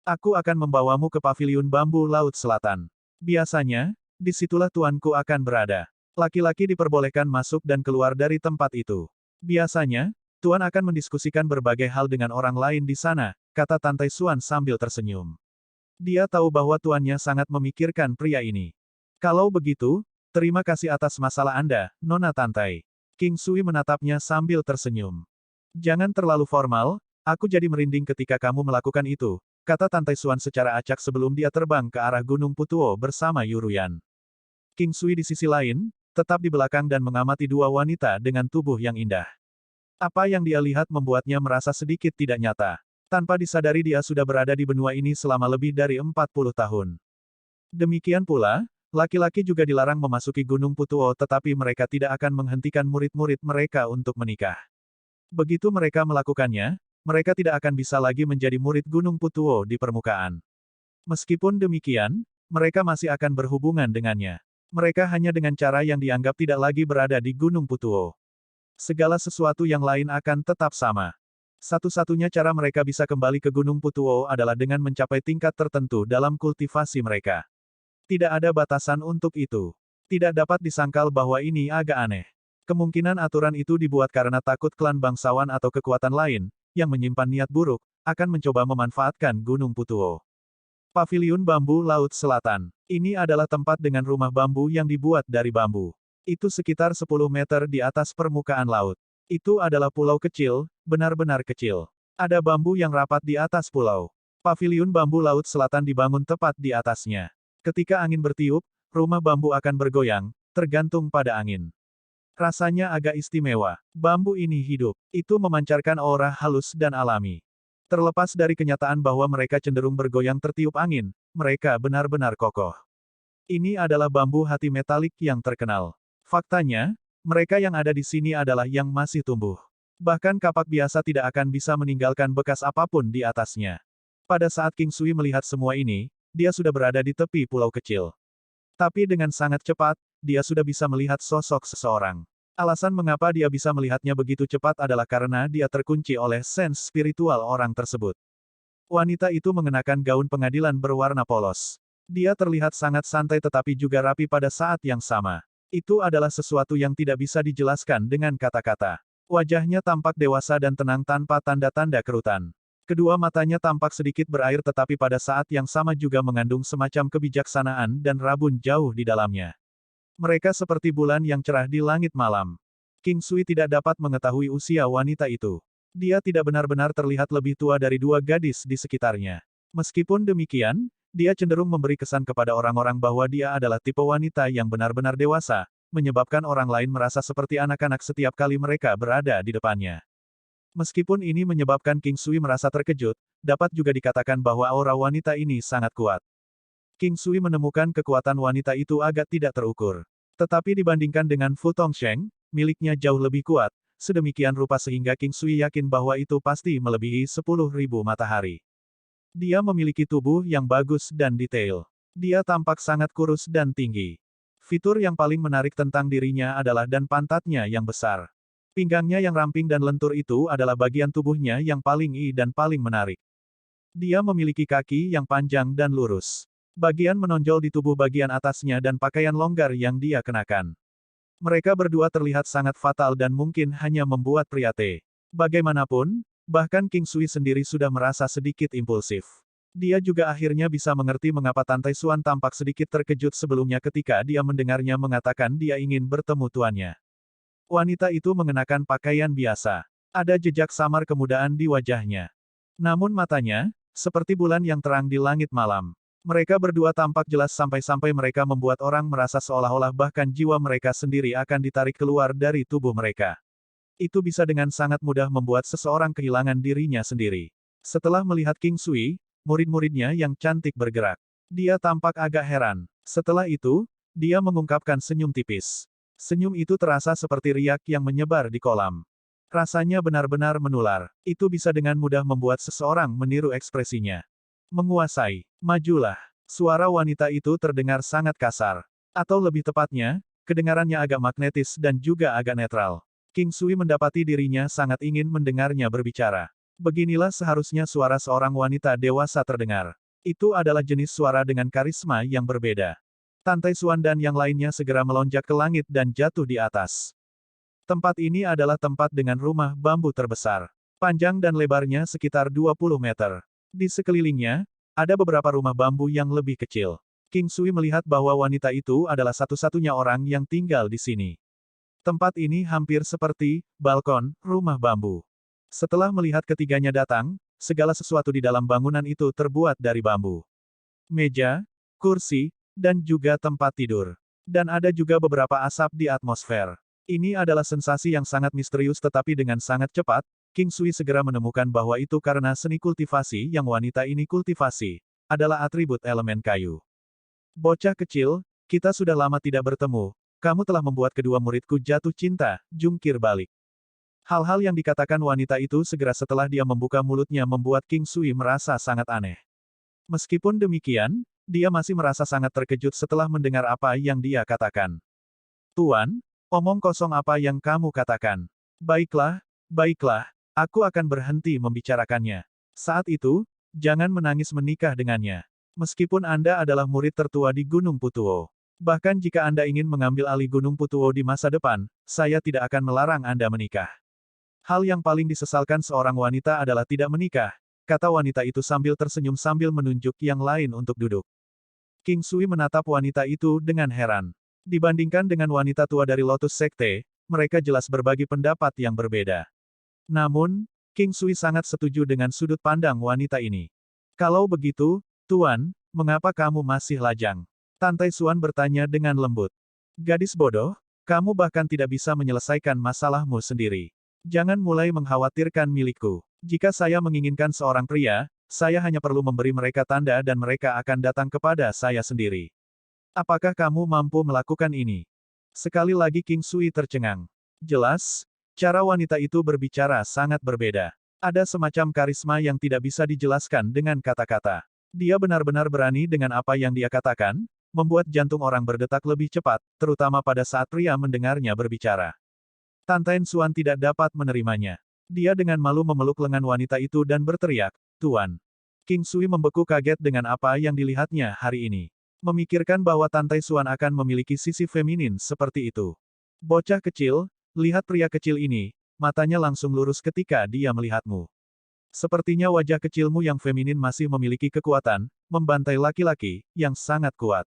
Aku akan membawamu ke paviliun bambu Laut Selatan. Biasanya, disitulah tuanku akan berada. Laki-laki diperbolehkan masuk dan keluar dari tempat itu. Biasanya, tuan akan mendiskusikan berbagai hal dengan orang lain di sana, kata Tan Taisuan sambil tersenyum. Dia tahu bahwa tuannya sangat memikirkan pria ini. Kalau begitu, terima kasih atas masalah Anda, Nona Tantai. King Sui menatapnya sambil tersenyum. Jangan terlalu formal, aku jadi merinding ketika kamu melakukan itu, kata Tan Taisuan secara acak sebelum dia terbang ke arah Gunung Putuo bersama Yuruyan. King Sui di sisi lain, tetap di belakang dan mengamati dua wanita dengan tubuh yang indah. Apa yang dia lihat membuatnya merasa sedikit tidak nyata. Tanpa disadari dia sudah berada di benua ini selama lebih dari 40 tahun. Demikian pula, laki-laki juga dilarang memasuki Gunung Putuo tetapi mereka tidak akan menghentikan murid-murid mereka untuk menikah. Begitu mereka melakukannya, mereka tidak akan bisa lagi menjadi murid Gunung Putuo di permukaan. Meskipun demikian, mereka masih akan berhubungan dengannya. Mereka hanya dengan cara yang dianggap tidak lagi berada di Gunung Putuo. Segala sesuatu yang lain akan tetap sama. Satu-satunya cara mereka bisa kembali ke Gunung Putuo adalah dengan mencapai tingkat tertentu dalam kultivasi mereka. Tidak ada batasan untuk itu. Tidak dapat disangkal bahwa ini agak aneh. Kemungkinan aturan itu dibuat karena takut klan bangsawan atau kekuatan lain, yang menyimpan niat buruk, akan mencoba memanfaatkan Gunung Putuo. Paviliun Bambu Laut Selatan. Ini adalah tempat dengan rumah bambu yang dibuat dari bambu. Itu sekitar 10 meter di atas permukaan laut. Itu adalah pulau kecil, benar-benar kecil. Ada bambu yang rapat di atas pulau. Paviliun Bambu Laut Selatan dibangun tepat di atasnya. Ketika angin bertiup, rumah bambu akan bergoyang, tergantung pada angin. Rasanya agak istimewa. Bambu ini hidup. Itu memancarkan aura halus dan alami. Terlepas dari kenyataan bahwa mereka cenderung bergoyang tertiup angin, mereka benar-benar kokoh. Ini adalah bambu hati metalik yang terkenal. Faktanya, mereka yang ada di sini adalah yang masih tumbuh. Bahkan kapak biasa tidak akan bisa meninggalkan bekas apapun di atasnya. Pada saat King Sui melihat semua ini, dia sudah berada di tepi pulau kecil. Tapi dengan sangat cepat, dia sudah bisa melihat sosok seseorang. Alasan mengapa dia bisa melihatnya begitu cepat adalah karena dia terkunci oleh sense spiritual orang tersebut. Wanita itu mengenakan gaun pengadilan berwarna polos. Dia terlihat sangat santai tetapi juga rapi pada saat yang sama. Itu adalah sesuatu yang tidak bisa dijelaskan dengan kata-kata. Wajahnya tampak dewasa dan tenang tanpa tanda-tanda kerutan. Kedua matanya tampak sedikit berair tetapi pada saat yang sama juga mengandung semacam kebijaksanaan dan rabun jauh di dalamnya. Mereka seperti bulan yang cerah di langit malam. King Sui tidak dapat mengetahui usia wanita itu. Dia tidak benar-benar terlihat lebih tua dari dua gadis di sekitarnya. Meskipun demikian, dia cenderung memberi kesan kepada orang-orang bahwa dia adalah tipe wanita yang benar-benar dewasa, menyebabkan orang lain merasa seperti anak-anak setiap kali mereka berada di depannya. Meskipun ini menyebabkan King Sui merasa terkejut, dapat juga dikatakan bahwa aura wanita ini sangat kuat. King Sui menemukan kekuatan wanita itu agak tidak terukur. Tetapi dibandingkan dengan Fu Tongsheng, miliknya jauh lebih kuat, sedemikian rupa sehingga King Sui yakin bahwa itu pasti melebihi 10.000 matahari. Dia memiliki tubuh yang bagus dan detail. Dia tampak sangat kurus dan tinggi. Fitur yang paling menarik tentang dirinya adalah dan pantatnya yang besar. Pinggangnya yang ramping dan lentur itu adalah bagian tubuhnya yang paling dan paling menarik. Dia memiliki kaki yang panjang dan lurus. Bagian menonjol di tubuh bagian atasnya dan pakaian longgar yang dia kenakan. Mereka berdua terlihat sangat fatal dan mungkin hanya membuat pria T. Bagaimanapun, bahkan King Sui sendiri sudah merasa sedikit impulsif. Dia juga akhirnya bisa mengerti mengapa Tantai Xuan tampak sedikit terkejut sebelumnya ketika dia mendengarnya mengatakan dia ingin bertemu tuannya. Wanita itu mengenakan pakaian biasa. Ada jejak samar kemudaan di wajahnya. Namun matanya, seperti bulan yang terang di langit malam. Mereka berdua tampak jelas sampai-sampai mereka membuat orang merasa seolah-olah bahkan jiwa mereka sendiri akan ditarik keluar dari tubuh mereka. Itu bisa dengan sangat mudah membuat seseorang kehilangan dirinya sendiri. Setelah melihat King Sui, murid-muridnya yang cantik bergerak. Dia tampak agak heran. Setelah itu, dia mengungkapkan senyum tipis. Senyum itu terasa seperti riak yang menyebar di kolam. Rasanya benar-benar menular. Itu bisa dengan mudah membuat seseorang meniru ekspresinya. Menguasai. Majulah. Suara wanita itu terdengar sangat kasar. Atau lebih tepatnya, kedengarannya agak magnetis dan juga agak netral. King Sui mendapati dirinya sangat ingin mendengarnya berbicara. Beginilah seharusnya suara seorang wanita dewasa terdengar. Itu adalah jenis suara dengan karisma yang berbeda. Tantai Xuan dan yang lainnya segera melonjak ke langit dan jatuh di atas. Tempat ini adalah tempat dengan rumah bambu terbesar. Panjang dan lebarnya sekitar 20 meter. Di sekelilingnya, ada beberapa rumah bambu yang lebih kecil. King Sui melihat bahwa wanita itu adalah satu-satunya orang yang tinggal di sini. Tempat ini hampir seperti balkon rumah bambu. Setelah melihat ketiganya datang, segala sesuatu di dalam bangunan itu terbuat dari bambu. Meja, kursi, dan juga tempat tidur. Dan ada juga beberapa asap di atmosfer. Ini adalah sensasi yang sangat misterius tetapi dengan sangat cepat, King Sui segera menemukan bahwa itu karena seni kultivasi yang wanita ini kultivasi, adalah atribut elemen kayu. Bocah kecil, kita sudah lama tidak bertemu, kamu telah membuat kedua muridku jatuh cinta, jungkir balik. Hal-hal yang dikatakan wanita itu segera setelah dia membuka mulutnya membuat King Sui merasa sangat aneh. Meskipun demikian, dia masih merasa sangat terkejut setelah mendengar apa yang dia katakan. Tuan, omong kosong apa yang kamu katakan? Baiklah, baiklah, aku akan berhenti membicarakannya. Saat itu, jangan menangis menikah dengannya. Meskipun Anda adalah murid tertua di Gunung Putuo. Bahkan jika Anda ingin mengambil alih Gunung Putuo di masa depan, saya tidak akan melarang Anda menikah. Hal yang paling disesalkan seorang wanita adalah tidak menikah, kata wanita itu sambil tersenyum sambil menunjuk yang lain untuk duduk. King Sui menatap wanita itu dengan heran. Dibandingkan dengan wanita tua dari Lotus Sekte, mereka jelas berbagi pendapat yang berbeda. Namun, King Sui sangat setuju dengan sudut pandang wanita ini. Kalau begitu, Tuan, mengapa kamu masih lajang? Tantai Xuan bertanya dengan lembut. Gadis bodoh, kamu bahkan tidak bisa menyelesaikan masalahmu sendiri. Jangan mulai mengkhawatirkan milikku. Jika saya menginginkan seorang pria, saya hanya perlu memberi mereka tanda dan mereka akan datang kepada saya sendiri. Apakah kamu mampu melakukan ini? Sekali lagi King Sui tercengang. Jelas, cara wanita itu berbicara sangat berbeda. Ada semacam karisma yang tidak bisa dijelaskan dengan kata-kata. Dia benar-benar berani dengan apa yang dia katakan, membuat jantung orang berdetak lebih cepat, terutama pada saat pria mendengarnya berbicara. Tantai Xuan tidak dapat menerimanya. Dia dengan malu memeluk lengan wanita itu dan berteriak, Tuan. King Sui membeku kaget dengan apa yang dilihatnya hari ini. Memikirkan bahwa Tantai Xuan akan memiliki sisi feminin seperti itu. Bocah kecil, lihat pria kecil ini, matanya langsung lurus ketika dia melihatmu. Sepertinya wajah kecilmu yang feminin masih memiliki kekuatan, membantai laki-laki, yang sangat kuat.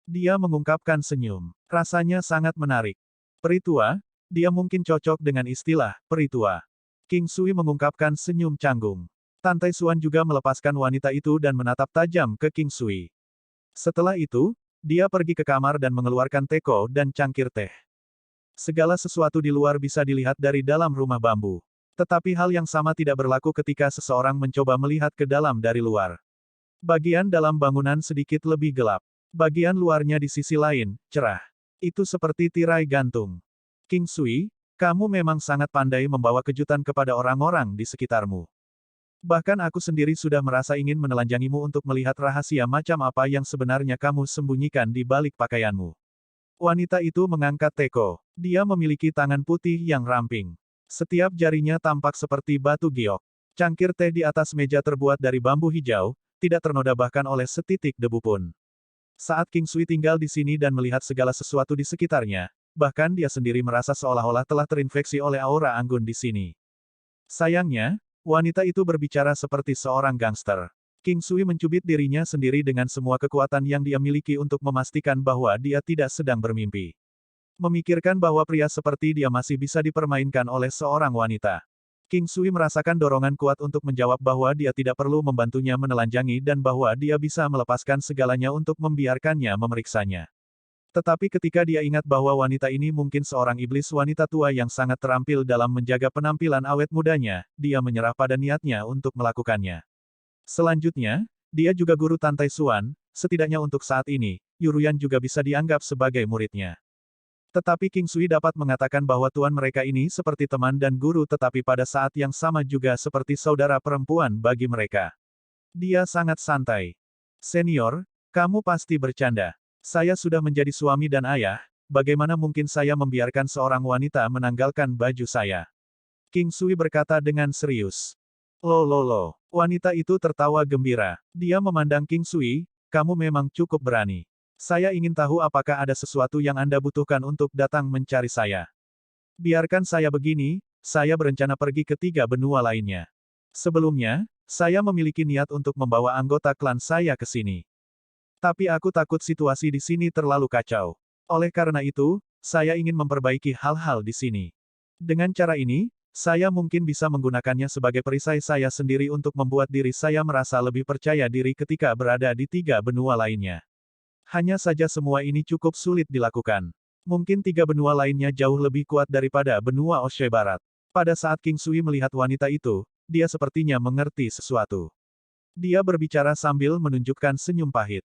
Dia mengungkapkan senyum. Rasanya sangat menarik. Peri tua, dia mungkin cocok dengan istilah, peri tua. King Sui mengungkapkan senyum canggung. Tan Taishuan juga melepaskan wanita itu dan menatap tajam ke King Sui. Setelah itu, dia pergi ke kamar dan mengeluarkan teko dan cangkir teh. Segala sesuatu di luar bisa dilihat dari dalam rumah bambu. Tetapi hal yang sama tidak berlaku ketika seseorang mencoba melihat ke dalam dari luar. Bagian dalam bangunan sedikit lebih gelap. Bagian luarnya di sisi lain, cerah. Itu seperti tirai gantung. King Sui, kamu memang sangat pandai membawa kejutan kepada orang-orang di sekitarmu. Bahkan aku sendiri sudah merasa ingin menelanjangimu untuk melihat rahasia macam apa yang sebenarnya kamu sembunyikan di balik pakaianmu. Wanita itu mengangkat teko. Dia memiliki tangan putih yang ramping. Setiap jarinya tampak seperti batu giok. Cangkir teh di atas meja terbuat dari bambu hijau, tidak ternoda bahkan oleh setitik debu pun. Saat King Sui tinggal di sini dan melihat segala sesuatu di sekitarnya, bahkan dia sendiri merasa seolah-olah telah terinfeksi oleh aura anggun di sini. Sayangnya, wanita itu berbicara seperti seorang gangster. King Sui mencubit dirinya sendiri dengan semua kekuatan yang dia miliki untuk memastikan bahwa dia tidak sedang bermimpi. Memikirkan bahwa pria seperti dia masih bisa dipermainkan oleh seorang wanita. King Sui merasakan dorongan kuat untuk menjawab bahwa dia tidak perlu membantunya menelanjangi dan bahwa dia bisa melepaskan segalanya untuk membiarkannya memeriksanya. Tetapi ketika dia ingat bahwa wanita ini mungkin seorang iblis wanita tua yang sangat terampil dalam menjaga penampilan awet mudanya, dia menyerah pada niatnya untuk melakukannya. Selanjutnya, dia juga guru Tan Taishuan, setidaknya untuk saat ini, Yuruyan juga bisa dianggap sebagai muridnya. Tetapi King Sui dapat mengatakan bahwa tuan mereka ini seperti teman dan guru tetapi pada saat yang sama juga seperti saudara perempuan bagi mereka. Dia sangat santai. Senior, kamu pasti bercanda. Saya sudah menjadi suami dan ayah, bagaimana mungkin saya membiarkan seorang wanita menanggalkan baju saya? King Sui berkata dengan serius. Lo. Wanita itu tertawa gembira. Dia memandang King Sui, kamu memang cukup berani. Saya ingin tahu apakah ada sesuatu yang Anda butuhkan untuk datang mencari saya. Biarkan saya begini, saya berencana pergi ke 3 benua lainnya. Sebelumnya, saya memiliki niat untuk membawa anggota klan saya ke sini. Tapi aku takut situasi di sini terlalu kacau. Oleh karena itu, saya ingin memperbaiki hal-hal di sini. Dengan cara ini, saya mungkin bisa menggunakannya sebagai perisai saya sendiri untuk membuat diri saya merasa lebih percaya diri ketika berada di 3 benua lainnya. Hanya saja semua ini cukup sulit dilakukan. Mungkin 3 benua lainnya jauh lebih kuat daripada benua Oshe Barat. Pada saat King Sui melihat wanita itu, dia sepertinya mengerti sesuatu. Dia berbicara sambil menunjukkan senyum pahit.